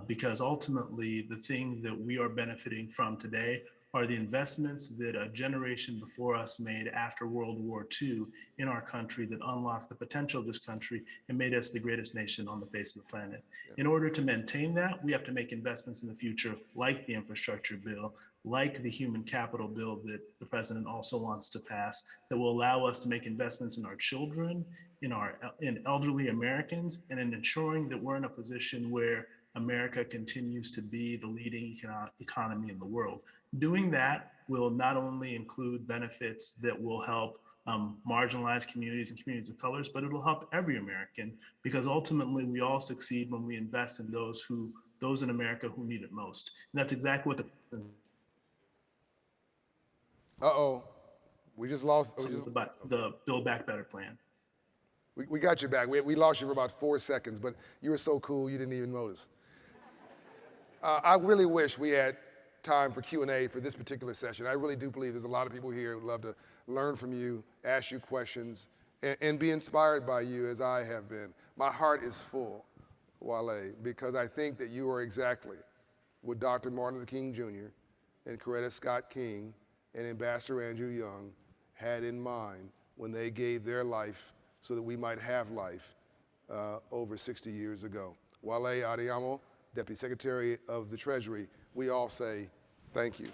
Because ultimately, the thing that we are benefiting from today are the investments that a generation before us made after World War II in our country that unlocked the potential of this country and made us the greatest nation on the face of the planet. In order to maintain that, we have to make investments in the future, like the infrastructure bill, like the human capital bill that the president also wants to pass, that will allow us to make investments in our children, in elderly Americans, and in ensuring that we're in a position where America continues to be the leading economy in the world. Doing that will not only include benefits that will help marginalized communities and communities of colors, but it'll help every American, because ultimately we all succeed when we invest in those in America who need it most. And that's exactly what Uh-oh, we just lost. the Build Back Better plan. We got you back. We lost you for about 4 seconds, but you were so cool you didn't even notice. I really wish we had time for Q&A for this particular session. I really do believe there's a lot of people here who'd love to learn from you, ask you questions, and be inspired by you as I have been. My heart is full, Wale, because I think that you are exactly what Dr. Martin Luther King Jr. and Coretta Scott King and Ambassador Andrew Young had in mind when they gave their life so that we might have life over 60 years ago. Wale Adeyemo, Deputy Secretary of the Treasury, we all say thank you.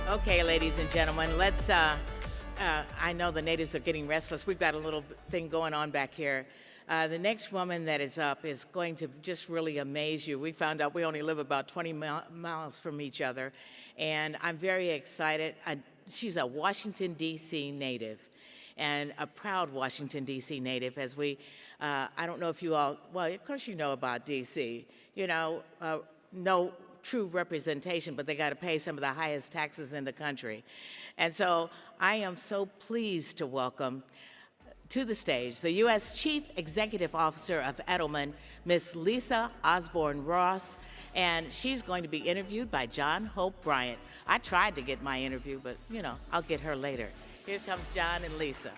Okay, ladies and gentlemen, let's, I know the natives are getting restless. We've got a little thing going on back here. The next woman that is up is going to just really amaze you. We found out we only live about 20 miles from each other, and I'm very excited. She's a Washington, D.C. native, and a proud Washington, D.C. native, as we, I don't know if you all, well, of course you know about D.C., you know, no true representation, but they got to pay some of the highest taxes in the country. And so I am so pleased to welcome to the stage the U.S. Chief Executive Officer of Edelman, Ms. Lisa Osborne Ross, and she's going to be interviewed by John Hope Bryant. I tried to get my interview, but you know, I'll get her later. Here comes John and Lisa.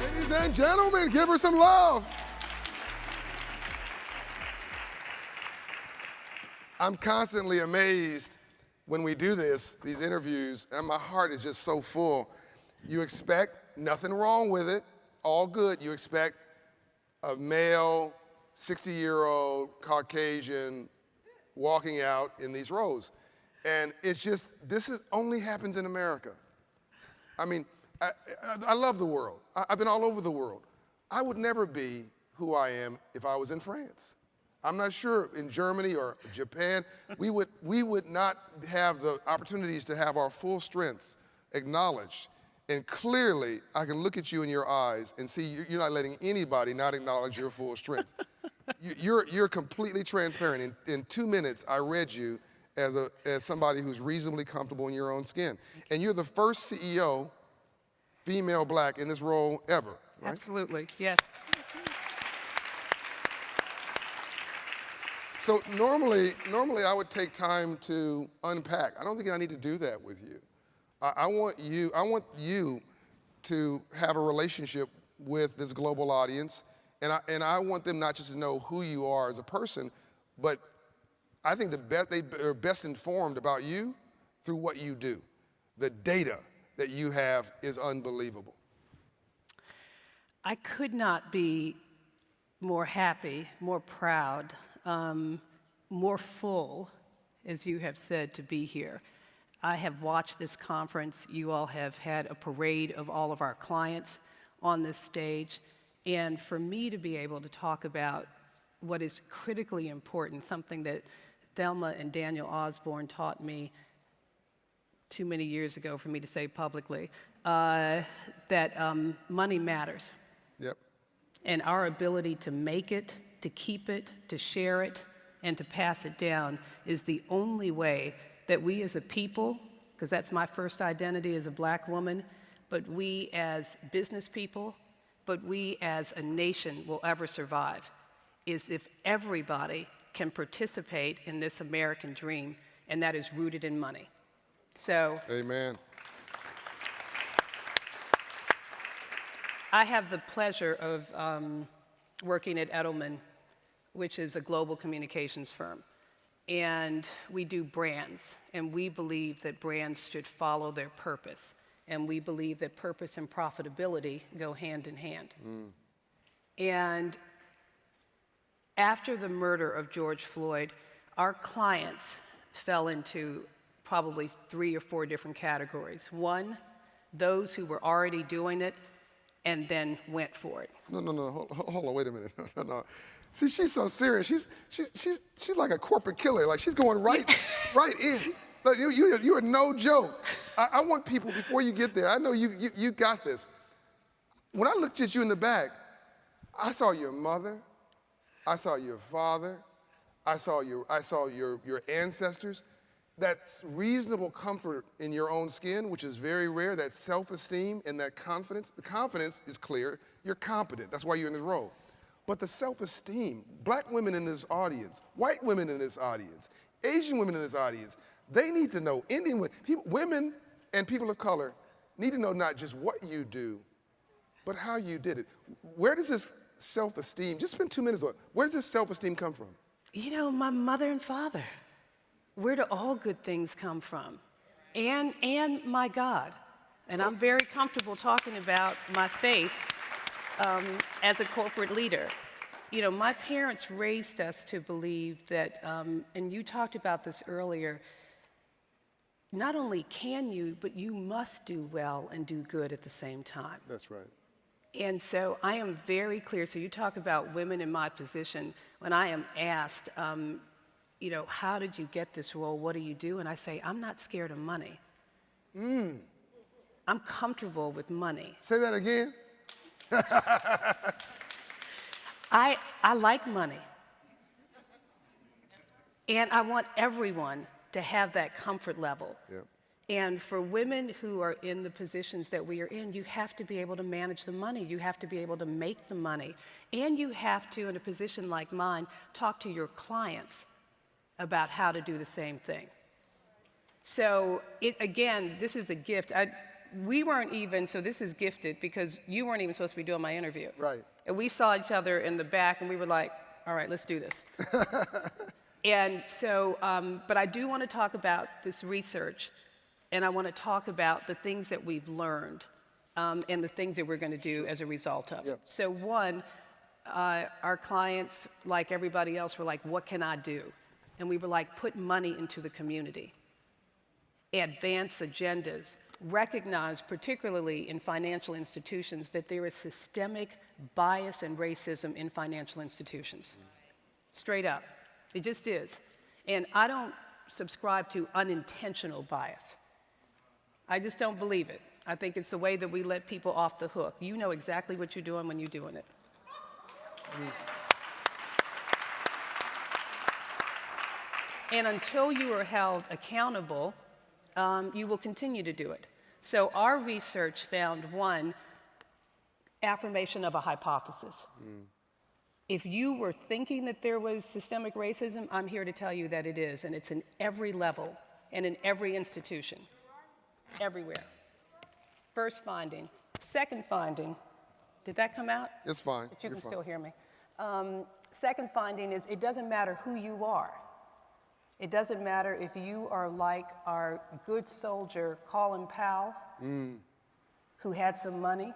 Ladies and gentlemen, give her some love. I'm constantly amazed when we do these interviews, and my heart is just so full. You expect nothing wrong with it, all good. You expect a male, 60-year-old Caucasian walking out in these rows. And it's just, only happens in America. I mean, I love the world. I've been all over the world. I would never be who I am if I was in France. I'm not sure in Germany or Japan, we would not have the opportunities to have our full strengths acknowledged. And clearly, I can look at you in your eyes and see you're not letting anybody not acknowledge your full strength. You're completely transparent. In 2 minutes, I read you as somebody who's reasonably comfortable in your own skin. And you're the first CEO, female, black, in this role ever, right? Absolutely, yes. So normally I would take time to unpack. I don't think I need to do that with you. I want you to have a relationship with this global audience, and I want them not just to know who you are as a person, but I think they are best informed about you through what you do. The data that you have is unbelievable. I could not be more happy, more proud, more full, as you have said, to be here. I have watched this conference. You all have had a parade of all of our clients on this stage. And for me to be able to talk about what is critically important, something that Thelma and Daniel Osborne taught me too many years ago for me to say publicly, that money matters. Yep. And our ability to make it, to keep it, to share it, and to pass it down is the only way that we as a people, because that's my first identity as a black woman, but we as business people, but we as a nation will ever survive, is if everybody can participate in this American dream, and that is rooted in money. So, amen. I have the pleasure of working at Edelman, which is a global communications firm. And we do brands, and we believe that brands should follow their purpose. And we believe that purpose and profitability go hand in hand. And after the murder of George Floyd, our clients fell into probably 3 or 4 different categories. One, those who were already doing it and then went for it. No, hold on, wait a minute. No. See, she's so serious. She's like a corporate killer. Like she's going right in. Like you are no joke. I want people, before you get there, I know you got this. When I looked at you in the back, I saw your mother, I saw your father, I saw your ancestors. That reasonable comfort in your own skin, which is very rare, that self-esteem and that confidence. The confidence is clear. You're competent. That's why you're in this role. But the self-esteem, black women in this audience, white women in this audience, Asian women in this audience, they need to know, Indian women, women and people of color need to know not just what you do, but how you did it. Where does this self-esteem, just spend 2 minutes on it, where does this self-esteem come from? You know, my mother and father. Where do all good things come from? And my God. And I'm very comfortable talking about my faith as a corporate leader. You know, my parents raised us to believe that, and you talked about this earlier, not only can you, but you must do well and do good at the same time. That's right. And so I am very clear. So you talk about women in my position. When I am asked, you know, how did you get this role? What do you do? And I say, I'm not scared of money. I'm comfortable with money. Say that again. I like money. And I want everyone to have that comfort level. Yep. And for women who are in the positions that we are in, you have to be able to manage the money. You have to be able to make the money. And you have to, in a position like mine, talk to your clients about how to do the same thing. So again, this is a gift. We weren't even, so this is gifted because you weren't even supposed to be doing my interview. Right. And we saw each other in the back and we were like, all right, let's do this. And so, but I do want to talk about this research, and I want to talk about the things that we've learned and the things that we're going to do as a result of it. Yep. So one, our clients, like everybody else, were like, what can I do? And we were like, put money into the community, advance agendas, recognize, particularly in financial institutions, that there is systemic bias and racism in financial institutions. straight up. It just is. And I don't subscribe to unintentional bias. I just don't believe it. I think it's the way that we let people off the hook. You know exactly what you're doing when you're doing it. And until you are held accountable, you will continue to do it. So our research found one, affirmation of a hypothesis. If you were thinking that there was systemic racism, I'm here to tell you that it is, and it's in every level and in every institution, everywhere. First finding. Second finding, did that come out? It's fine. But you can still hear me. Second finding is it doesn't matter who you are. It doesn't matter if you are like our good soldier Colin Powell, who had some money,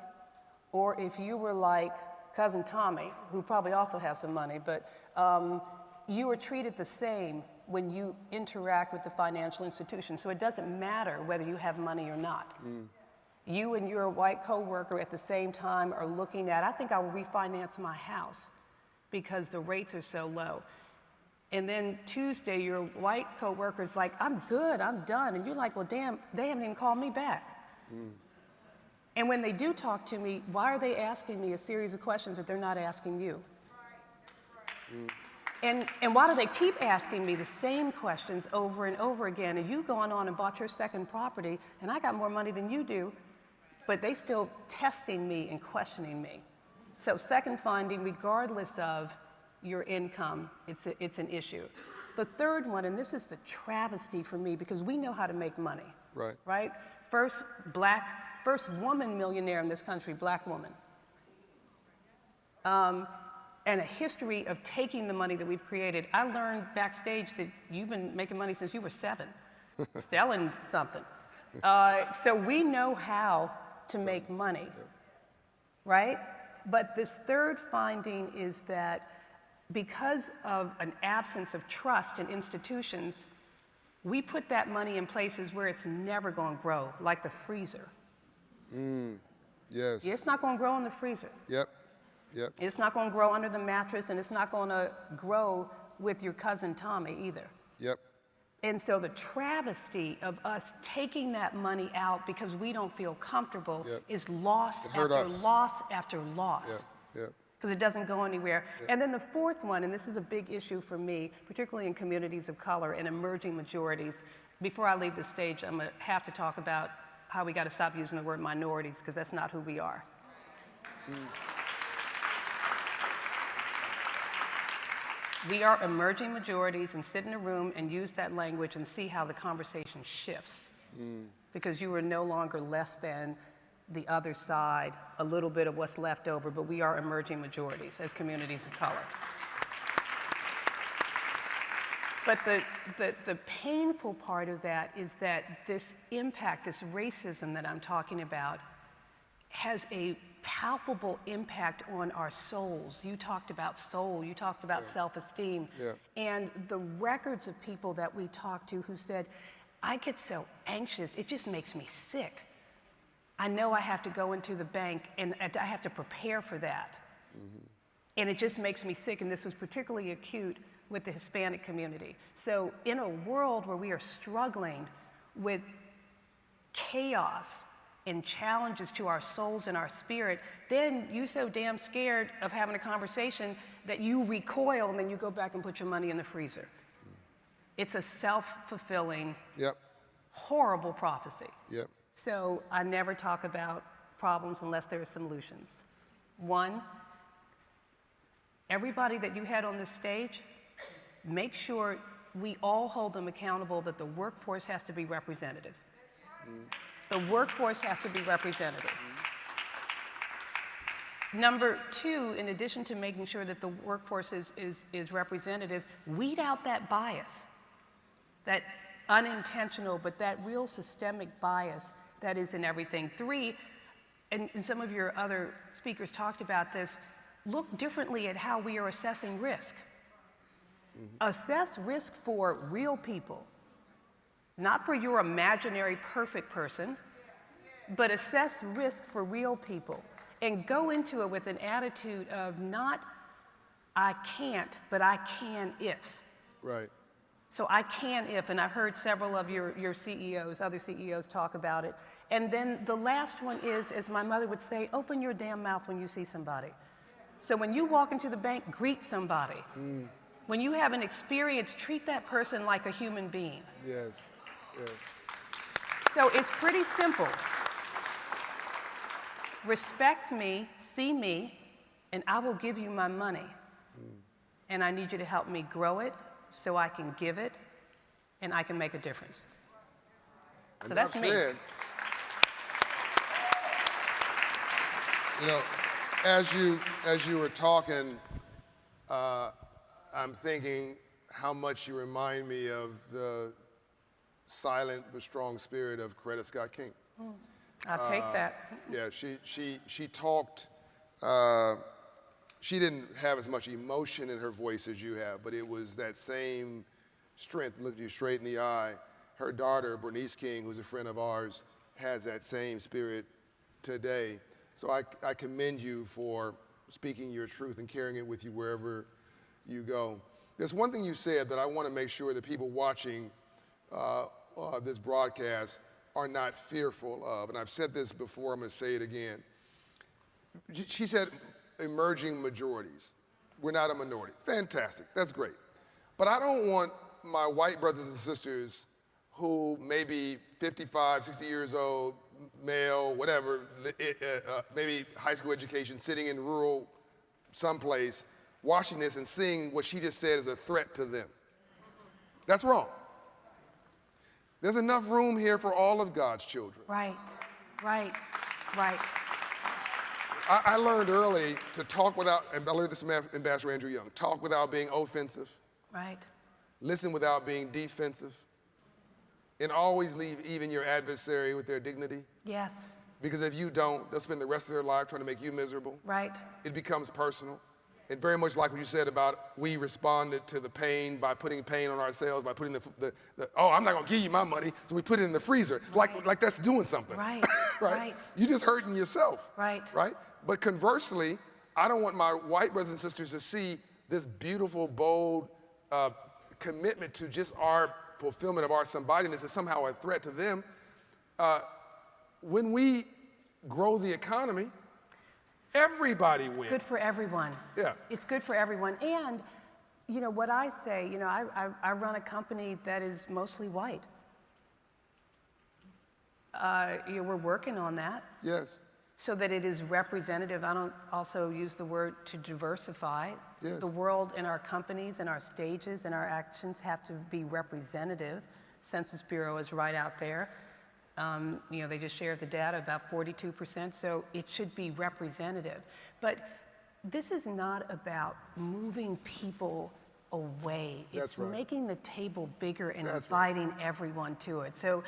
or if you were like Cousin Tommy, who probably also has some money, but you are treated the same when you interact with the financial institution. So it doesn't matter whether you have money or not. You and your white coworker at the same time are looking at, I think I will refinance my house because the rates are so low. And then Tuesday, your white coworker's like, I'm good, I'm done. And you're like, well, damn, they haven't even called me back. And when they do talk to me, why are they asking me a series of questions that they're not asking you? And why do they keep asking me the same questions over and over again? And you gone on and bought your second property, and I got more money than you do, but they still testing me and questioning me. So second finding, regardless of your income, it's an issue. The third one, and this is the travesty for me because we know how to make money. Right? First woman millionaire in this country, black woman. And a history of taking the money that we've created. I learned backstage that you've been making money since you were 7, selling something. So we know how to make money, right? But this third finding is that because of an absence of trust in institutions, we put that money in places where it's never going to grow, like the freezer. Yes. It's not going to grow in the freezer. Yep. It's not going to grow under the mattress, and it's not going to grow with your cousin Tommy either. Yep. And so the travesty of us taking that money out because we don't feel comfortable is loss after loss after loss. Because it doesn't go anywhere. And then the fourth one, and this is a big issue for me, particularly in communities of color and emerging majorities. Before I leave the stage, I'm going to have to talk about how we got to stop using the word minorities, because that's not who we are. We are emerging majorities, and sit in a room and use that language and see how the conversation shifts. Because you are no longer less than the other side, a little bit of what's left over, but we are emerging majorities as communities of color. But the painful part of that is that this impact, this racism that I'm talking about, has a palpable impact on our souls. You talked about soul, you talked about self-esteem. And the records of people that we talked to who said, I get so anxious, it just makes me sick. I know I have to go into the bank and I have to prepare for that. And it just makes me sick, and this was particularly acute with the Hispanic community. So in a world where we are struggling with chaos and challenges to our souls and our spirit, then you're so damn scared of having a conversation that you recoil and then you go back and put your money in the freezer. It's a self-fulfilling, horrible prophecy. So I never talk about problems unless there are solutions. One, everybody that you had on this stage, make sure we all hold them accountable that the workforce has to be representative. The workforce has to be representative. Number two, in addition to making sure that the workforce is representative, weed out that bias, that unintentional, but that real systemic bias that is in everything. Three, and some of your other speakers talked about this, look differently at how we are assessing risk. Assess risk for real people, not for your imaginary perfect person, but assess risk for real people and go into it with an attitude of not, I can't, but I can if. Right. So I can if, and I've heard several of your CEOs, other CEOs talk about it. And then the last one is, as my mother would say, open your damn mouth when you see somebody. So when you walk into the bank, greet somebody. When you have an experience, treat that person like a human being. Yes, yes. So it's pretty simple. Respect me, see me, and I will give you my money. And I need you to help me grow it so I can give it and I can make a difference. So that's me. Said, you know, as you were talking, I'm thinking how much you remind me of the silent but strong spirit of Coretta Scott King. I'll take that. Yeah, she talked. She didn't have as much emotion in her voice as you have, but it was that same strength. Looked you straight in the eye. Her daughter, Bernice King, who's a friend of ours, has that same spirit today. So I commend you for speaking your truth and carrying it with you wherever you go. There's one thing you said that I want to make sure that people watching this broadcast are not fearful of, and I've said this before, I'm going to say it again. She said emerging majorities. We're not a minority. Fantastic, that's great. But I don't want my white brothers and sisters who may be 55, 60 years old, male, whatever, maybe high school education, sitting in rural someplace, watching this and seeing what she just said as a threat to them. That's wrong. There's enough room here for all of God's children. Right, right, right. I learned early to talk without, and I learned this from Ambassador Andrew Young, talk without being offensive. Right. Listen without being defensive. And always leave even your adversary with their dignity. Yes. Because if you don't, they'll spend the rest of their life trying to make you miserable. Right. It becomes personal. And very much like what you said about we responded to the pain by putting pain on ourselves, by putting oh, I'm not gonna give you my money, so we put it in the freezer. Right. Like that's doing something. Right. Right? Right. You just hurting yourself. Right. Right? But conversely, I don't want my white brothers and sisters to see this beautiful, bold commitment to just our fulfillment of our somebodyness is somehow a threat to them. When we grow the economy, everybody wins. Good for everyone. Yeah. It's good for everyone. And, you know, what I say, you know, I run a company that is mostly white. You know, we're working on that. Yes. So that it is representative. I don't also use the word to diversify. Yes. The world and our companies and our stages and our actions have to be representative. Census Bureau is right out there. You know, they just shared the data, about 42%, so it should be representative. But this is not about moving people away. That's It's right. making the table bigger and That's inviting everyone to it. So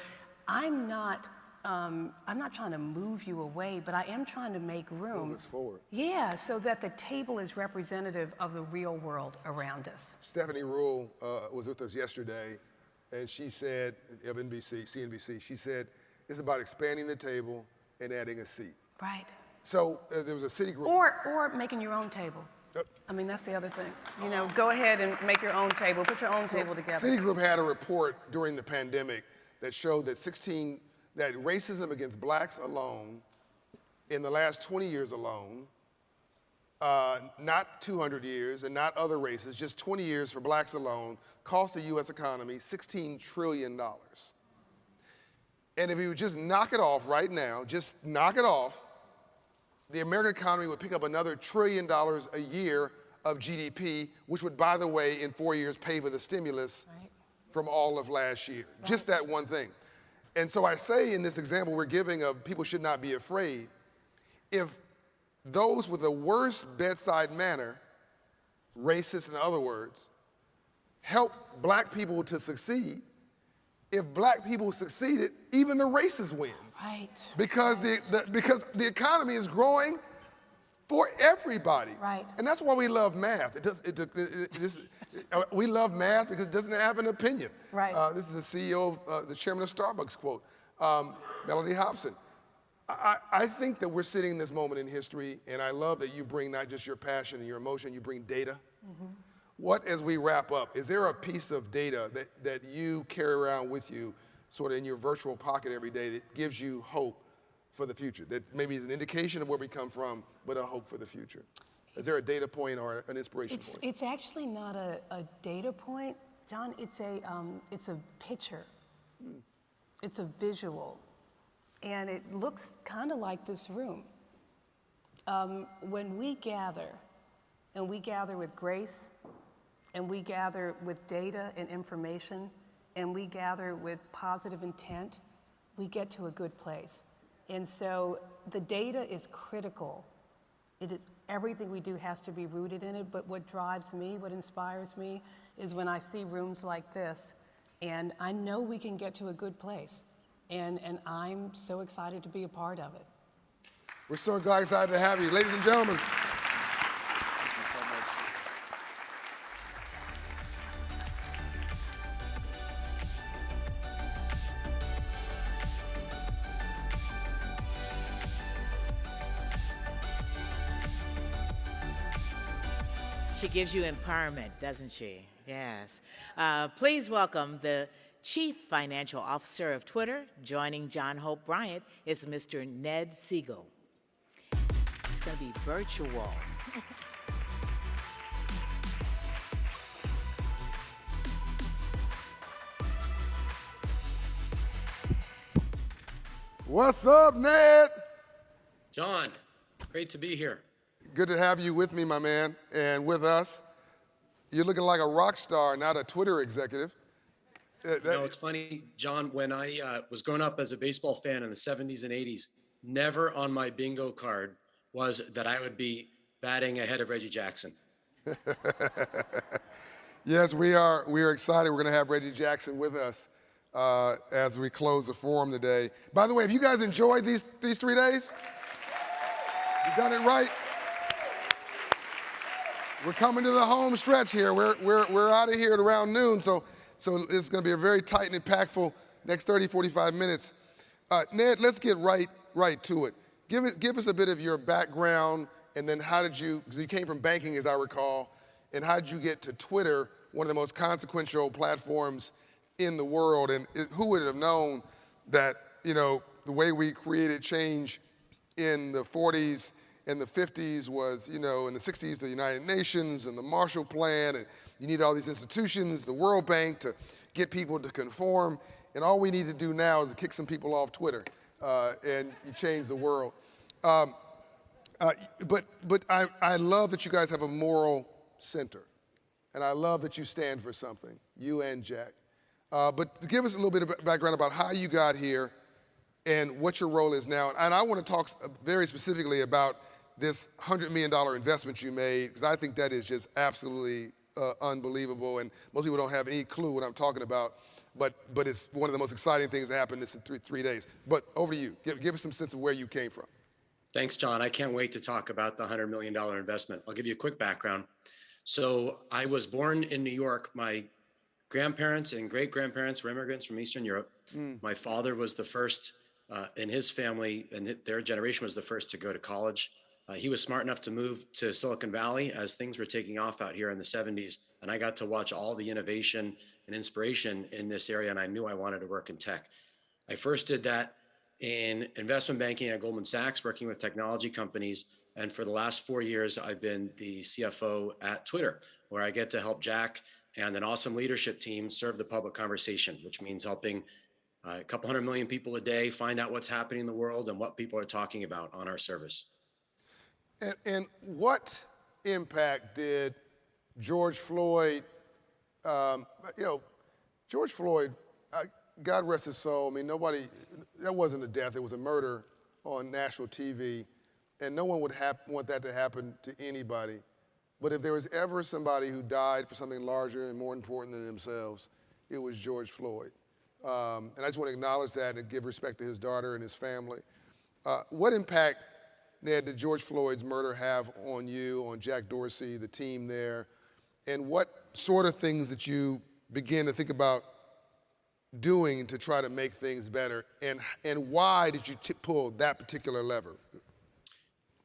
I'm not trying to move you away, but I am trying to make room. Move us forward. Yeah, so that the table is representative of the real world around us. Stephanie Rule was with us yesterday, and she said, of CNBC, she said, it's about expanding the table and adding a seat. Right. So there was a Citigroup. Or making your own table. I mean, that's the other thing. You know, go ahead and make your own table, put your own table together. Citigroup had a report during the pandemic that showed that that racism against blacks alone, in the last 20 years alone, not 200 years and not other races, just 20 years for blacks alone, cost the US economy $16 trillion. And if we would just knock it off right now, just knock it off, the American economy would pick up another $1 trillion a year of GDP, which would, by the way, in 4 years pay for the stimulus from all of last year. Right. Just that one thing. And so I say in this example we're giving of people should not be afraid, if those with the worst bedside manner, racist in other words, help black people to succeed, if black people succeeded, even the racist wins. Right. Because the economy is growing for everybody. Right. And that's why we love math. We love math because it doesn't have an opinion. Right. This is the CEO of the chairman of Starbucks quote, Melody Hobson. I think that we're sitting in this moment in history, and I love that you bring not just your passion and your emotion, you bring data. What, as we wrap up, is there a piece of data that you carry around with you sort of in your virtual pocket every day that gives you hope for the future, that maybe is an indication of where we come from, but a hope for the future? Is there a data point or an inspiration point? It's actually not a data point, John. It's a picture. It's a visual. And it looks kind of like this room. When we gather, and we gather with grace, and we gather with data and information, and we gather with positive intent, we get to a good place. And so the data is critical. It is, everything we do has to be rooted in it, but what drives me, what inspires me, is when I see rooms like this, and I know we can get to a good place. And I'm so excited to be a part of it. We're so excited to have you. Ladies and gentlemen. She gives you empowerment, doesn't she? Yes. Please welcome the Chief Financial Officer of Twitter. Joining John Hope Bryant is Mr. Ned Siegel. It's going to be virtual. What's up, Ned? John, great to be here. Good to have you with me, my man, and with us. You're looking like a rock star, not a Twitter executive. No, it's funny, John, when I was growing up as a baseball fan in the 70s and 80s, never on my bingo card was that I would be batting ahead of Reggie Jackson. Yes, we are excited. We're going to have Reggie Jackson with us as we close the forum today. By the way, have you guys enjoyed these 3 days? You done it right? We're coming to the home stretch here. We're out of here at around noon, so it's going to be a very tight and impactful next 30, 45 minutes. Ned, let's get right to it. Give us a bit of your background, and then how did you, because you came from banking, as I recall, and how did you get to Twitter, one of the most consequential platforms in the world? And who would have known that, the way we created change in the 40s and the 50s was, in the 60s, the United Nations and the Marshall Plan, and you need all these institutions, the World Bank, to get people to conform. And all we need to do now is to kick some people off Twitter, and you change the world. But I love that you guys have a moral center, and I love that you stand for something, you and Jack. But give us a little bit of background about how you got here and what your role is now. And I want to talk very specifically about this $100 million investment you made, because I think that is just absolutely unbelievable, and most people don't have any clue what I'm talking about, but it's one of the most exciting things that happened in 3 days. But over to you. Give us some sense of where you came from. Thanks, John. I can't wait to talk about the $100 million investment. I'll give you a quick background. So I was born in New York. My grandparents and great-grandparents were immigrants from Eastern Europe. My father was the first in his family, and their generation was the first to go to college. He was smart enough to move to Silicon Valley as things were taking off out here in the 70s. And I got to watch all the innovation and inspiration in this area, and I knew I wanted to work in tech. I first did that in investment banking at Goldman Sachs, working with technology companies. And for the last 4 years, I've been the CFO at Twitter, where I get to help Jack and an awesome leadership team serve the public conversation, which means helping a couple 100 million people a day find out what's happening in the world and what people are talking about on our service. And what impact did George Floyd, George Floyd, God rest his soul, I mean, that wasn't a death, it was a murder on national TV, and no one would want that to happen to anybody. But if there was ever somebody who died for something larger and more important than themselves, it was George Floyd. And I just want to acknowledge that and give respect to his daughter and his family. What impact, Ned, did George Floyd's murder have on you, on Jack Dorsey, the team there? And what sort of things that you begin to think about doing to try to make things better? And why did you pull that particular lever?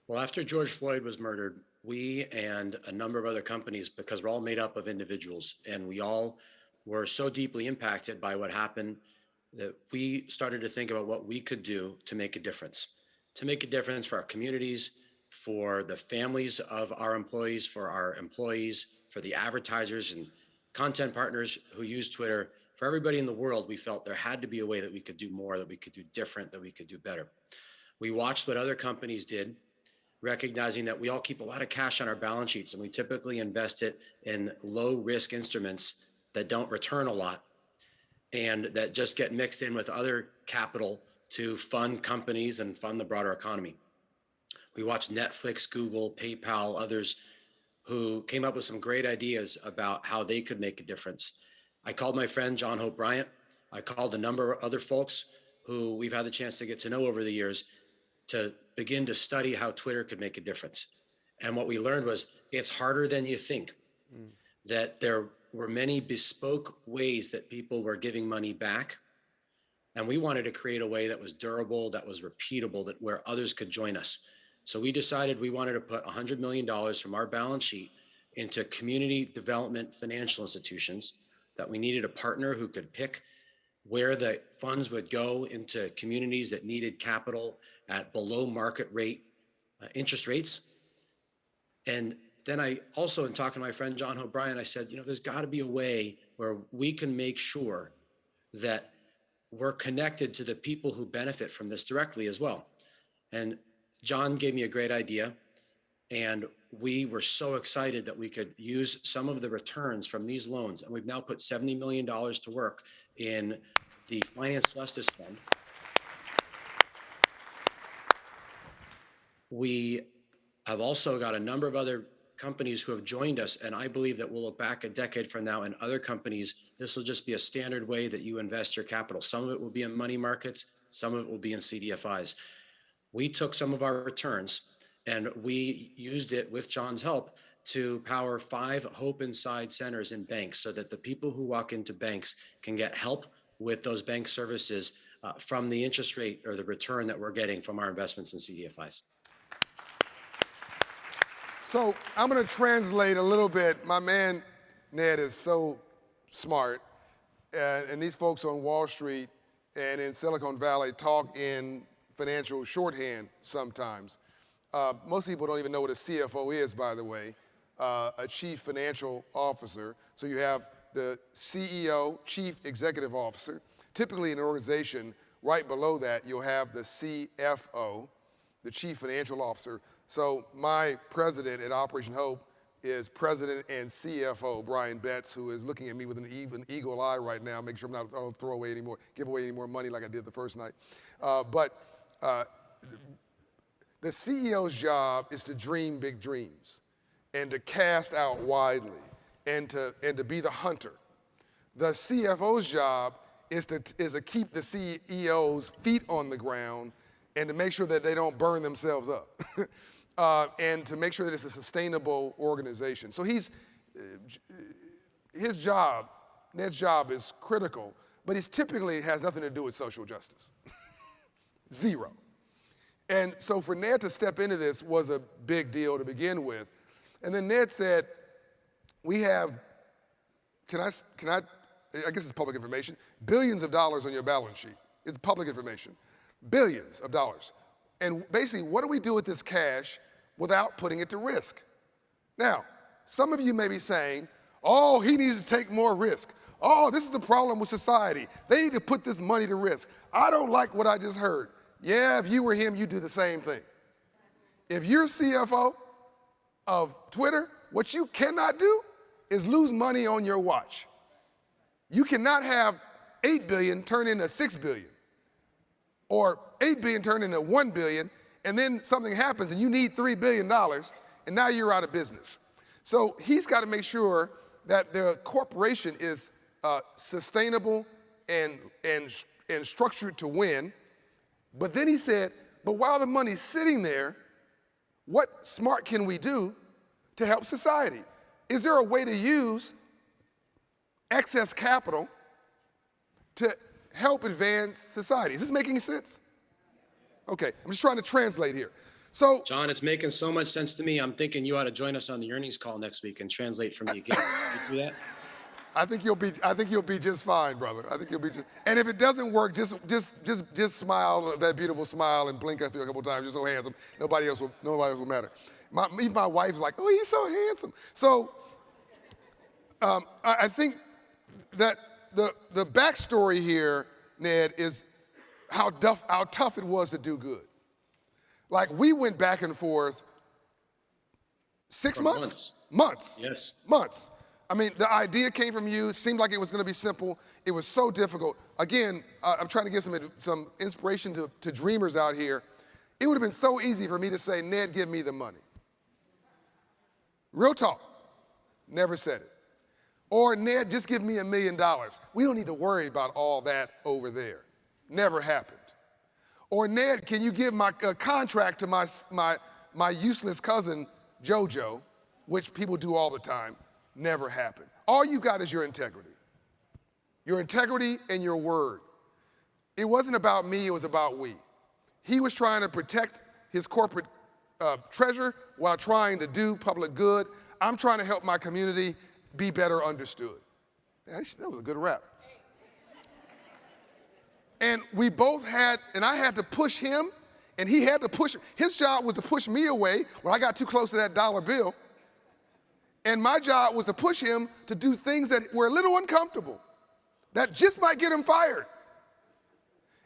Well, after George Floyd was murdered, we and a number of other companies, because we're all made up of individuals, and we all were so deeply impacted by what happened that we started to think about what we could do to make a difference for our communities, for the families of our employees, for the advertisers and content partners who use Twitter. For everybody in the world, we felt there had to be a way that we could do more, that we could do different, that we could do better. We watched what other companies did, recognizing that we all keep a lot of cash on our balance sheets, and we typically invest it in low risk instruments that don't return a lot and that just get mixed in with other capital to fund companies and fund the broader economy. We watched Netflix, Google, PayPal, others who came up with some great ideas about how they could make a difference. I called my friend John Hope Bryant. I called a number of other folks who we've had the chance to get to know over the years to begin to study how Twitter could make a difference. And what we learned was it's harder than you think, that there were many bespoke ways that people were giving money back. And we wanted to create a way that was durable, that was repeatable, that where others could join us. So we decided we wanted to put $100 million from our balance sheet into community development financial institutions, that we needed a partner who could pick where the funds would go into communities that needed capital at below market rate interest rates. And then I also, in talking to my friend John O'Brien, I said, there's got to be a way where we can make sure that we're connected to the people who benefit from this directly as well. And John gave me a great idea, and we were so excited that we could use some of the returns from these loans. And we've now put $70 million to work in the Finance Justice Fund. We have also got a number of other companies who have joined us, and I believe that we'll look back a decade from now, and other companies, this will just be a standard way that you invest your capital. Some of it will be in money markets, some of it will be in CDFIs. We took some of our returns and we used it with John's help to power 5 Hope Inside centers in banks, so that the people who walk into banks can get help with those bank services from the interest rate or the return that we're getting from our investments in CDFIs. So I'm going to translate a little bit. My man, Ned, is so smart. And these folks on Wall Street and in Silicon Valley talk in financial shorthand sometimes. Most people don't even know what a CFO is, by the way, a chief financial officer. So you have the CEO, chief executive officer. Typically in an organization, right below that, you'll have the CFO, the chief financial officer. So my president at Operation Hope is president and CFO, Brian Betts, who is looking at me with an even eagle eye right now, making sure I don't give away any more money like I did the first night. The CEO's job is to dream big dreams and to cast out widely and to be the hunter. The CFO's job is to keep the CEO's feet on the ground and to make sure that they don't burn themselves up. And to make sure that it's a sustainable organization. So his job, Ned's job, is critical, but it typically has nothing to do with social justice. Zero. And so for Ned to step into this was a big deal to begin with. And then Ned said, we have, I guess it's public information, billions of dollars on your balance sheet. It's public information. Billions of dollars. And basically, what do we do with this cash without putting it to risk? Now, some of you may be saying, oh, he needs to take more risk. Oh, this is the problem with society. They need to put this money to risk. I don't like what I just heard. Yeah, if you were him, you'd do the same thing. If you're CFO of Twitter, what you cannot do is lose money on your watch. You cannot have 8 billion turn into 6 billion. Or 8 billion turn into 1 billion, and then something happens and you need $3 billion, and now you're out of business. So he's got to make sure that the corporation is sustainable and structured to win. But then he said, but while the money's sitting there, what smart can we do to help society? Is there a way to use excess capital to help advance society? Is this making sense? Okay, I'm just trying to translate here. So, John, it's making so much sense to me. I'm thinking you ought to join us on the earnings call next week and translate for me again. Can you do that? I think you'll be just fine, brother. I think you'll be just. And if it doesn't work, just smile that beautiful smile and blink at you a couple times. You're so handsome. Nobody else will matter. Even my wife's like, oh, he's so handsome. So, I think that the backstory here, Ned, is how tough it was to do good. Like, we went back and forth 6 months? Months. Yes. Months. I mean, the idea came from you. It seemed like it was going to be simple. It was so difficult. Again, I'm trying to get some inspiration to dreamers out here. It would have been so easy for me to say, Ned, give me the money. Real talk. Never said it. Or, Ned, just give me $1 million. We don't need to worry about all that over there. Never happened. Or, Ned, can you give my contract to my useless cousin, JoJo, which people do all the time. Never happened. All you got is your integrity. Your integrity and your word. It wasn't about me, it was about we. He was trying to protect his corporate treasure while trying to do public good. I'm trying to help my community be better understood. That was a good rap. And we both had, and I had to push him, and he had to push, his job was to push me away when I got too close to that dollar bill. And my job was to push him to do things that were a little uncomfortable, that just might get him fired.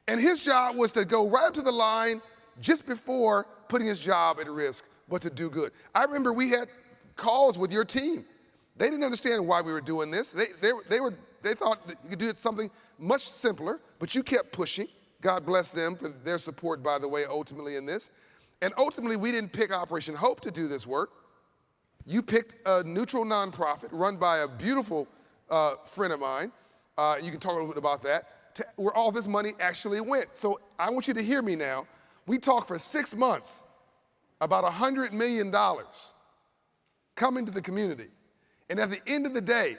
And his job was to go right up to the line just before putting his job at risk, but to do good. I remember we had calls with your team. They didn't understand why we were doing this. They thought that you could do something much simpler, but you kept pushing. God bless them for their support, by the way, ultimately in this. And ultimately, we didn't pick Operation Hope to do this work. You picked a neutral nonprofit run by a beautiful friend of mine. You can talk a little bit about that, where all this money actually went. So I want you to hear me now. We talked for 6 months about $100 million coming to the community. And at the end of the day,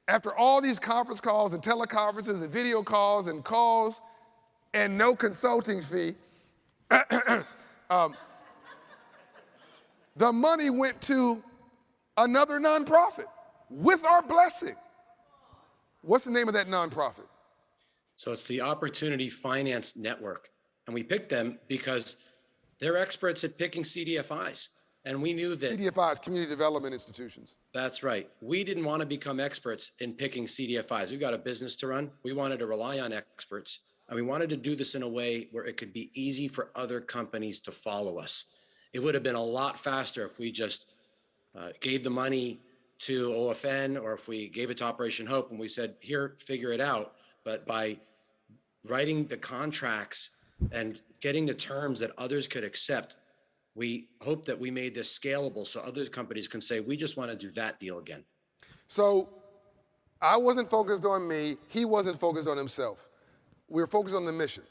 after all these conference calls and teleconferences and video calls and no consulting fee, the money went to another nonprofit with our blessing. What's the name of that nonprofit? So it's the Opportunity Finance Network. And we picked them because they're experts at picking CDFIs. And we knew that— CDFIs, Community Development Institutions. That's right. We didn't want to become experts in picking CDFIs. We've got a business to run. We wanted to rely on experts. And we wanted to do this in a way where it could be easy for other companies to follow us. It would have been a lot faster if we just gave the money to OFN, or if we gave it to Operation Hope and we said, here, figure it out. But by writing the contracts and getting the terms that others could accept, we hope that we made this scalable so other companies can say, we just want to do that deal again. So I wasn't focused on me. He wasn't focused on himself. We were focused on the mission.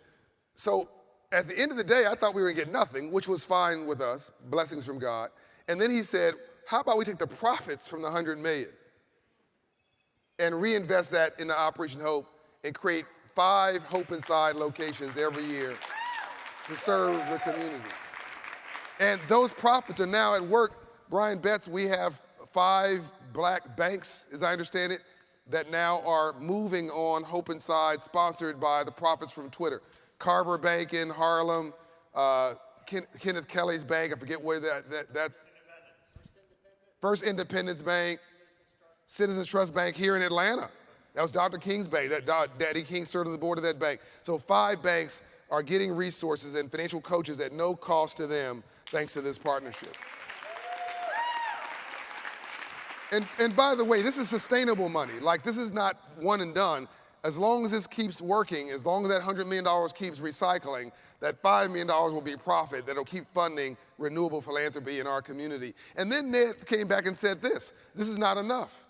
So at the end of the day, I thought we were going to get nothing, which was fine with us, blessings from God. And then he said, how about we take the profits from the $100 million and reinvest that into Operation Hope and create 5 Hope Inside locations every year to serve the community. And those profits are now at work. Brian Betts, we have 5 black banks, as I understand it, that now are moving on Hope Inside, sponsored by the profits from Twitter. Carver Bank in Harlem, Kenneth Kelly's bank, I forget where that First Independence Bank, Citizens Trust Bank here in Atlanta. That was Dr. King's bank. Daddy King served on the board of that bank. So 5 banks are getting resources and financial coaches at no cost to them thanks to this partnership. And by the way, this is sustainable money. Like, this is not one and done. As long as this keeps working, as long as that $100 million keeps recycling, that $5 million will be profit that'll keep funding renewable philanthropy in our community. And then Ned came back and said this is not enough.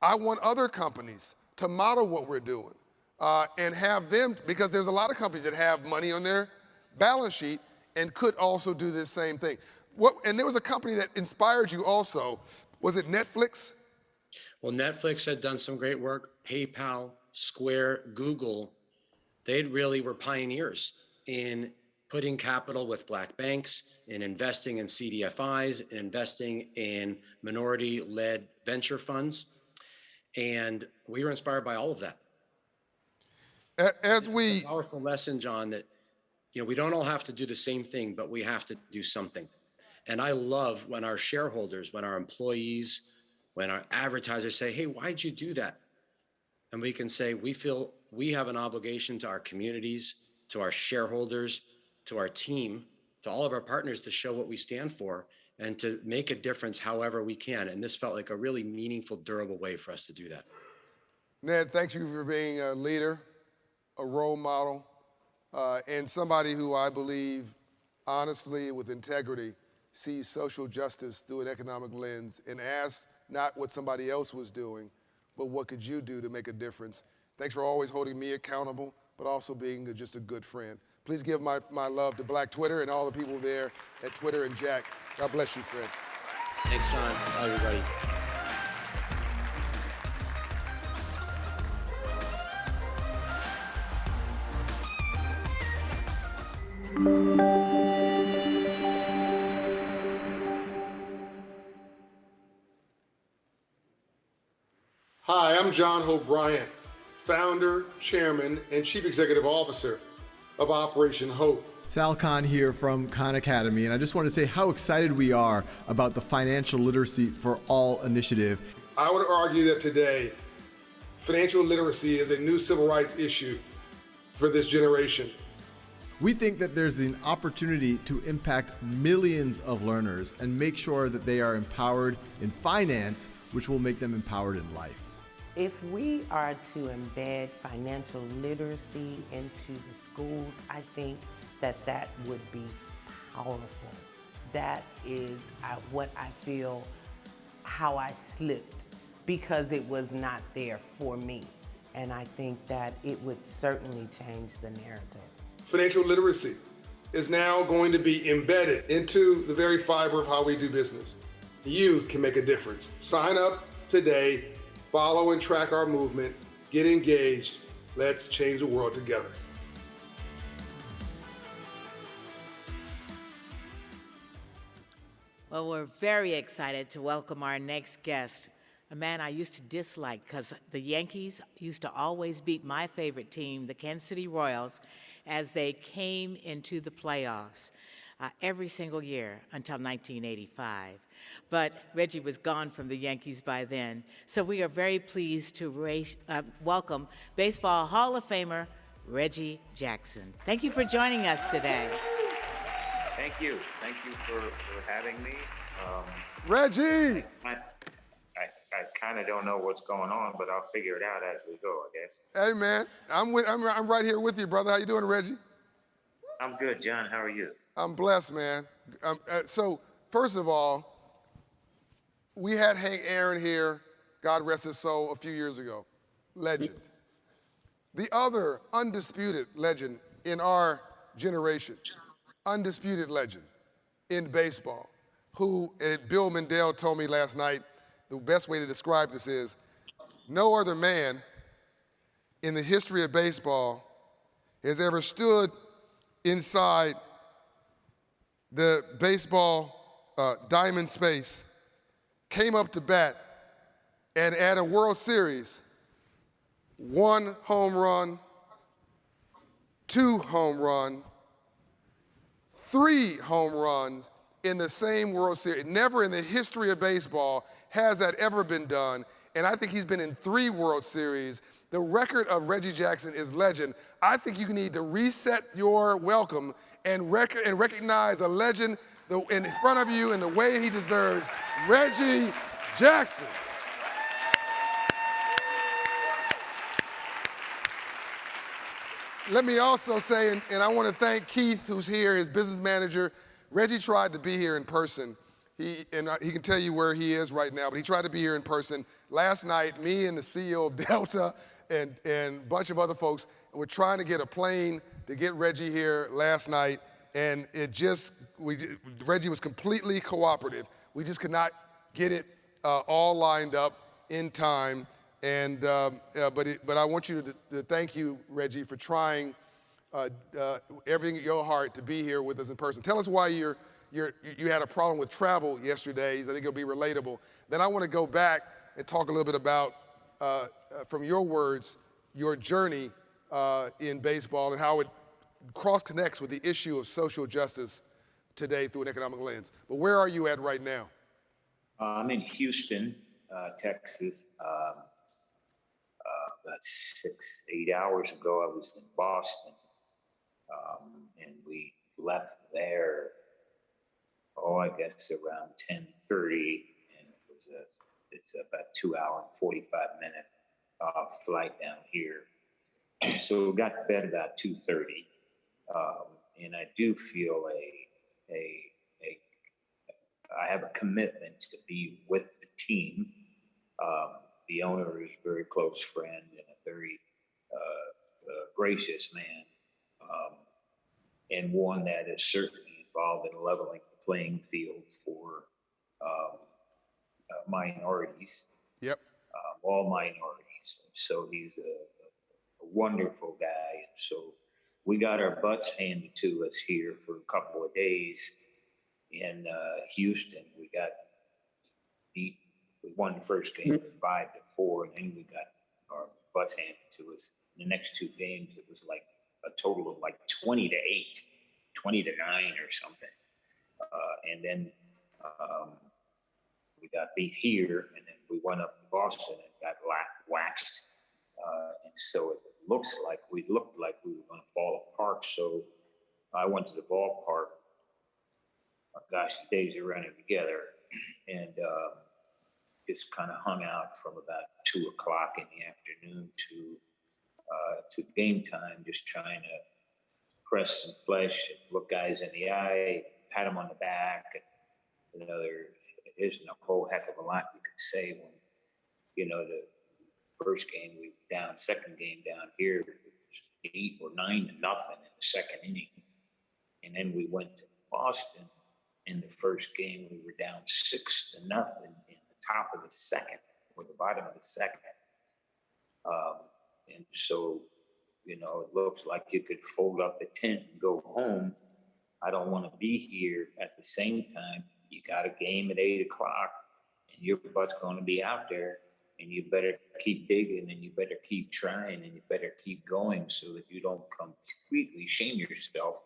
I want other companies to model what we're doing and have them, because there's a lot of companies that have money on their balance sheet and could also do this same thing. And there was a company that inspired you also. Was it Netflix? Well, Netflix had done some great work. PayPal, Square, Google, they really were pioneers in putting capital with Black banks, in investing in CDFIs, in investing in minority-led venture funds. And we were inspired by all of that. As we... It's a powerful lesson, John, that we don't all have to do the same thing, but we have to do something. And I love when our shareholders, when our employees, when our advertisers say, hey, why'd you do that? And we can say, we feel we have an obligation to our communities, to our shareholders, to our team, to all of our partners to show what we stand for and to make a difference however we can. And this felt like a really meaningful, durable way for us to do that. Ned, thank you for being a leader, a role model, and somebody who I believe, honestly, with integrity, sees social justice through an economic lens and asks not what somebody else was doing, but what could you do to make a difference. Thanks for always holding me accountable, but also being just a good friend. Please give my love to Black Twitter and all the people there at Twitter and Jack. God bless you, Fred. Thanks, John. Bye, everybody. Hi, I'm John Hope Bryant, founder, chairman, and chief executive officer of Operation Hope. Sal Khan here from Khan Academy, and I just want to say how excited we are about the Financial Literacy for All initiative. I would argue that today, financial literacy is a new civil rights issue for this generation. We think that there's an opportunity to impact millions of learners and make sure that they are empowered in finance, which will make them empowered in life. If we are to embed financial literacy into the schools, I think that would be powerful. That is what I feel, how I slipped, because it was not there for me. And I think that it would certainly change the narrative. Financial literacy is now going to be embedded into the very fiber of how we do business. You can make a difference. Sign up today, follow and track our movement, get engaged. Let's change the world together. Well, we're very excited to welcome our next guest, a man I used to dislike because the Yankees used to always beat my favorite team, the Kansas City Royals, as they came into the playoffs every single year until 1985. But Reggie was gone from the Yankees by then. So we are very pleased to welcome Baseball Hall of Famer Reggie Jackson. Thank you for joining us today. Thank you. Thank you for having me. Reggie! I kind of don't know what's going on, but I'll figure it out as we go, I guess. Hey, man. I'm right here with you, brother. How you doing, Reggie? I'm good, John. How are you? I'm blessed, man. So, first of all, we had Hank Aaron here, God rest his soul, a few years ago. Legend. The other undisputed legend in our generation, undisputed legend in baseball, who Bill Mendel told me last night, the best way to describe this is, no other man in the history of baseball has ever stood inside the baseball diamond space, came up to bat, and at a World Series, 1 home run, 2 home runs, 3 home runs in the same World Series. Never in the history of baseball has that ever been done, and I think he's been in 3 World Series. The record of Reggie Jackson is legend. I think you need to reset your welcome and recognize a legend in front of you in the way he deserves, Reggie Jackson. Let me also say, and I want to thank Keith, who's here, his business manager. Reggie tried to be here in person. He can tell you where he is right now, but he tried to be here in person. Last night, me and the CEO of Delta and a bunch of other folks were trying to get a plane to get Reggie here last night, and Reggie was completely cooperative. We just could not get it all lined up in time. But I want you to thank you, Reggie, for trying everything at your heart to be here with us in person. Tell us why you had a problem with travel yesterday. I think it'll be relatable. Then I want to go back and talk a little bit about, from your words, your journey in baseball and how it cross-connects with the issue of social justice today through an economic lens. But where are you at right now? I'm in Houston, Texas. About 8 hours ago, I was in Boston, and we left there, I guess around 10:30, and it's about 2 hour and 45-minute flight down here. So we got to bed about 2:30, and I do feel I have a commitment to be with the team. The owner is a very close friend and a very gracious man, and one that is certainly involved in leveling the playing field for minorities. Yep. All minorities. And so he's a wonderful guy. And so we got our butts handed to us here for a couple of days in Houston. We won the first game 5-4, and then we got our butts handed to us. The next two games, it was like a total of like 20-8, 20-9 or something. And then we got beat here, and then we went up to Boston and got waxed. And so it looked like we were going to fall apart. So I went to the ballpark. Gosh, the days are running together, and just kind of hung out from about 2 o'clock in the afternoon to game time, just trying to press some flesh and look guys in the eye, pat them on the back. And, there isn't a whole heck of a lot you could say when, the first game we were down, second game down here, it was 8 or 9-0 in the second inning. And then we went to Boston. In the first game, we were down 6-0 in the top of the second, or the bottom of the second. And so, it looks like you could fold up the tent and go home. I don't want to be here. At the same time, you got a game at 8 o'clock, and your butt's going to be out there, and you better keep digging, and you better keep trying, and you better keep going so that you don't completely shame yourself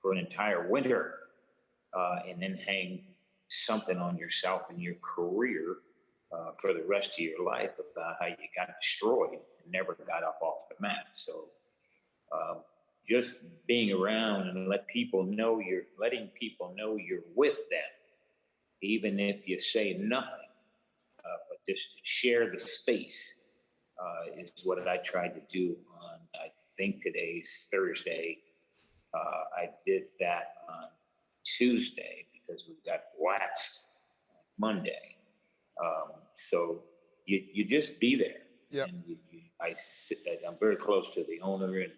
for an entire winter. And then hang something on yourself and your career for the rest of your life about how you got destroyed and never got up off the mat. So just being around and letting people know you're with them, even if you say nothing, but just to share the space is what I tried to do on, I think today's Thursday. I did that on Tuesday because we got waxed Monday. So you just be there. Yep. And I'm very close to the owner, and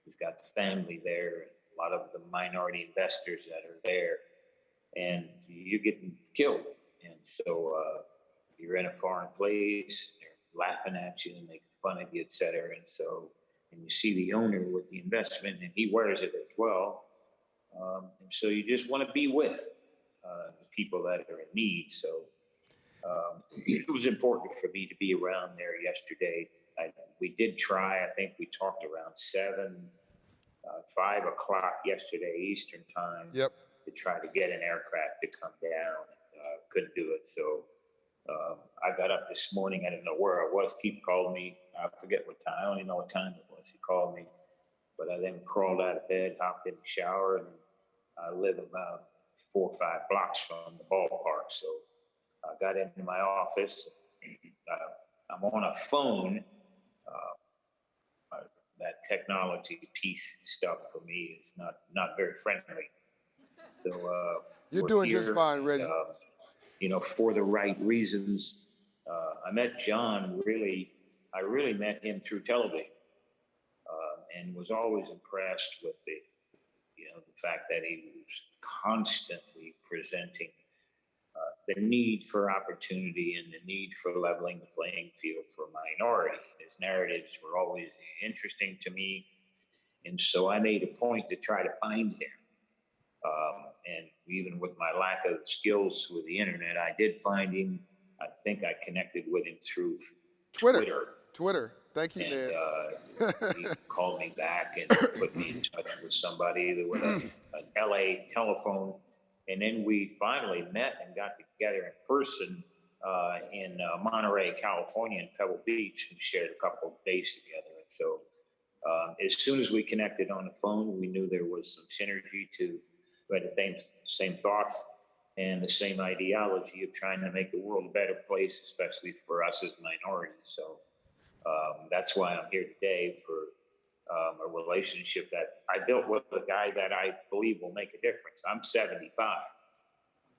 he's got the family there, and a lot of the minority investors that are there, and you're getting killed. And so you're in a foreign place, they're laughing at you and making fun of you, et cetera. And so, and you see the owner with the investment, and he wears it as well. And so you just want to be with the people that are in need. So it was important for me to be around there yesterday. We did try, I think we talked around 5 o'clock yesterday Eastern time. Yep. To try to get an aircraft to come down. Couldn't do it. So I got up this morning. I didn't know where I was. Keith called me. I forget what time. I don't even know what time it was. He called me. But I then crawled out of bed, hopped in the shower, and I live about 4 or 5 blocks from the ballpark. So I got into my office. I'm on a phone. That technology piece stuff for me is not very friendly. So you're doing just fine, Reggie. For the right reasons. I met John I really met him through television, and was always impressed with the fact that he was constantly presenting the need for opportunity and the need for leveling the playing field for minority. His narratives were always interesting to me, And so I made a point to try to find him. And even with my lack of skills with the internet, I did find him. I think I connected with him through Twitter. Thank you, and man. he called me back and put me in touch with somebody with an LA telephone. And then we finally met and got together in person in Monterey, California, in Pebble Beach, and shared a couple of days together. And so as soon as we connected on the phone, we knew there was some synergy we had the same thoughts and the same ideology of trying to make the world a better place, especially for us as minorities. So that's why I'm here today for a relationship that I built with a guy that I believe will make a difference. I'm 75.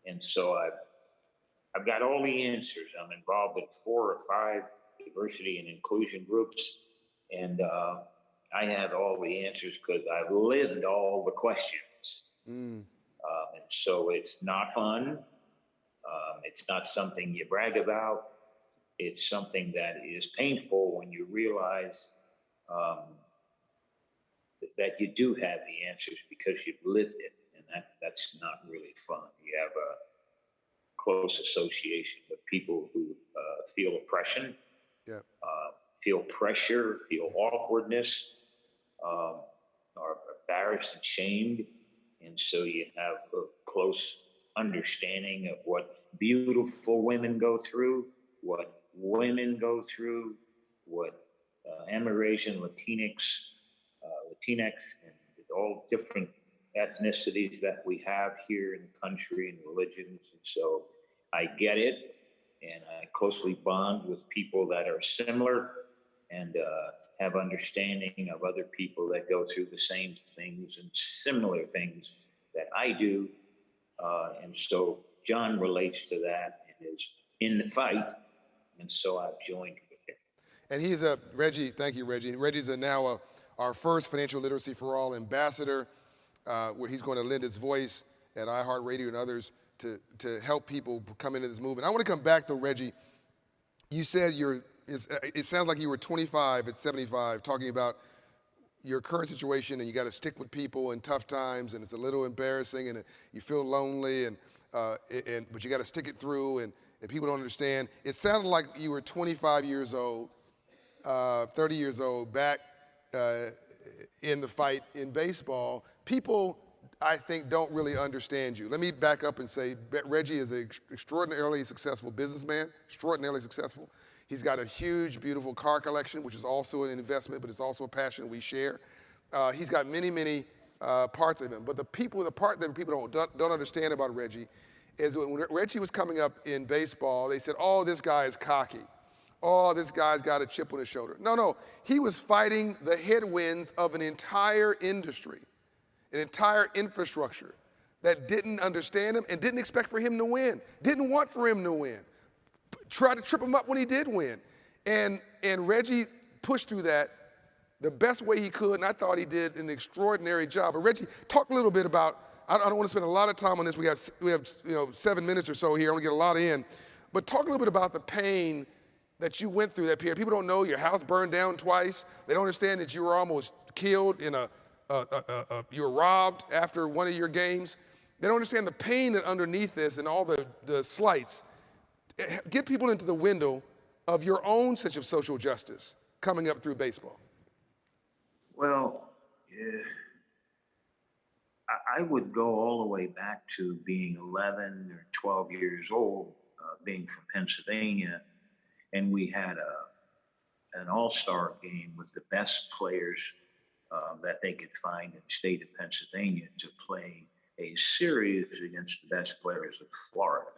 And so I've got all the answers. I'm involved in 4 or 5 diversity and inclusion groups. And I have all the answers because I've lived all the questions. And so it's not fun. It's not something you brag about. It's something that is painful when you realize that you do have the answers because you've lived it. And that's not really fun. You have a close association with people who feel oppression, feel pressure, feel awkwardness, are embarrassed and shamed. And so you have a close understanding of what beautiful women go through, what women go through, what immigration, Latinx, and all different ethnicities that we have here in the country and religions. And so I get it, and I closely bond with people that are similar and have understanding of other people that go through the same things and similar things that I do. And so John relates to that and is in the fight. And so I've joined with him. And he's Reggie, thank you, Reggie. Reggie's now our first Financial Literacy for All ambassador, where he's going to lend his voice at iHeartRadio and others to help people come into this movement. I want to come back, though, Reggie. You said it sounds like you were 25 at 75, talking about your current situation, and you got to stick with people in tough times, and it's a little embarrassing, and you feel lonely, but you got to stick it through, and people don't understand. It sounded like you were 25 years old, 30 years old, back in the fight in baseball. People, I think, don't really understand you. Let me back up and say Reggie is an extraordinarily successful businessman, extraordinarily successful. He's got a huge, beautiful car collection, which is also an investment, but it's also a passion we share. He's got many, many parts of him. But the part that people don't understand about Reggie is when Reggie was coming up in baseball, they said, oh, this guy is cocky. Oh, this guy's got a chip on his shoulder. No, he was fighting the headwinds of an entire industry, an entire infrastructure that didn't understand him and didn't expect for him to win, didn't want for him to win. Tried to trip him up when he did win. And Reggie pushed through that the best way he could, and I thought he did an extraordinary job. But Reggie, talk a little bit about, I don't want to spend a lot of time on this. We have 7 minutes or so here. I want to get a lot in. But talk a little bit about the pain that you went through that period. People don't know your house burned down twice. They don't understand that you were almost killed you were robbed after one of your games. They don't understand the pain that underneath this and all the slights. Get people into the window of your own sense of social justice coming up through baseball. Well, I would go all the way back to being 11 or 12 years old, being from Pennsylvania, and we had an all-star game with the best players that they could find in the state of Pennsylvania to play a series against the best players of Florida.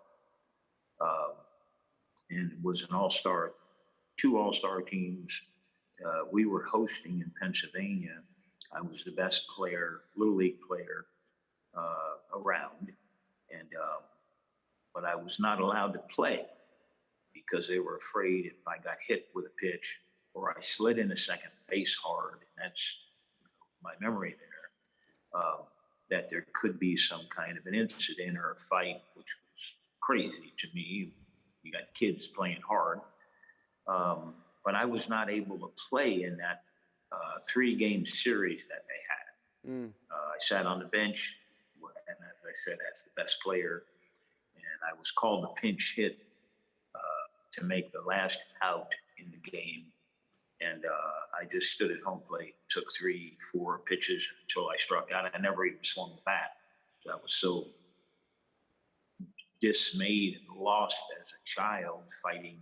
And it was an all-star, 2 all-star teams. We were hosting in Pennsylvania. I was the best player, Little League player around, and but I was not allowed to play because they were afraid if I got hit with a pitch or I slid into second base hard, and that's my memory there, that there could be some kind of an incident or a fight, which was crazy to me. You got kids playing hard. But I was not able to play in that 3-game series that they had. I sat on the bench, and as I said, that's the best player. And I was called a pinch hit to make the last out in the game. And I just stood at home plate, took 3-4 pitches until I struck out. I never even swung the bat. I was so dismayed and lost as a child fighting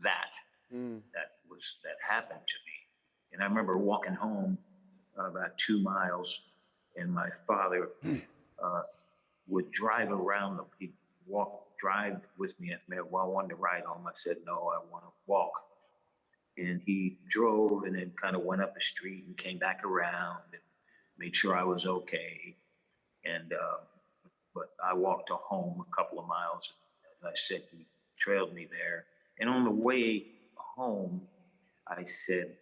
that that happened to me. And I remember walking home about 2 miles, and my father would drive around he'd drive with me. If I wanted to ride home, I said, no, I want to walk. And he drove and then kind of went up the street and came back around and made sure I was okay. And but I walked to home a couple of miles. As I said, he trailed me there. And on the way home, I said,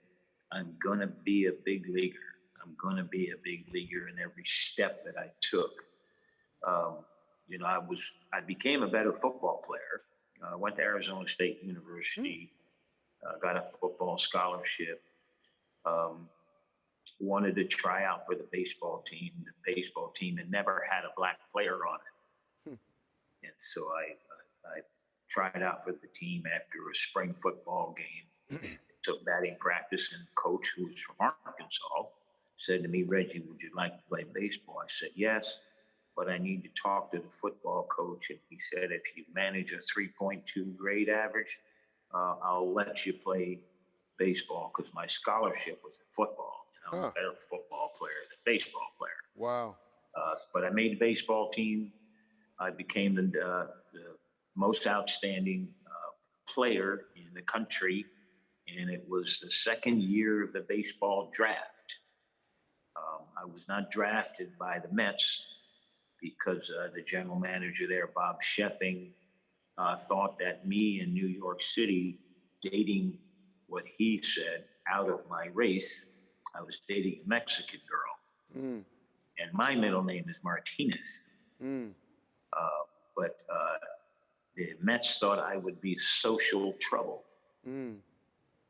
I'm going to be a big leaguer. I'm going to be a big leaguer in every step that I took. You know, I became a better football player. I went to Arizona State University, got a football scholarship, wanted to try out for the baseball team. The baseball team had never had a black player on it. And so I tried out for the team after a spring football game. Took batting practice, and the coach, who was from Arkansas, said to me, Reggie, would you like to play baseball? I said, yes, but I need to talk to the football coach. And he said, if you manage a 3.2 grade average, I'll let you play baseball, because my scholarship was in football. And I'm a better football player than baseball player. Wow. But I made the baseball team. I became the most outstanding player in the country. And it was the second year of the baseball draft. I was not drafted by the Mets because the general manager there, Bob Sheffing, thought that me in New York City, dating what he said out of my race, I was dating a Mexican girl. And my middle name is Martinez. But the Mets thought I would be social trouble.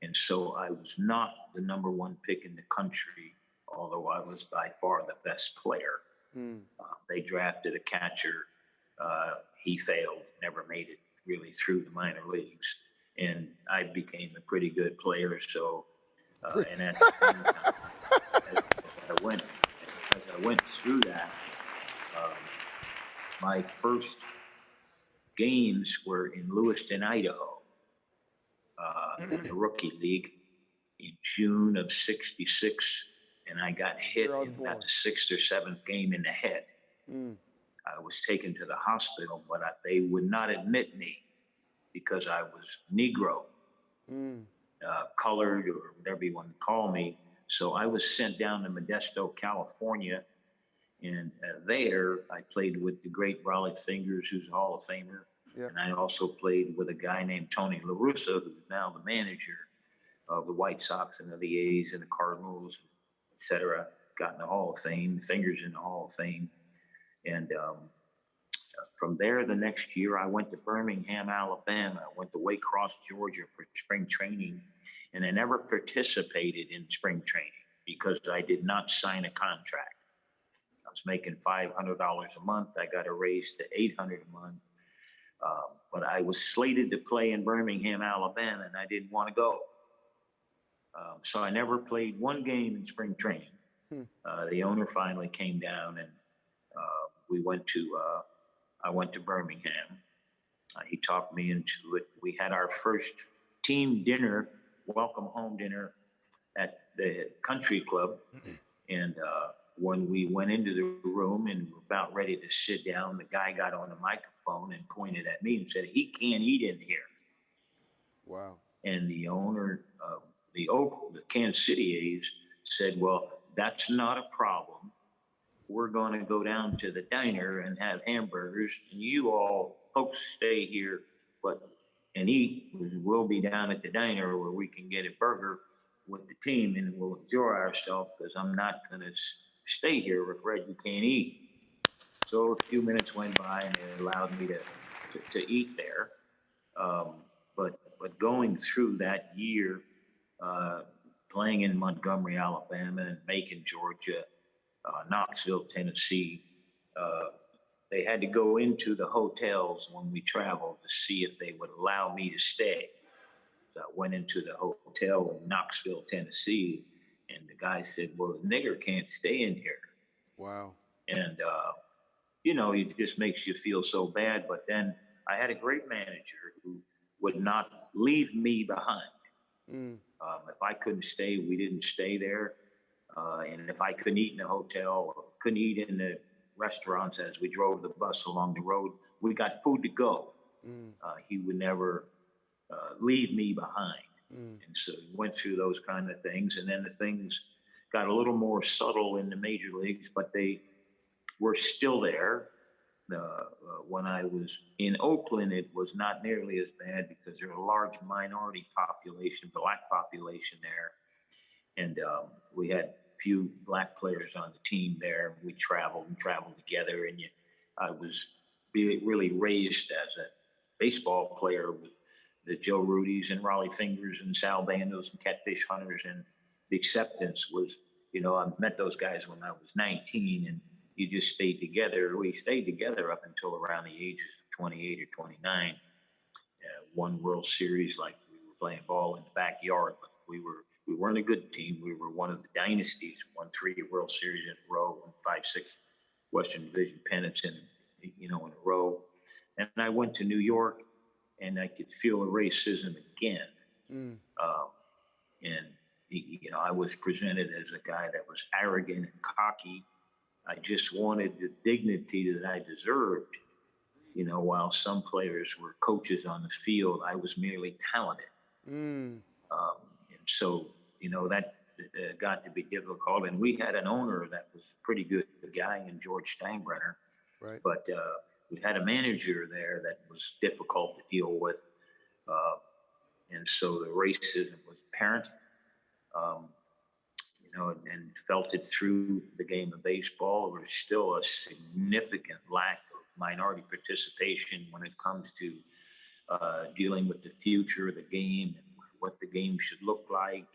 And so I was not the number 1 pick in the country, although I was by far the best player. They drafted a catcher. He failed, never made it really through the minor leagues. And I became a pretty good player. So, and at the same time, as I went through that, my first games were in Lewiston, Idaho. In the rookie league in June of '66, and I got hit in about the 6th or 7th game in the head. I was taken to the hospital, but they would not admit me because I was Negro, colored, or whatever you want to call me. So I was sent down to Modesto, California, and there I played with the great Raleigh Fingers, who's a Hall of Famer. And I also played with a guy named Tony La Russa, who's now the manager of the White Sox and of the A's and the Cardinals, et cetera. Got in the Hall of Fame, Fingers in the Hall of Fame. And from there, the next year, I went to Birmingham, Alabama. I went to Waycross, Georgia for spring training. And I never participated in spring training because I did not sign a contract. I was making $500 a month. I got a raise to $800 a month. But I was slated to play in Birmingham, Alabama, and I didn't want to go. So I never played 1 game in spring training. The owner finally came down, and I went to Birmingham. He talked me into it. We had our first team dinner, welcome home dinner at the country club. And when we went into the room and were about ready to sit down, the guy got on the microphone and pointed at me and said, he can't eat in here. Wow. And the owner of the Kansas City A's said, well, that's not a problem. We're going to go down to the diner and have hamburgers, and you all folks stay here and eat. We'll be down at the diner where we can get a burger with the team, and we'll enjoy ourselves, because I'm not going to stay here with Reggie can't eat. So a few minutes went by, and they allowed me to eat there. But going through that year, playing in Montgomery, Alabama, and Macon, Georgia, Knoxville, Tennessee. They had to go into the hotels when we traveled to see if they would allow me to stay. So I went into the hotel in Knoxville, Tennessee, and the guy said, "Well, the nigger can't stay in here." Wow. And, it just makes you feel so bad. But then I had a great manager who would not leave me behind. If I couldn't stay, we didn't stay there. And if I couldn't eat in the hotel or couldn't eat in the restaurants as we drove the bus along the road, we got food to go. He would never leave me behind. And so he went through those kind of things. And then the things got a little more subtle in the major leagues, but they were still there. When I was in Oakland, it was not nearly as bad because there's a large minority population, black population there. And we had few black players on the team there. We traveled together, and I was really raised as a baseball player with the Joe Rudys and Raleigh Fingers and Sal Bandos and Catfish Hunters. And the acceptance was, I met those guys when I was 19, and you just stayed together. We stayed together up until around the ages of 28 or 29. One World Series, like we were playing ball in the backyard, but we weren't a good team. We were one of the dynasties, won 3 World Series in a row, and 5, 6 Western Division pennants in a row. And I went to New York, and I could feel the racism again. I was presented as a guy that was arrogant and cocky. I just wanted the dignity that I deserved. While some players were coaches on the field, I was merely talented. And so, that got to be difficult. And we had an owner that was a pretty good guy in George Steinbrenner. Right. But we had a manager there that was difficult to deal with. And so the racism was apparent, and felt it through the game of baseball. There's still a significant lack of minority participation when it comes to dealing with the future of the game and what the game should look like.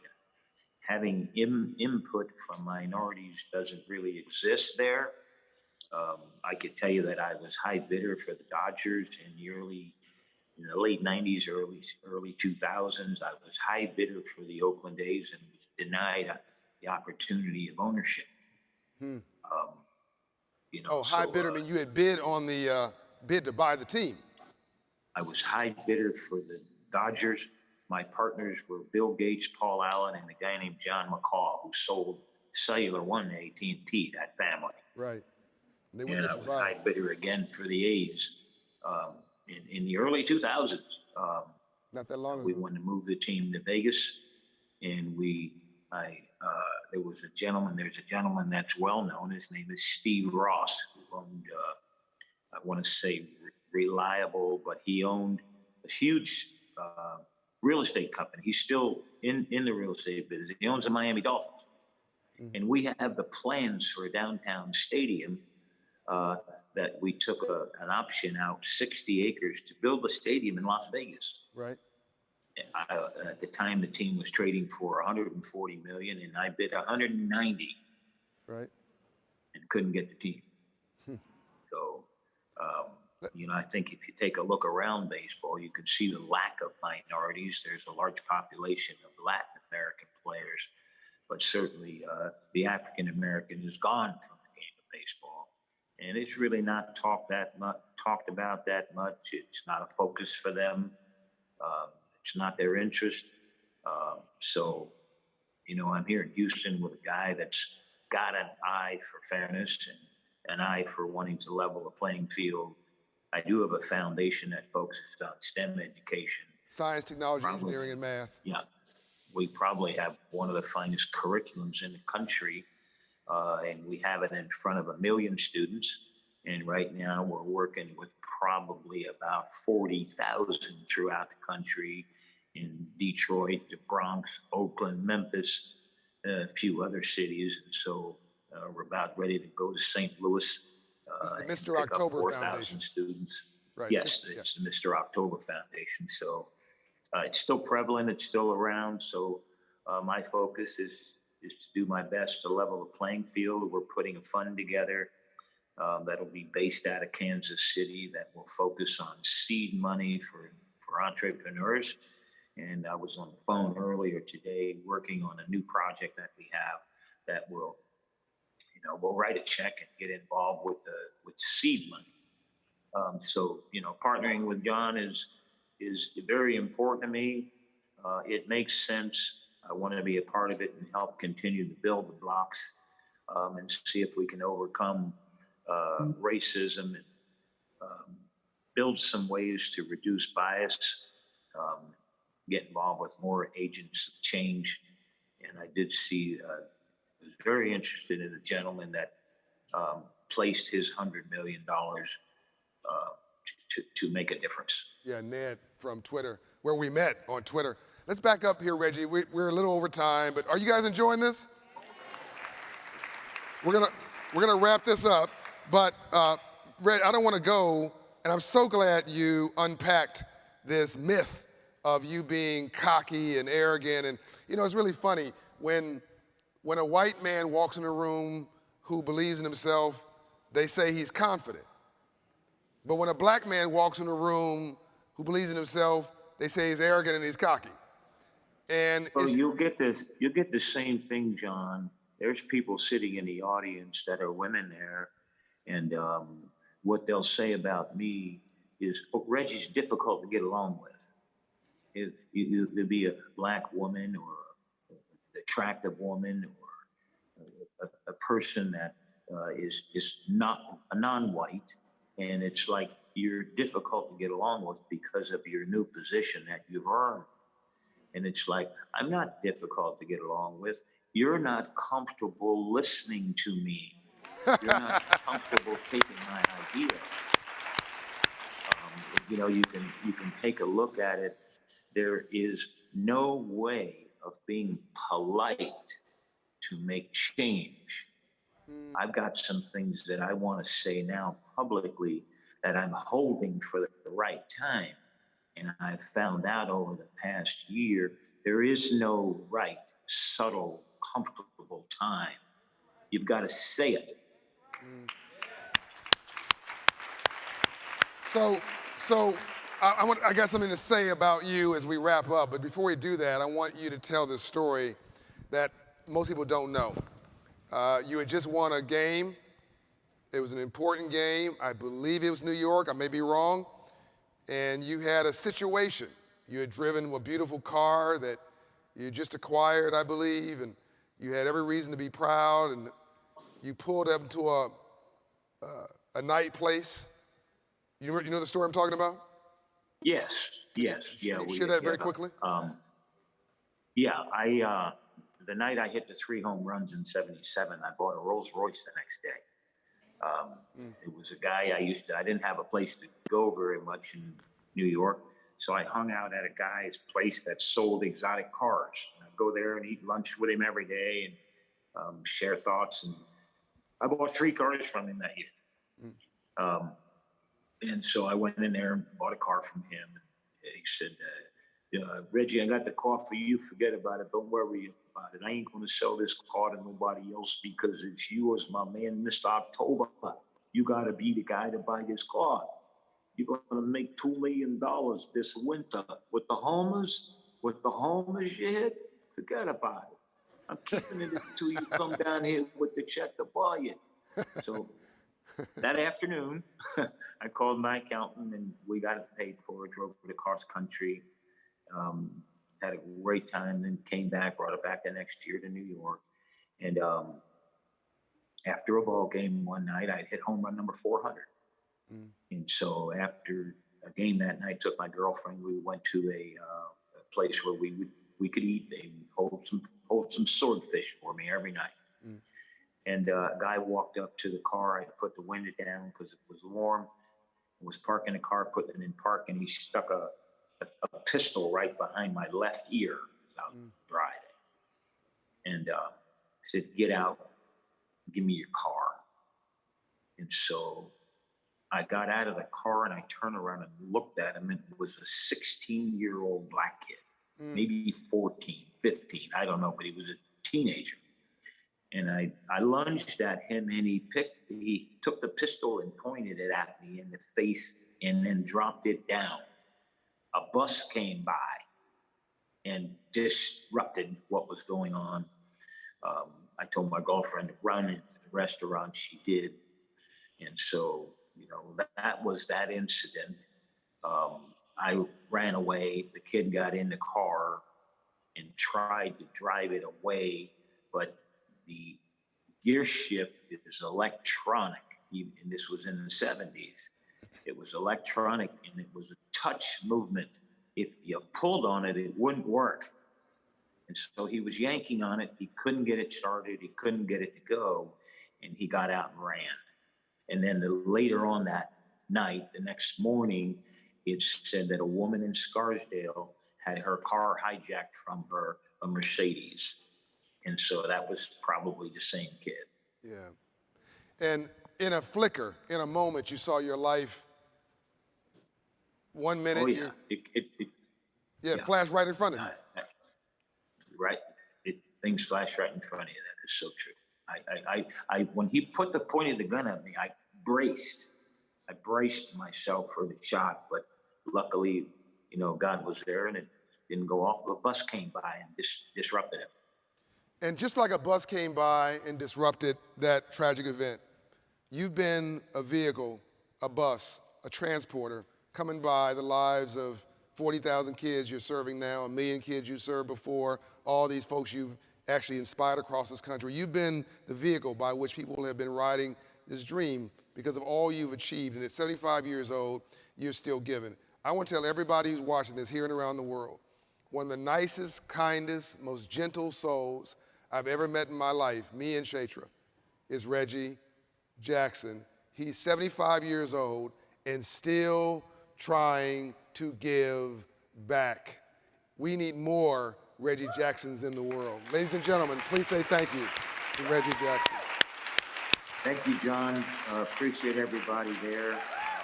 Having input from minorities doesn't really exist there. I could tell you that I was high bidder for the Dodgers in the late 90s, early 2000s. I was high bidder for the Oakland A's and was denied the opportunity of ownership. High bidder, I mean you had bid on the bid to buy the team. I was high bidder for the Dodgers. My partners were Bill Gates, Paul Allen, and a guy named John McCaw, who sold Cellular One to AT&T, that family. Right. And I was high bidder again for the A's in the early 2000s. Not that long ago. We wanted to move the team to Vegas, and there's a gentleman that's well known. His name is Steve Ross, who owned, I want to say Reliable, but he owned a huge real estate company. He's still in the real estate business. He owns the Miami Dolphins. And we have the plans for a downtown stadium that we took an option out, 60 acres, to build a stadium in Las Vegas. Right. At the time, the team was trading for 140 million, and I bid 190. Right. And couldn't get the team. So, I think if you take a look around baseball, you can see the lack of minorities. There's a large population of Latin American players, but certainly the African American is gone from the game of baseball, and it's really not talked about that much. It's not a focus for them. It's not their interest. So, I'm here in Houston with a guy that's got an eye for fairness and an eye for wanting to level the playing field. I do have a foundation that focuses on STEM education. Science, technology, engineering, and math. Yeah. We probably have one of the finest curriculums in the country, and we have it in front of 1 million students. And right now we're working with probably about 40,000 throughout the country in Detroit, the Bronx, Oakland, Memphis, a few other cities. And so we're about ready to go to St. Louis. The Mr. October 4,000 Foundation. students. Right. Yes, it's the Mr. October Foundation. So it's still prevalent, it's still around. So My focus is to do my best to level the playing field. We're putting a fund together that'll be based out of Kansas City that will focus on seed money for entrepreneurs. And I was on the phone earlier today working on a new project that we have that will, we'll write a check and get involved with seed money. So, partnering with John is very important to me. It makes sense. I want to be a part of it and help continue to build the blocks and see if we can overcome racism and build some ways to reduce bias, get involved with more agents of change. And I did see, was very interested in a gentleman that placed his $100 million to make a difference. Yeah, Ned from Twitter, where we met on Twitter. Let's back up here, Reggie. We're a little over time, but are you guys enjoying this? We're gonna wrap this up, but Reg, I don't want to go, and I'm so glad you unpacked this myth of you being cocky and arrogant. And it's really funny when a white man walks in a room who believes in himself, they say he's confident. But when a black man walks in a room who believes in himself, they say he's arrogant and he's cocky. And well, you'll get the same thing, John. There's people sitting in the audience that are women there, and what they'll say about me is, Reggie's difficult to get along with. There'd be a black woman or an attractive woman or a person that is not a non-white, and it's like you're difficult to get along with because of your new position that you've earned. And it's like, I'm not difficult to get along with. You're not comfortable listening to me. You're not comfortable taking my ideas. You can take a look at it. There is no way of being polite to make change. I've got some things that I want to say now publicly that I'm holding for the right time. And I've found out over the past year, there is no right, subtle, comfortable time. You've got to say it. So I got something to say about you as we wrap up. But before we do that, I want you to tell this story that most people don't know. You had just won a game. It was an important game. I believe it was New York. I may be wrong. And you had a situation. You had driven a beautiful car that you just acquired, I believe, and you had every reason to be proud. And you pulled up to a night place. You know the story I'm talking about? Yes. Yeah. Share that very quickly. The night I hit the 3 home runs in '77, I bought a Rolls Royce the next day. It was a guy I didn't have a place to go very much in New York. So I hung out at a guy's place that sold exotic cars. I'd go there and eat lunch with him every day and share thoughts. And I bought 3 cars from him that year. And so I went in there and bought a car from him. And he said, Reggie, I got the car for you. Forget about it. Don't worry about it. I ain't going to sell this car to nobody else because it's yours, my man, Mr. October. You got to be the guy to buy this car. You're going to make $2 million this winter. With the homers you hit, forget about it. I'm keeping it until you come down here with the check to buy it. So that afternoon, I called my accountant and we got it paid for. Drove to the cross country. Had a great time, then came back, brought it back the next year to New York. And after a ball game one night, I hit home run number 400. And so after a game that night, took my girlfriend, we went to a place where we could eat. They hold some swordfish for me every night. And a guy walked up to the car. I put the window down because it was warm. I was parking the car, putting it in park, and he stuck a pistol right behind my left ear as I was driving. And said, get out, give me your car. And so I got out of the car and I turned around and looked at him, and it was a 16-year-old black kid. maybe 14, 15, I don't know, but he was a teenager. And I lunged at him, and he took the pistol and pointed it at me in the face and then dropped it down. A bus came by and disrupted what was going on. I told my girlfriend to run into the restaurant. She did. And so, that was that incident. I ran away. The kid got in the car and tried to drive it away, but the gear shift is electronic, and this was in the 70s. It was electronic, and it was a touch movement. If you pulled on it, it wouldn't work. And so he was yanking on it. He couldn't get it started. He couldn't get it to go, and he got out and ran. And then later on that night, the next morning, it said that a woman in Scarsdale had her car hijacked from her, a Mercedes. And so that was probably the same kid. Yeah. And in a flicker, in a moment, you saw your life. 1 minute. Oh, yeah. It flashed right in front of you. Right. Things flash right in front of you. That is so true. When he pointed the gun at me, I braced myself for the shot, but luckily, God was there and it didn't go off. The bus came by and disrupted it. And just like a bus came by and disrupted that tragic event, you've been a vehicle, a bus, a transporter, coming by the lives of 40,000 kids you're serving now, 1 million kids you served before, all these folks you've actually inspired across this country. You've been the vehicle by which people have been riding this dream because of all you've achieved. And at 75 years old, you're still giving. I want to tell everybody who's watching this here and around the world, one of the nicest, kindest, most gentle souls I've ever met in my life, me and Shatra, is Reggie Jackson. He's 75 years old and still trying to give back. We need more Reggie Jacksons in the world. Ladies and gentlemen, please say thank you to Reggie Jackson. Thank you, John. Appreciate everybody there.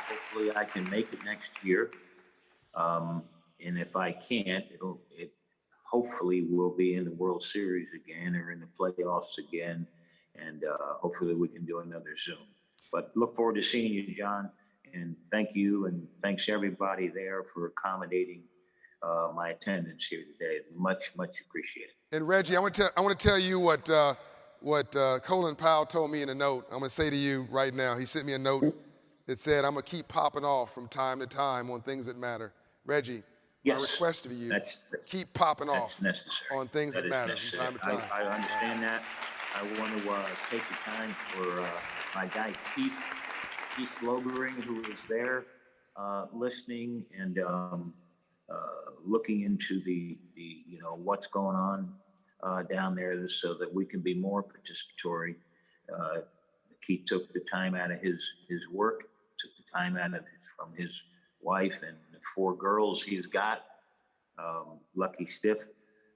Hopefully I can make it next year. And if I can't, it hopefully we'll be in the World Series again or in the playoffs again. And hopefully we can do another Zoom. But look forward to seeing you, John. And thank you, and thanks everybody there for accommodating my attendance here today. Much, much appreciated. And Reggie, I want to tell you what Colin Powell told me in a note. I'm going to say to you right now. He sent me a note that said, I'm going to keep popping off from time to time on things that matter. Reggie, my request to you, keep popping off on things that matter from time to time. I understand that. I want to take the time for my guy, Keith Logering, who was there listening and looking into the what's going on down there so that we can be more participatory. Keith took the time out of his work, took the time out of from his wife and the 4 girls he's got, lucky stiff,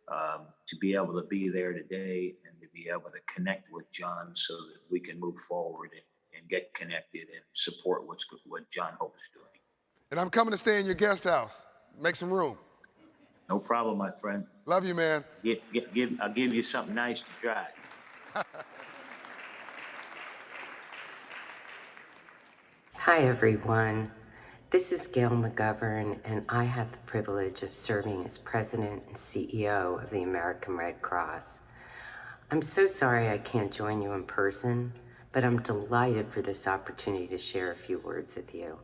to be able to be there today and to be able to connect with John so that we can move forward and get connected and support what John Hope is doing. And I'm coming to stay in your guest house. Make some room. No problem, my friend. Love you, man. I'll give you something nice to try. Hi, everyone. This is Gail McGovern, and I have the privilege of serving as President and CEO of the American Red Cross. I'm so sorry I can't join you in person, but I'm delighted for this opportunity to share a few words with you.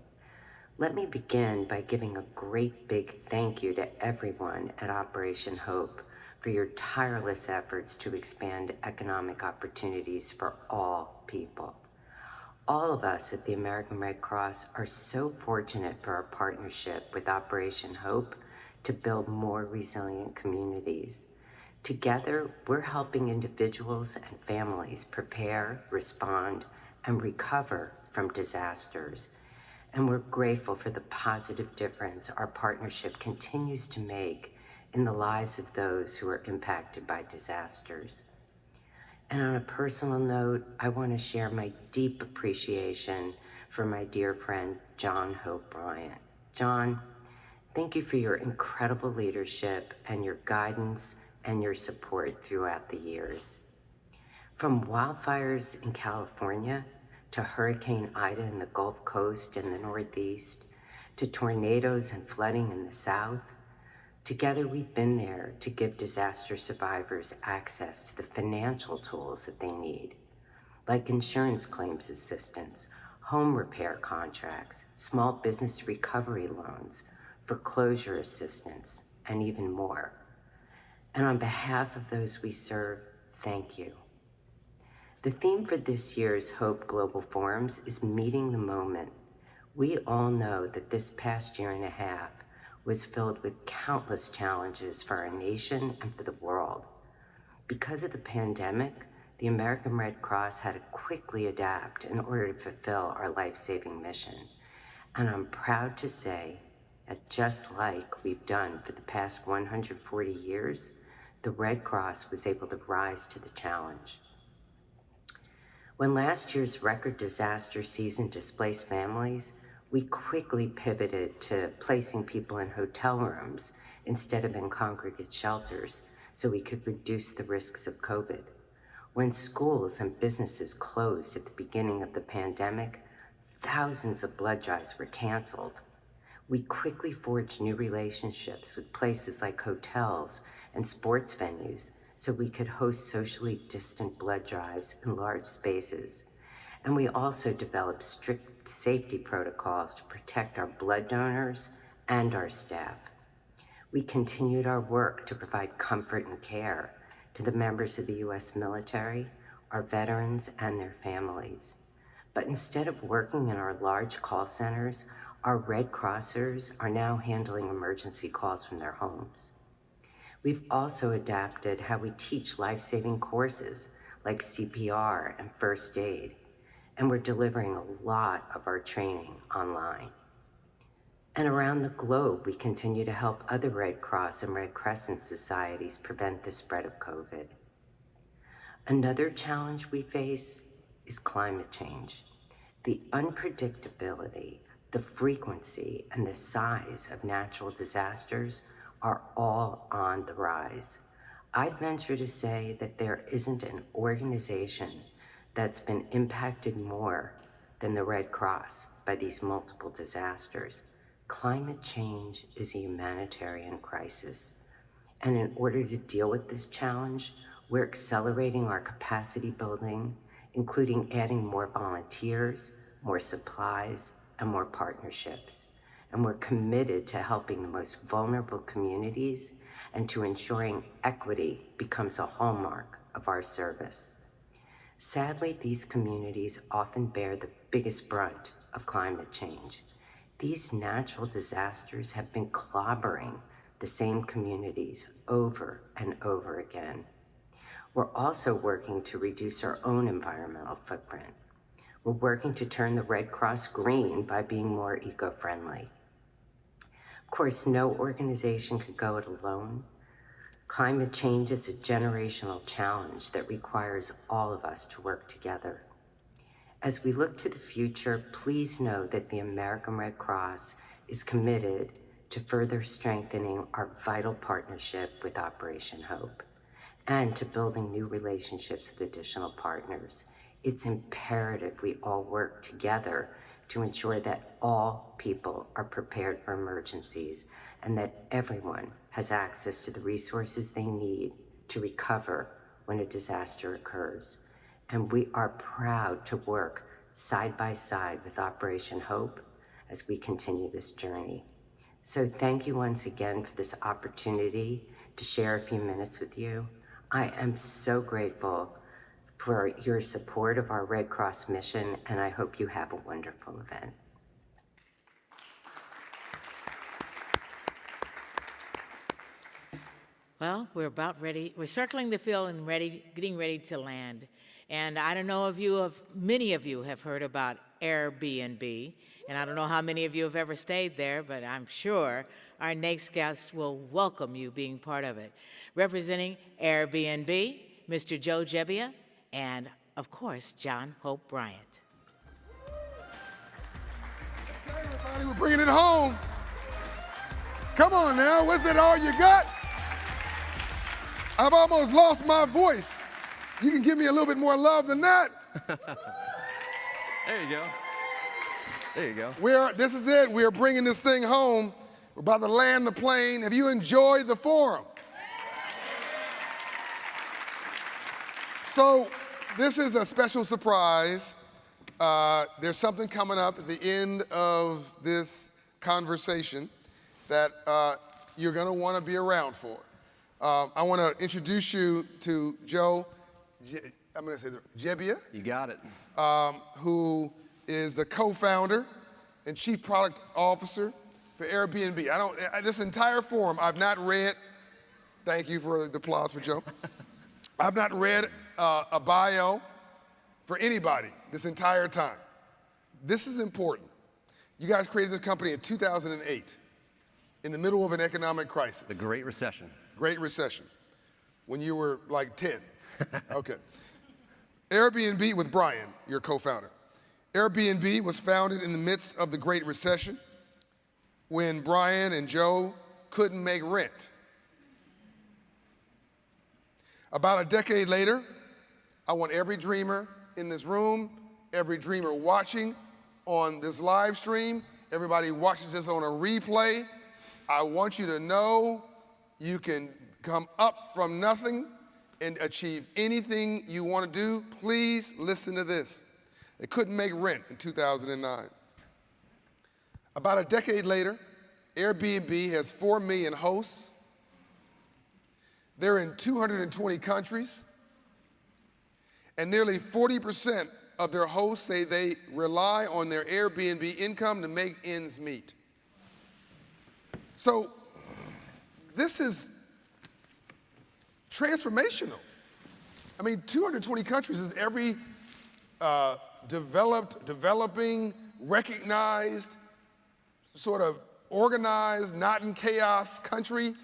Let me begin by giving a great big thank you to everyone at Operation Hope for your tireless efforts to expand economic opportunities for all people. All of us at the American Red Cross are so fortunate for our partnership with Operation Hope to build more resilient communities. Together, we're helping individuals and families prepare, respond, and recover from disasters. And we're grateful for the positive difference our partnership continues to make in the lives of those who are impacted by disasters. And on a personal note, I want to share my deep appreciation for my dear friend, John Hope Bryant. John, Thank you for your incredible leadership and your guidance and your support throughout the years. From wildfires in California to Hurricane Ida in the Gulf Coast and the Northeast, to tornadoes and flooding in the South, together we've been there to give disaster survivors access to the financial tools that they need, like insurance claims assistance, home repair contracts, small business recovery loans, foreclosure assistance, and even more. And on behalf of those we serve, thank you. The theme for this year's Hope Global Forums is meeting the moment. We all know that this past year and a half was filled with countless challenges for our nation and for the world. Because of the pandemic, the American Red Cross had to quickly adapt in order to fulfill our life-saving mission. And I'm proud to say that just like we've done for the past 140 years, the Red Cross was able to rise to the challenge. When last year's record disaster season displaced families, we quickly pivoted to placing people in hotel rooms instead of in congregate shelters so we could reduce the risks of COVID. When schools and businesses closed at the beginning of the pandemic, thousands of blood drives were canceled. We quickly forged new relationships with places like hotels and sports venues so we could host socially distant blood drives in large spaces. And we also developed strict safety protocols to protect our blood donors and our staff. We continued our work to provide comfort and care to the members of the U.S. military, our veterans, and their families. But instead of working in our large call centers, our Red Crossers are now handling emergency calls from their homes. We've also adapted how we teach life-saving courses like CPR and first aid, and we're delivering a lot of our training online. And around the globe, we continue to help other Red Cross and Red Crescent societies prevent the spread of COVID. Another challenge we face is climate change. The unpredictability, the frequency, and the size of natural disasters are all on the rise. I'd venture to say that there isn't an organization that's been impacted more than the Red Cross by these multiple disasters. Climate change is a humanitarian crisis. And in order to deal with this challenge, we're accelerating our capacity building, including adding more volunteers, more supplies, and more partnerships. And we're committed to helping the most vulnerable communities and to ensuring equity becomes a hallmark of our service. Sadly, these communities often bear the biggest brunt of climate change. These natural disasters have been clobbering the same communities over and over again. We're also working to reduce our own environmental footprint. We're working to turn the Red Cross green by being more eco-friendly. Of course, no organization could go it alone. Climate change is a generational challenge that requires all of us to work together. As we look to the future, please know that the American Red Cross is committed to further strengthening our vital partnership with Operation Hope and to building new relationships with additional partners. It's imperative we all work together to ensure that all people are prepared for emergencies and that everyone has access to the resources they need to recover when a disaster occurs. And we are proud to work side by side with Operation Hope as we continue this journey. So thank you once again for this opportunity to share a few minutes with you. I am so grateful for your support of our Red Cross mission, and I hope you have a wonderful event. Well, we're about ready. We're circling the field and getting ready to land. And I don't know if many of you have heard about Airbnb, and I don't know how many of you have ever stayed there, but I'm sure our next guest will welcome you being part of it. Representing Airbnb, Mr. Joe Gebbia, and of course, John Hope Bryant. Okay, everybody, we're bringing it home. Come on now, was it all you got? I've almost lost my voice. You can give me a little bit more love than that. There you go. There you go. This is it. We're bringing this thing home. We're about to land the plane. Have you enjoyed the forum? So this is a special surprise. There's something coming up at the end of this conversation that you're going to want to be around for. I want to introduce you to Joe, I'm going to say Jebbia. You got it. Who is the co-founder and chief product officer for Airbnb. This entire forum, I've not read, thank you for the applause for Joe. I've not read a bio for anybody this entire time. This is important. You guys created this company in 2008, in the middle of an economic crisis. The Great Recession. Great Recession, when you were like 10. Okay. Airbnb with Brian, your co-founder. Airbnb was founded in the midst of the Great Recession when Brian and Joe couldn't make rent. About a decade later, I want every dreamer in this room, every dreamer watching on this live stream, everybody watches this on a replay, I want you to know you can come up from nothing and achieve anything you want to do. Please listen to this. They couldn't make rent in 2009. About a decade later, Airbnb has 4 million hosts. They're in 220 countries. And nearly 40% of their hosts say they rely on their Airbnb income to make ends meet. So this is transformational. I mean, 220 countries is every developing, recognized, sort of organized, not in chaos country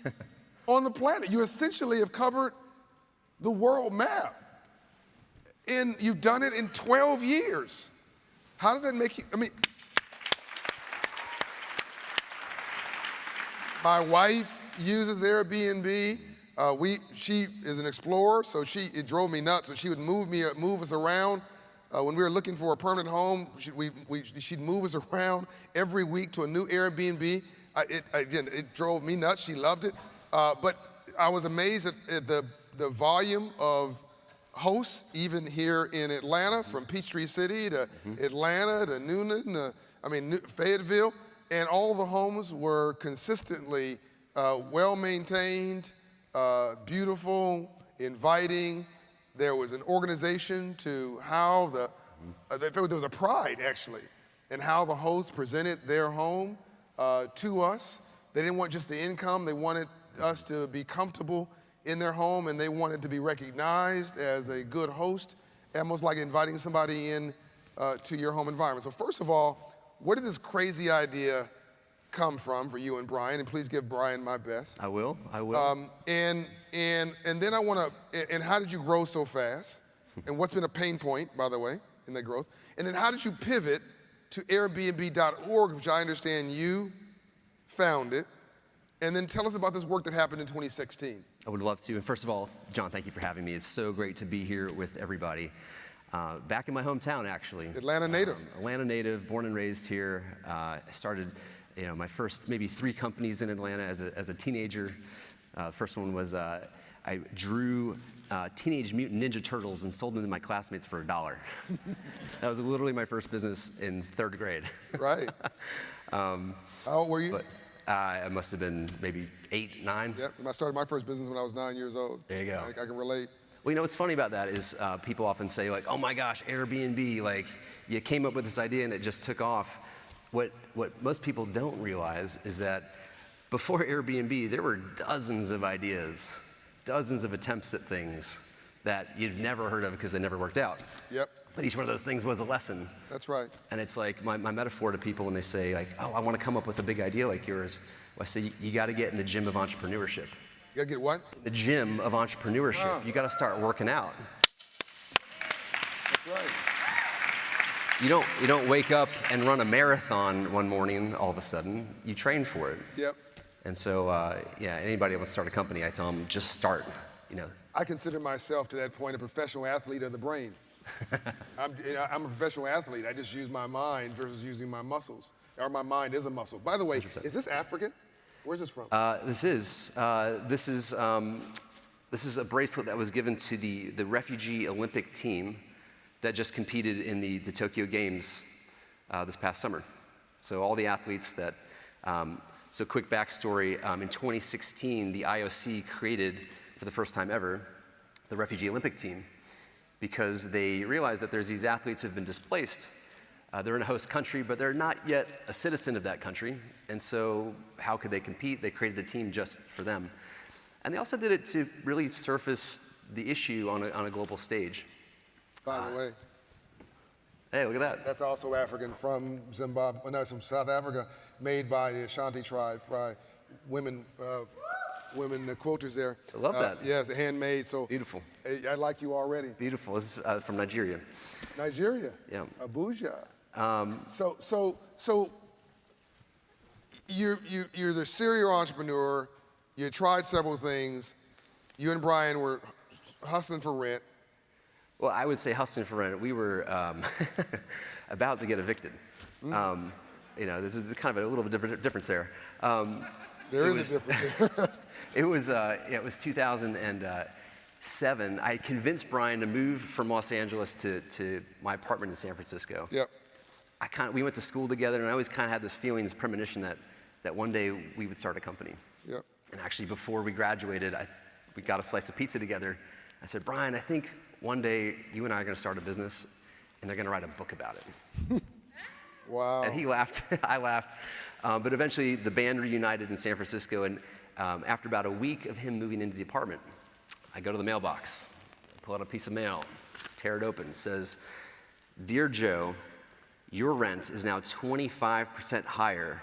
on the planet. You essentially have covered the world map. And you've done it in 12 years. How does that make you, I mean, my wife uses Airbnb. She is an explorer, so it drove me nuts, but she would move us around. When we were looking for a permanent home, she'd move us around every week to a new Airbnb. It drove me nuts. She loved it. But I was amazed at the volume of hosts, even here in Atlanta, from Peachtree City to Atlanta to Newnan, Fayetteville. And all the homes were consistently well-maintained, beautiful, inviting. There was an organization to how there was a pride, actually, in how the hosts presented their home to us. They didn't want just the income. They wanted us to be comfortable in their home, and they wanted to be recognized as a good host, almost like inviting somebody in to your home environment. So first of all, where did this crazy idea come from for you and Brian? And please give Brian my best. I will. And then I want to, and how did you grow so fast? And what's been a pain point, by the way, in that growth? And then how did you pivot to Airbnb.org, which I understand you founded? And then tell us about this work that happened in 2016. I would love to. And first of all, John, thank you for having me. It's so great to be here with everybody. Back in my hometown, actually. Atlanta native. Atlanta native, born and raised here. I started, my first maybe 3 companies in Atlanta as a teenager. First one was I drew Teenage Mutant Ninja Turtles and sold them to my classmates for $1. That was literally my first business in 3rd grade. Right. How old were you? I must have been maybe 8, 9. Yep. I started my first business when I was 9 years old. There you go. I can relate. Well, what's funny about that is people often say, like, oh my gosh, Airbnb, like, you came up with this idea and it just took off. What most people don't realize is that before Airbnb, there were dozens of ideas, dozens of attempts at things that you've never heard of because they never worked out. Yep. But each one of those things was a lesson. That's right. And it's like my metaphor to people when they say, like, oh, I want to come up with a big idea like yours. Well, I say, you got to get in the gym of entrepreneurship. You gotta get what? The gym of entrepreneurship. Oh. You gotta start working out. That's right. You don't wake up and run a marathon one morning all of a sudden. You train for it. Yep. And so, yeah, anybody that wants to start a company, I tell them, just start, you know. I consider myself, to that point, a professional athlete of the brain. I'm a professional athlete. I just use my mind versus using my muscles. Or my mind is a muscle. By the way, 100%. Is this African? Where's this from? This is a bracelet that was given to the Refugee Olympic team that just competed in the Tokyo Games this past summer. So all the athletes that, so quick backstory, in 2016, the IOC created, for the first time ever, the Refugee Olympic team, because they realized that there's these athletes who have been displaced. They're in a host country, but they're not yet a citizen of that country. And so how could they compete? They created a team just for them. And they also did it to really surface the issue on a global stage. By the way. Hey, look at that. That's also African, from Zimbabwe, no, it's from South Africa, made by the Ashanti tribe, by women quilters there. I love that. Yeah, it's handmade, so. Beautiful. I like you already. Beautiful. This is from Nigeria. Nigeria? Yeah. Abuja. So you're the serial entrepreneur. You tried several things. You and Brian were hustling for rent. Well, I would say hustling for rent. We were about to get evicted. You know, this is kind of a little bit of difference there. There is a difference. It was 2007. I convinced Brian to move from Los Angeles to my apartment in San Francisco. Yep. We went to school together, and I always kind of had this feeling, this premonition that one day we would start a company. Yep. And actually, before we graduated, we got a slice of pizza together. I said, Brian, I think one day you and I are going to start a business, and they're going to write a book about it. Wow. And he laughed, I laughed. But eventually, the band reunited in San Francisco, and after about a week of him moving into the apartment, I go to the mailbox, pull out a piece of mail, tear it open. It says, Dear Joe, your rent is now 25% higher.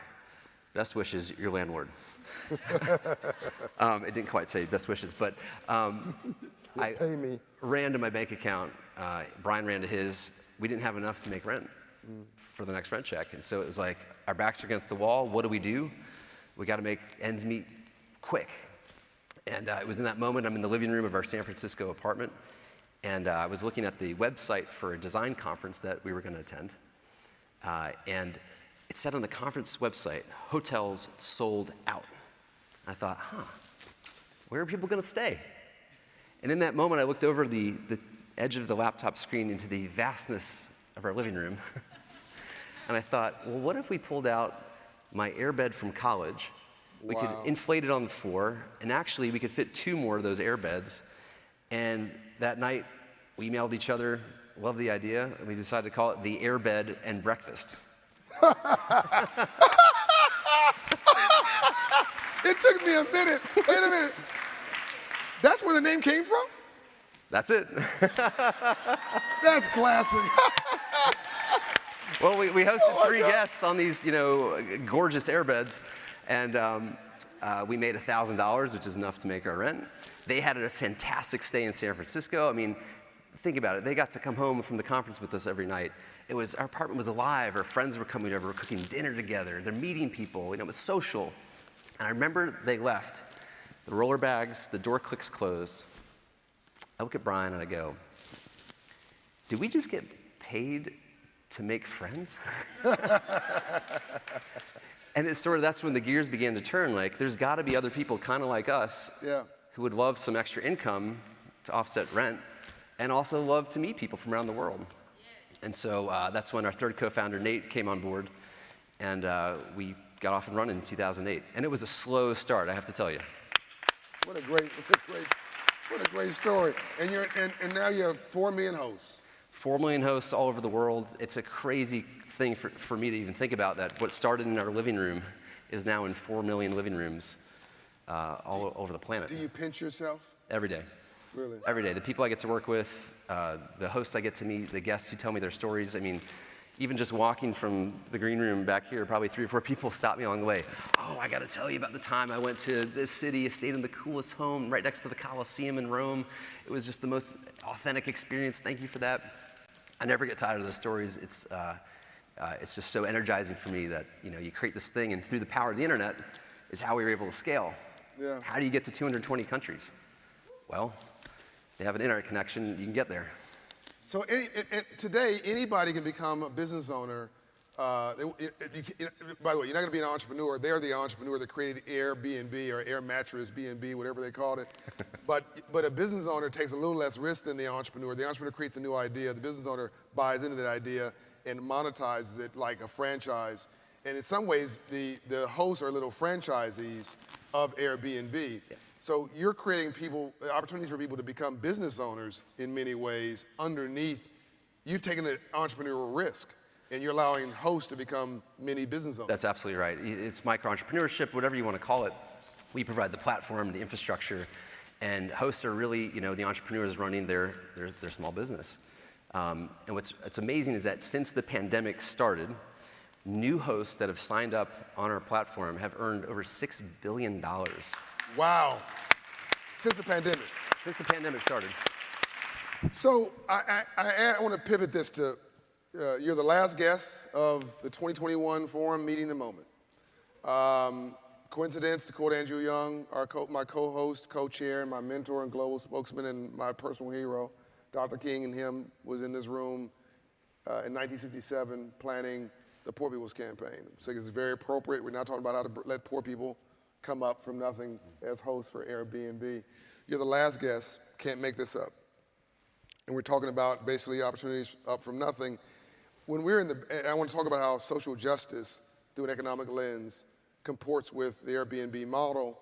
Best wishes, your landlord. It didn't quite say best wishes, but I ran to my bank account. Brian ran to his. We didn't have enough to make rent for the next rent check. And so it was like, our backs are against the wall. What do? We got to make ends meet quick. And it was in that moment, I'm in the living room of our San Francisco apartment, and I was looking at the website for a design conference that we were going to attend. And it said on the conference website, hotels sold out. I thought, where are people going to stay? And in that moment, I looked over the edge of the laptop screen into the vastness of our living room. And I thought, well, what if we pulled out my airbed from college? We could inflate it on the floor, and actually we could fit 2 more of those airbeds. And that night, we emailed each other, loved the idea, and we decided to call it the Airbed and Breakfast. It took me a minute. Wait a minute. That's where the name came from? That's it. That's classic. Well, we hosted 3 guests on these, gorgeous airbeds, and we made $1,000, which is enough to make our rent. They had a fantastic stay in San Francisco. I mean, think about it. They got to come home from the conference with us every night. Our apartment was alive. Our friends were coming over, cooking dinner together. They're meeting people. It was social. And I remember they left. The roller bags, the door clicks closed. I look at Brian and I go, did we just get paid to make friends? And it's that's when the gears began to turn. Like, there's got to be other people kind of like us who would love some extra income to offset rent and also love to meet people from around the world. And so that's when our third co-founder, Nate, came on board, and we got off and running in 2008. And it was a slow start, I have to tell you. What a great story. And now you have 4 million hosts. 4 million hosts all over the world. It's a crazy thing for me to even think about, that what started in our living room is now in 4 million living rooms all over the planet. Do you pinch yourself? Every day. Really? Every day. The people I get to work with, the hosts I get to meet, the guests who tell me their stories. I mean, even just walking from the green room back here, probably 3 or 4 people stop me along the way. Oh, I got to tell you about the time I went to this city, stayed in the coolest home right next to the Colosseum in Rome. It was just the most authentic experience. Thank you for that. I never get tired of those stories. It's just so energizing for me that you create this thing, and through the power of the internet, is how we were able to scale. Yeah. How do you get to 220 countries? Well, you have an internet connection, you can get there. So today, anybody can become a business owner. By the way, you're not going to be an entrepreneur. They're the entrepreneur that created Airbnb or Air Mattress, B&B, whatever they called it. But a business owner takes a little less risk than the entrepreneur. The entrepreneur creates a new idea. The business owner buys into that idea and monetizes it like a franchise. And in some ways, the hosts are little franchisees of Airbnb. Yeah. So you're creating opportunities for people to become business owners in many ways underneath. You've taken an entrepreneurial risk, and you're allowing hosts to become mini business owners. That's absolutely right. It's micro-entrepreneurship, whattever you want to call it. We provide the platform, the infrastructure, and hosts are really, the entrepreneurs running their small business. And what's amazing is that since the pandemic started, new hosts that have signed up on our platform have earned over $6 billion. Wow. Since the pandemic. Since the pandemic started. So I want to pivot this to, you're the last guest of the 2021 forum, Meeting the Moment. Coincidence, to quote Andrew Young, my co-host, co-chair, and my mentor and global spokesman and my personal hero, Dr. King and him was in this room in 1967 planning the Poor People's Campaign. So it's very appropriate. We're now talking about how to let poor people come up from nothing as hosts for Airbnb. You're the last guest, can't make this up. And we're talking about basically opportunities up from nothing. When we're I want to talk about how social justice through an economic lens comports with the Airbnb model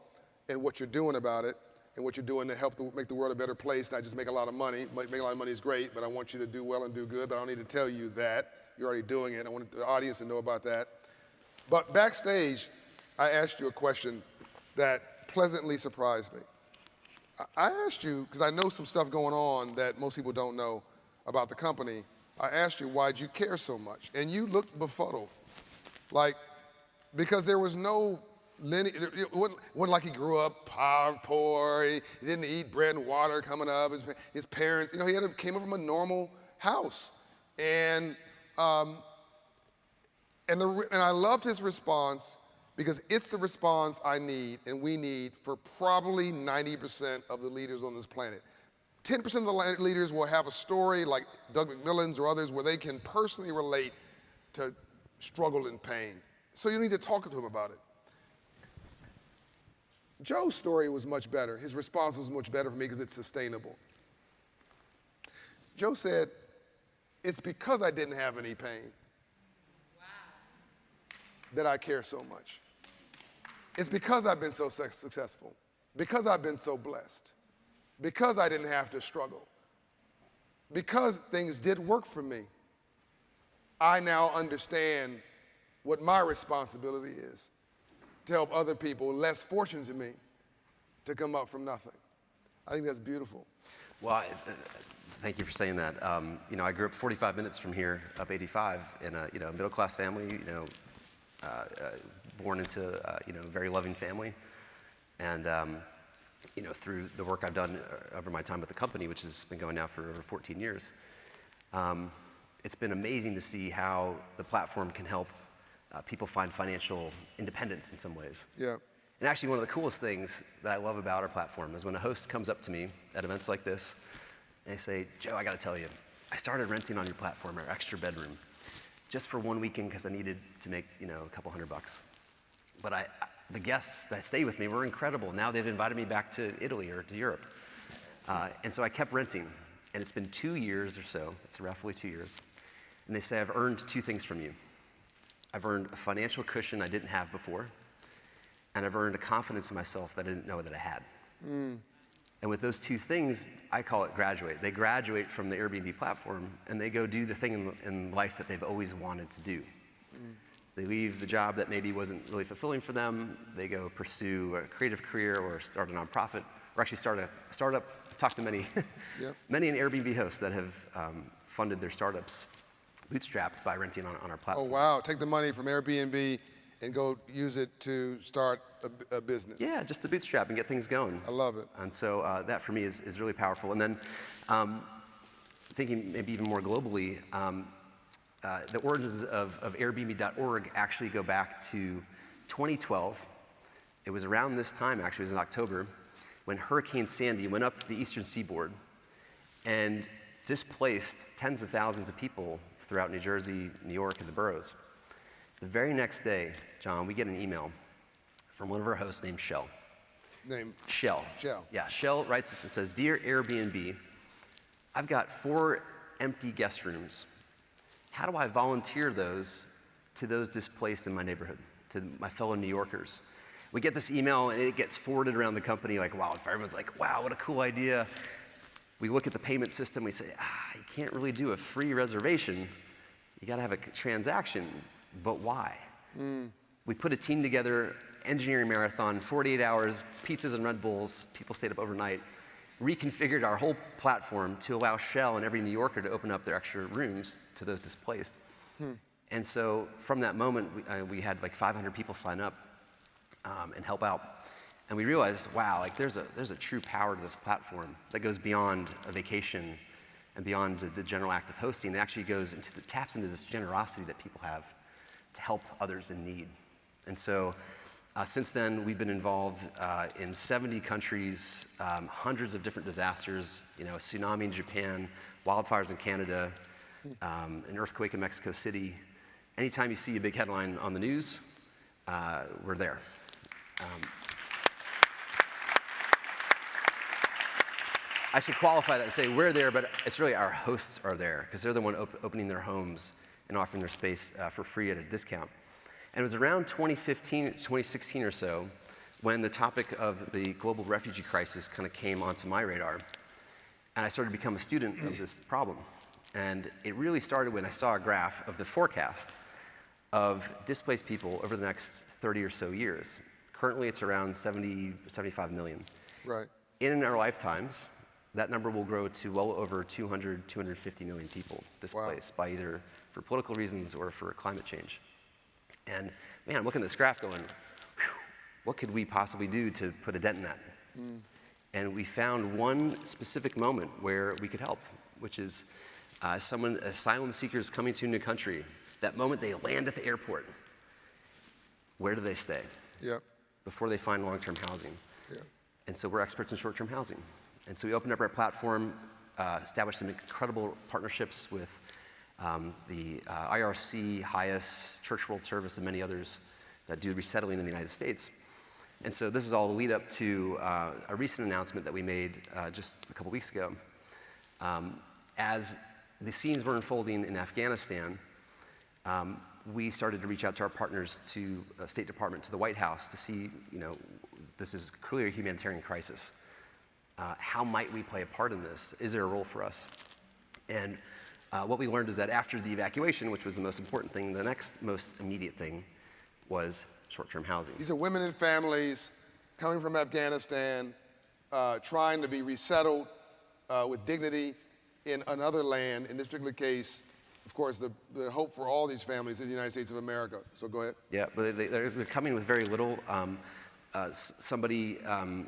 and what you're doing about it and what you're doing to help make the world a better place, not just make a lot of money. Making a lot of money is great, but I want you to do well and do good, but I don't need to tell you that. You're already doing it. I want the audience to know about that. But backstage, I asked you a question that pleasantly surprised me. I asked you, because I know some stuff going on that most people don't know about the company, I asked you, why'd you care so much? And you looked befuddled. Because there was no lineage, it wasn't like he grew up poor, he didn't eat bread and water coming up, his parents, he came up from a normal house. And I loved his response because it's the response I need and we need for probably 90% of the leaders on this planet. 10% of the leaders will have a story like Doug McMillan's or others where they can personally relate to struggle and pain. So you need to talk to him about it. Joe's story was much better. His response was much better for me because it's sustainable. Joe said, it's because I didn't have any pain that I care so much. It's because I've been so successful, because I've been so blessed, because I didn't have to struggle, because things did work for me. I now understand what my responsibility is to help other people less fortunate than me to come up from nothing. I think that's beautiful. Well, thank you for saying that. I grew up 45 minutes from here, up 85, in a middle-class family. Born into a very loving family, and through the work I've done over my time with the company, which has been going now for over 14 years, it's been amazing to see how the platform can help people find financial independence in some ways. Yeah. And actually, one of the coolest things that I love about our platform is when a host comes up to me at events like this, and they say, Joe, I got to tell you, I started renting on your platform our extra bedroom just for one weekend because I needed to make a couple $100. But the guests that stay with me were incredible. Now they've invited me back to Italy or to Europe. And so I kept renting. And it's been 2 years or so. It's roughly 2 years. And they say, I've earned two things from you. I've earned a financial cushion I didn't have before. And I've earned a confidence in myself that I didn't know that I had. Mm. And with those two things, I call it graduate. They graduate from the Airbnb platform and they go do the thing in life that they've always wanted to do. Mm. They leave the job that maybe wasn't really fulfilling for them. They go pursue a creative career or start a nonprofit or actually start a startup. I've talked to many, yep. Many an Airbnb hosts that have funded their startups bootstrapped by renting on our platform. Oh, wow. Take the money from Airbnb and go use it to start a business. Yeah, just to bootstrap and get things going. I love it. And so that for me is really powerful. And then thinking maybe even more globally, the origins of Airbnb.org actually go back to 2012 It was around this time, actually, it was in October, when Hurricane Sandy went up the eastern seaboard and displaced tens of thousands of people throughout New Jersey, New York, and the boroughs. The very next day, John, we get an email from one of our hosts named Shell. Name? Shell. Shell. Yeah, Shell writes us and says, "Dear Airbnb, I've got 4 empty guest rooms. How do I volunteer those to those displaced in my neighborhood, to my fellow New Yorkers?" We get this email and it gets forwarded around the company like wildfire. Everyone's like, wow, what a cool idea. We look at the payment system, we say, you can't really do a free reservation. You gotta have a transaction, but why? We put a team together, engineering marathon, 48 hours, pizzas and Red Bulls, people stayed up overnight, reconfigured our whole platform to allow Shell and every New Yorker to open up their extra rooms to those displaced. And so from that moment, we had like 500 people sign up and help out. And we realized, wow, like there's a true power to this platform that goes beyond a vacation and beyond the general act of hosting. It actually taps into this generosity that people have to help others in need. And so since then, we've been involved in 70 countries, hundreds of different disasters, a tsunami in Japan, wildfires in Canada, an earthquake in Mexico City. Anytime you see a big headline on the news, we're there. I should qualify that and say we're there, but it's really our hosts are there because they're the one opening their homes and offering their space for free at a discount. And it was around 2015, 2016 or so when the topic of the global refugee crisis kind of came onto my radar. And I started to become a student of this problem. And it really started when I saw a graph of the forecast of displaced people over the next 30 or so years. Currently, it's around 75 million. Right. In our lifetimes, that number will grow to well over 200, 250 million people displaced by either for political reasons or for climate change. And man, I'm looking at this graph going, what could we possibly do to put a dent in that? And we found one specific moment where we could help, which is asylum seekers coming to a new country. That moment they land at the airport, where do they stay? Yep. Before they find long-term housing. Yeah. And so we're experts in short-term housing. And so we opened up our platform, established some incredible partnerships with the IRC, HIAS, Church World Service, and many others that do resettling in the United States. And so this is all the lead up to a recent announcement that we made just a couple weeks ago. As the scenes were unfolding in Afghanistan, we started to reach out to our partners, to the State Department, to the White House, to see, this is clearly a humanitarian crisis. How might we play a part in this? Is there a role for us? And what we learned is that after the evacuation, which was the most important thing, the next most immediate thing was short-term housing. These are women and families coming from Afghanistan, trying to be resettled with dignity in another land. In this particular case, of course, the hope for all these families is the United States of America. So go ahead. Yeah, but they're coming with very little. Somebody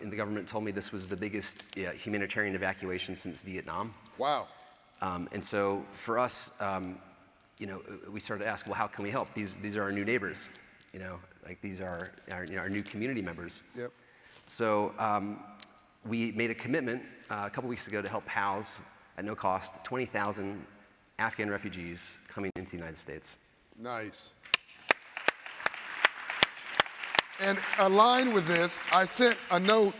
in the government told me this was the biggest humanitarian evacuation since Vietnam. Wow. And so for us, we started to ask, well, how can we help? These are our new neighbors, like these are our new community members. Yep. So we made a commitment a couple weeks ago to help house, at no cost, 20,000 Afghan refugees coming into the United States. Nice. And aligned with this, I sent a note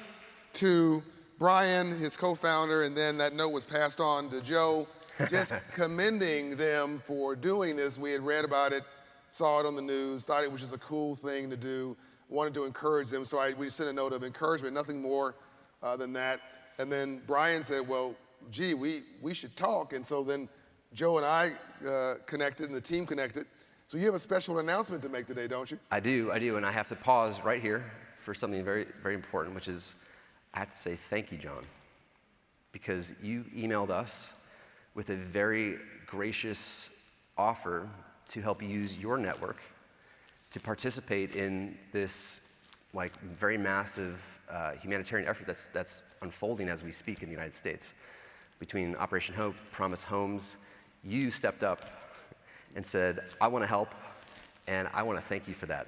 to Brian, his co-founder, and then that note was passed on to Joe, just commending them for doing this. We had read about it, saw it on the news, thought it was just a cool thing to do, wanted to encourage them, so we sent a note of encouragement, nothing more than that. And then Brian said, well, gee, we should talk, and so then Joe and I connected, and the team connected. So you have a special announcement to make today, don't you? I do, and I have to pause right here for something very, very important, which is I have to say thank you, John, because you emailed us with a very gracious offer to help use your network to participate in this very massive humanitarian effort that's unfolding as we speak in the United States. Between Operation Hope, Promise Homes, you stepped up and said, I want to help, and I want to thank you for that.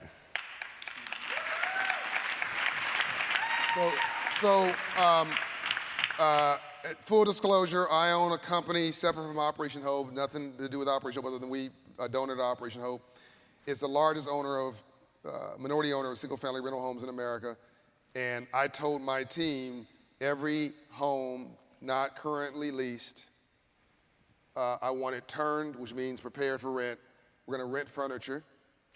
Full disclosure, I own a company separate from Operation Hope, nothing to do with Operation Hope other than we donate to Operation Hope. It's the largest minority owner of single-family rental homes in America. And I told my team, every home not currently leased, I want it turned, which means prepared for rent. We're gonna rent furniture,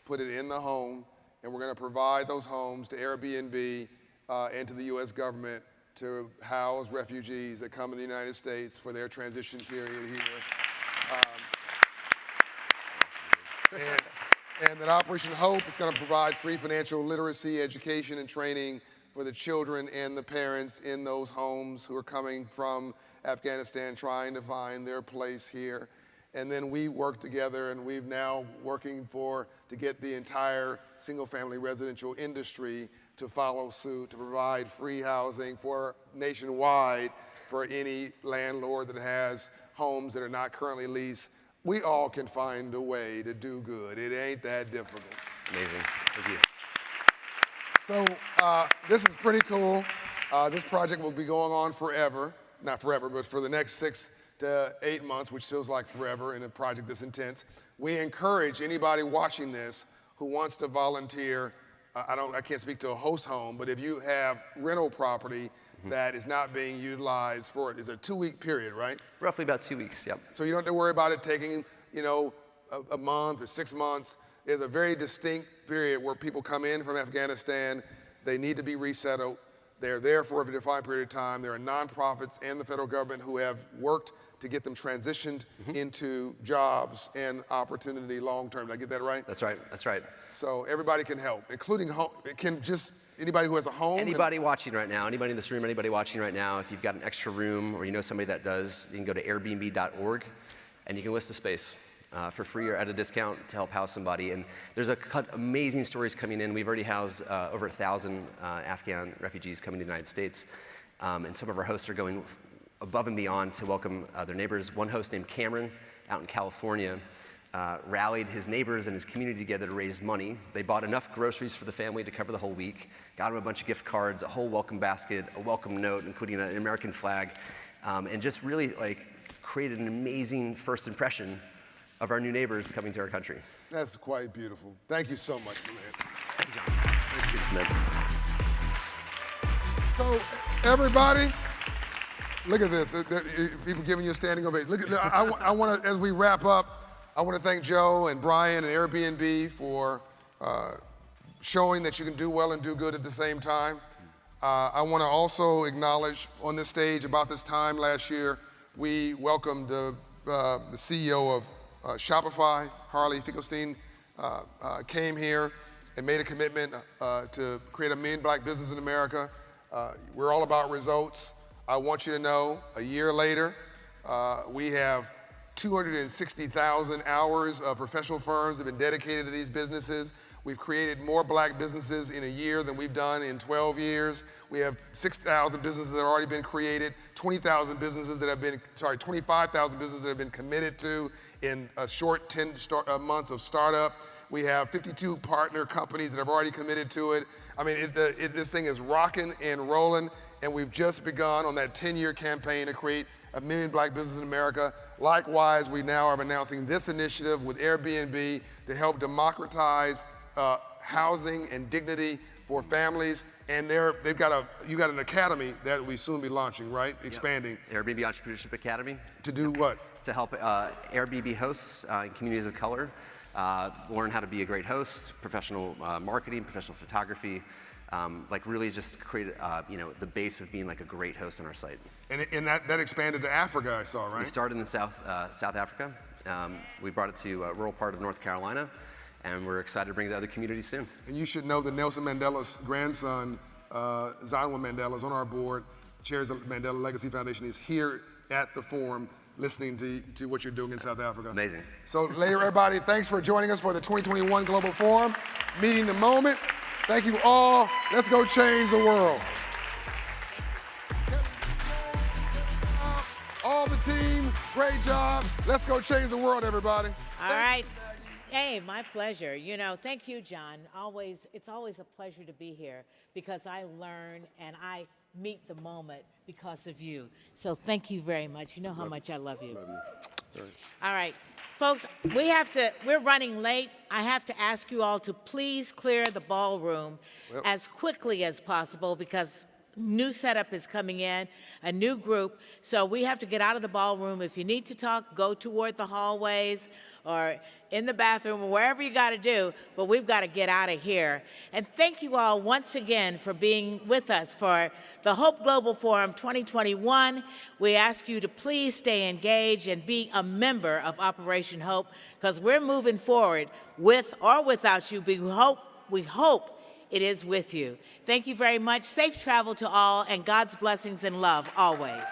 put it in the home, and we're gonna provide those homes to Airbnb and to the US government to house refugees that come in the United States for their transition period here. And that Operation Hope is going to provide free financial literacy, education, and training for the children and the parents in those homes who are coming from Afghanistan trying to find their place here. And then we work together, and we've now working to get the entire single-family residential industry to follow suit, to provide free housing for nationwide for any landlord that has homes that are not currently leased. We all can find a way to do good. It ain't that difficult. Amazing. Thank you. So this is pretty cool. This project will be going on forever. Not forever, but for the next 6 to 8 months, which feels like forever in a project this intense. We encourage anybody watching this who wants to volunteer. I can't speak to a host home, but if you have rental property that is not being utilized for it, it's a 2-week period, right? Roughly about 2 weeks, yep. So you don't have to worry about it taking, a month or 6 months. There's a very distinct period where people come in from Afghanistan, they need to be resettled. They're there for a defined period of time. There are nonprofits and the federal government who have worked to get them transitioned into jobs and opportunity long-term. Did I get that right? That's right, that's right. So everybody can help, including anybody who has a home? Anybody watching right now, anybody in this room, anybody watching right now, if you've got an extra room or you know somebody that does, you can go to airbnb.org and you can list a space for free or at a discount to help house somebody. And there's amazing stories coming in. We've already housed over 1,000 Afghan refugees coming to the United States. And some of our hosts are going above and beyond to welcome their neighbors. One host named Cameron out in California rallied his neighbors and his community together to raise money. They bought enough groceries for the family to cover the whole week, got him a bunch of gift cards, a whole welcome basket, a welcome note, including an American flag, and just really created an amazing first impression of our new neighbors coming to our country. That's quite beautiful. Thank you so much for that. So everybody, look at this. People giving you a standing ovation. Look at. I want to, as we wrap up, I want to thank Joe and Brian and Airbnb for showing that you can do well and do good at the same time. I want to also acknowledge on this stage about this time last year, we welcomed the CEO of Shopify, Harley Finkelstein, came here and made a commitment to create 1 million black businesses in America. We're all about results. I want you to know, a year later, we have 260,000 hours of professional firms that have been dedicated to these businesses. We've created more black businesses in a year than we've done in 12 years. We have 6,000 businesses that have already been created, 25,000 businesses that have been committed to in a short 10 months of startup. We have 52 partner companies that have already committed to it. I mean, this thing is rocking and rolling, and we've just begun on that 10-year campaign to create 1 million black businesses in America. Likewise, we now are announcing this initiative with Airbnb to help democratize housing and dignity for families. And you got an academy that we soon be launching, right? Expanding. Yep. Airbnb Entrepreneurship Academy. To do what? To help Airbnb hosts in communities of color learn how to be a great host, professional marketing, professional photography, really just create the base of being a great host on our site. And that expanded to Africa, I saw, right? We started in South Africa. We brought it to a rural part of North Carolina, and we're excited to bring it to other communities soon. And you should know that Nelson Mandela's grandson, Zanwa Mandela, is on our board, chairs the Mandela Legacy Foundation. He's here at the forum listening to what you're doing in South Africa. Amazing. So later, everybody, thanks for joining us for the 2021 Global Forum, Meeting the Moment. Thank you all. Let's go change the world. All the team, great job. Let's go change the world, everybody. All right. Hey, my pleasure. You know, thank you, John. It's always a pleasure to be here because I learn and I meet the moment because of you. So thank you very much. You know how much I love you. Love you. All right, folks, we're running late. I have to ask you all to please clear the ballroom as quickly as possible because new setup is coming in, a new group. So we have to get out of the ballroom. If you need to talk, go toward the hallways or in the bathroom or wherever you got to do, but we've got to get out of here. And thank you all once again for being with us for the Hope Global Forum 2021. We ask you to please stay engaged and be a member of Operation Hope because we're moving forward with or without you. We hope it is with you. Thank you very much. Safe travel to all and God's blessings and love always.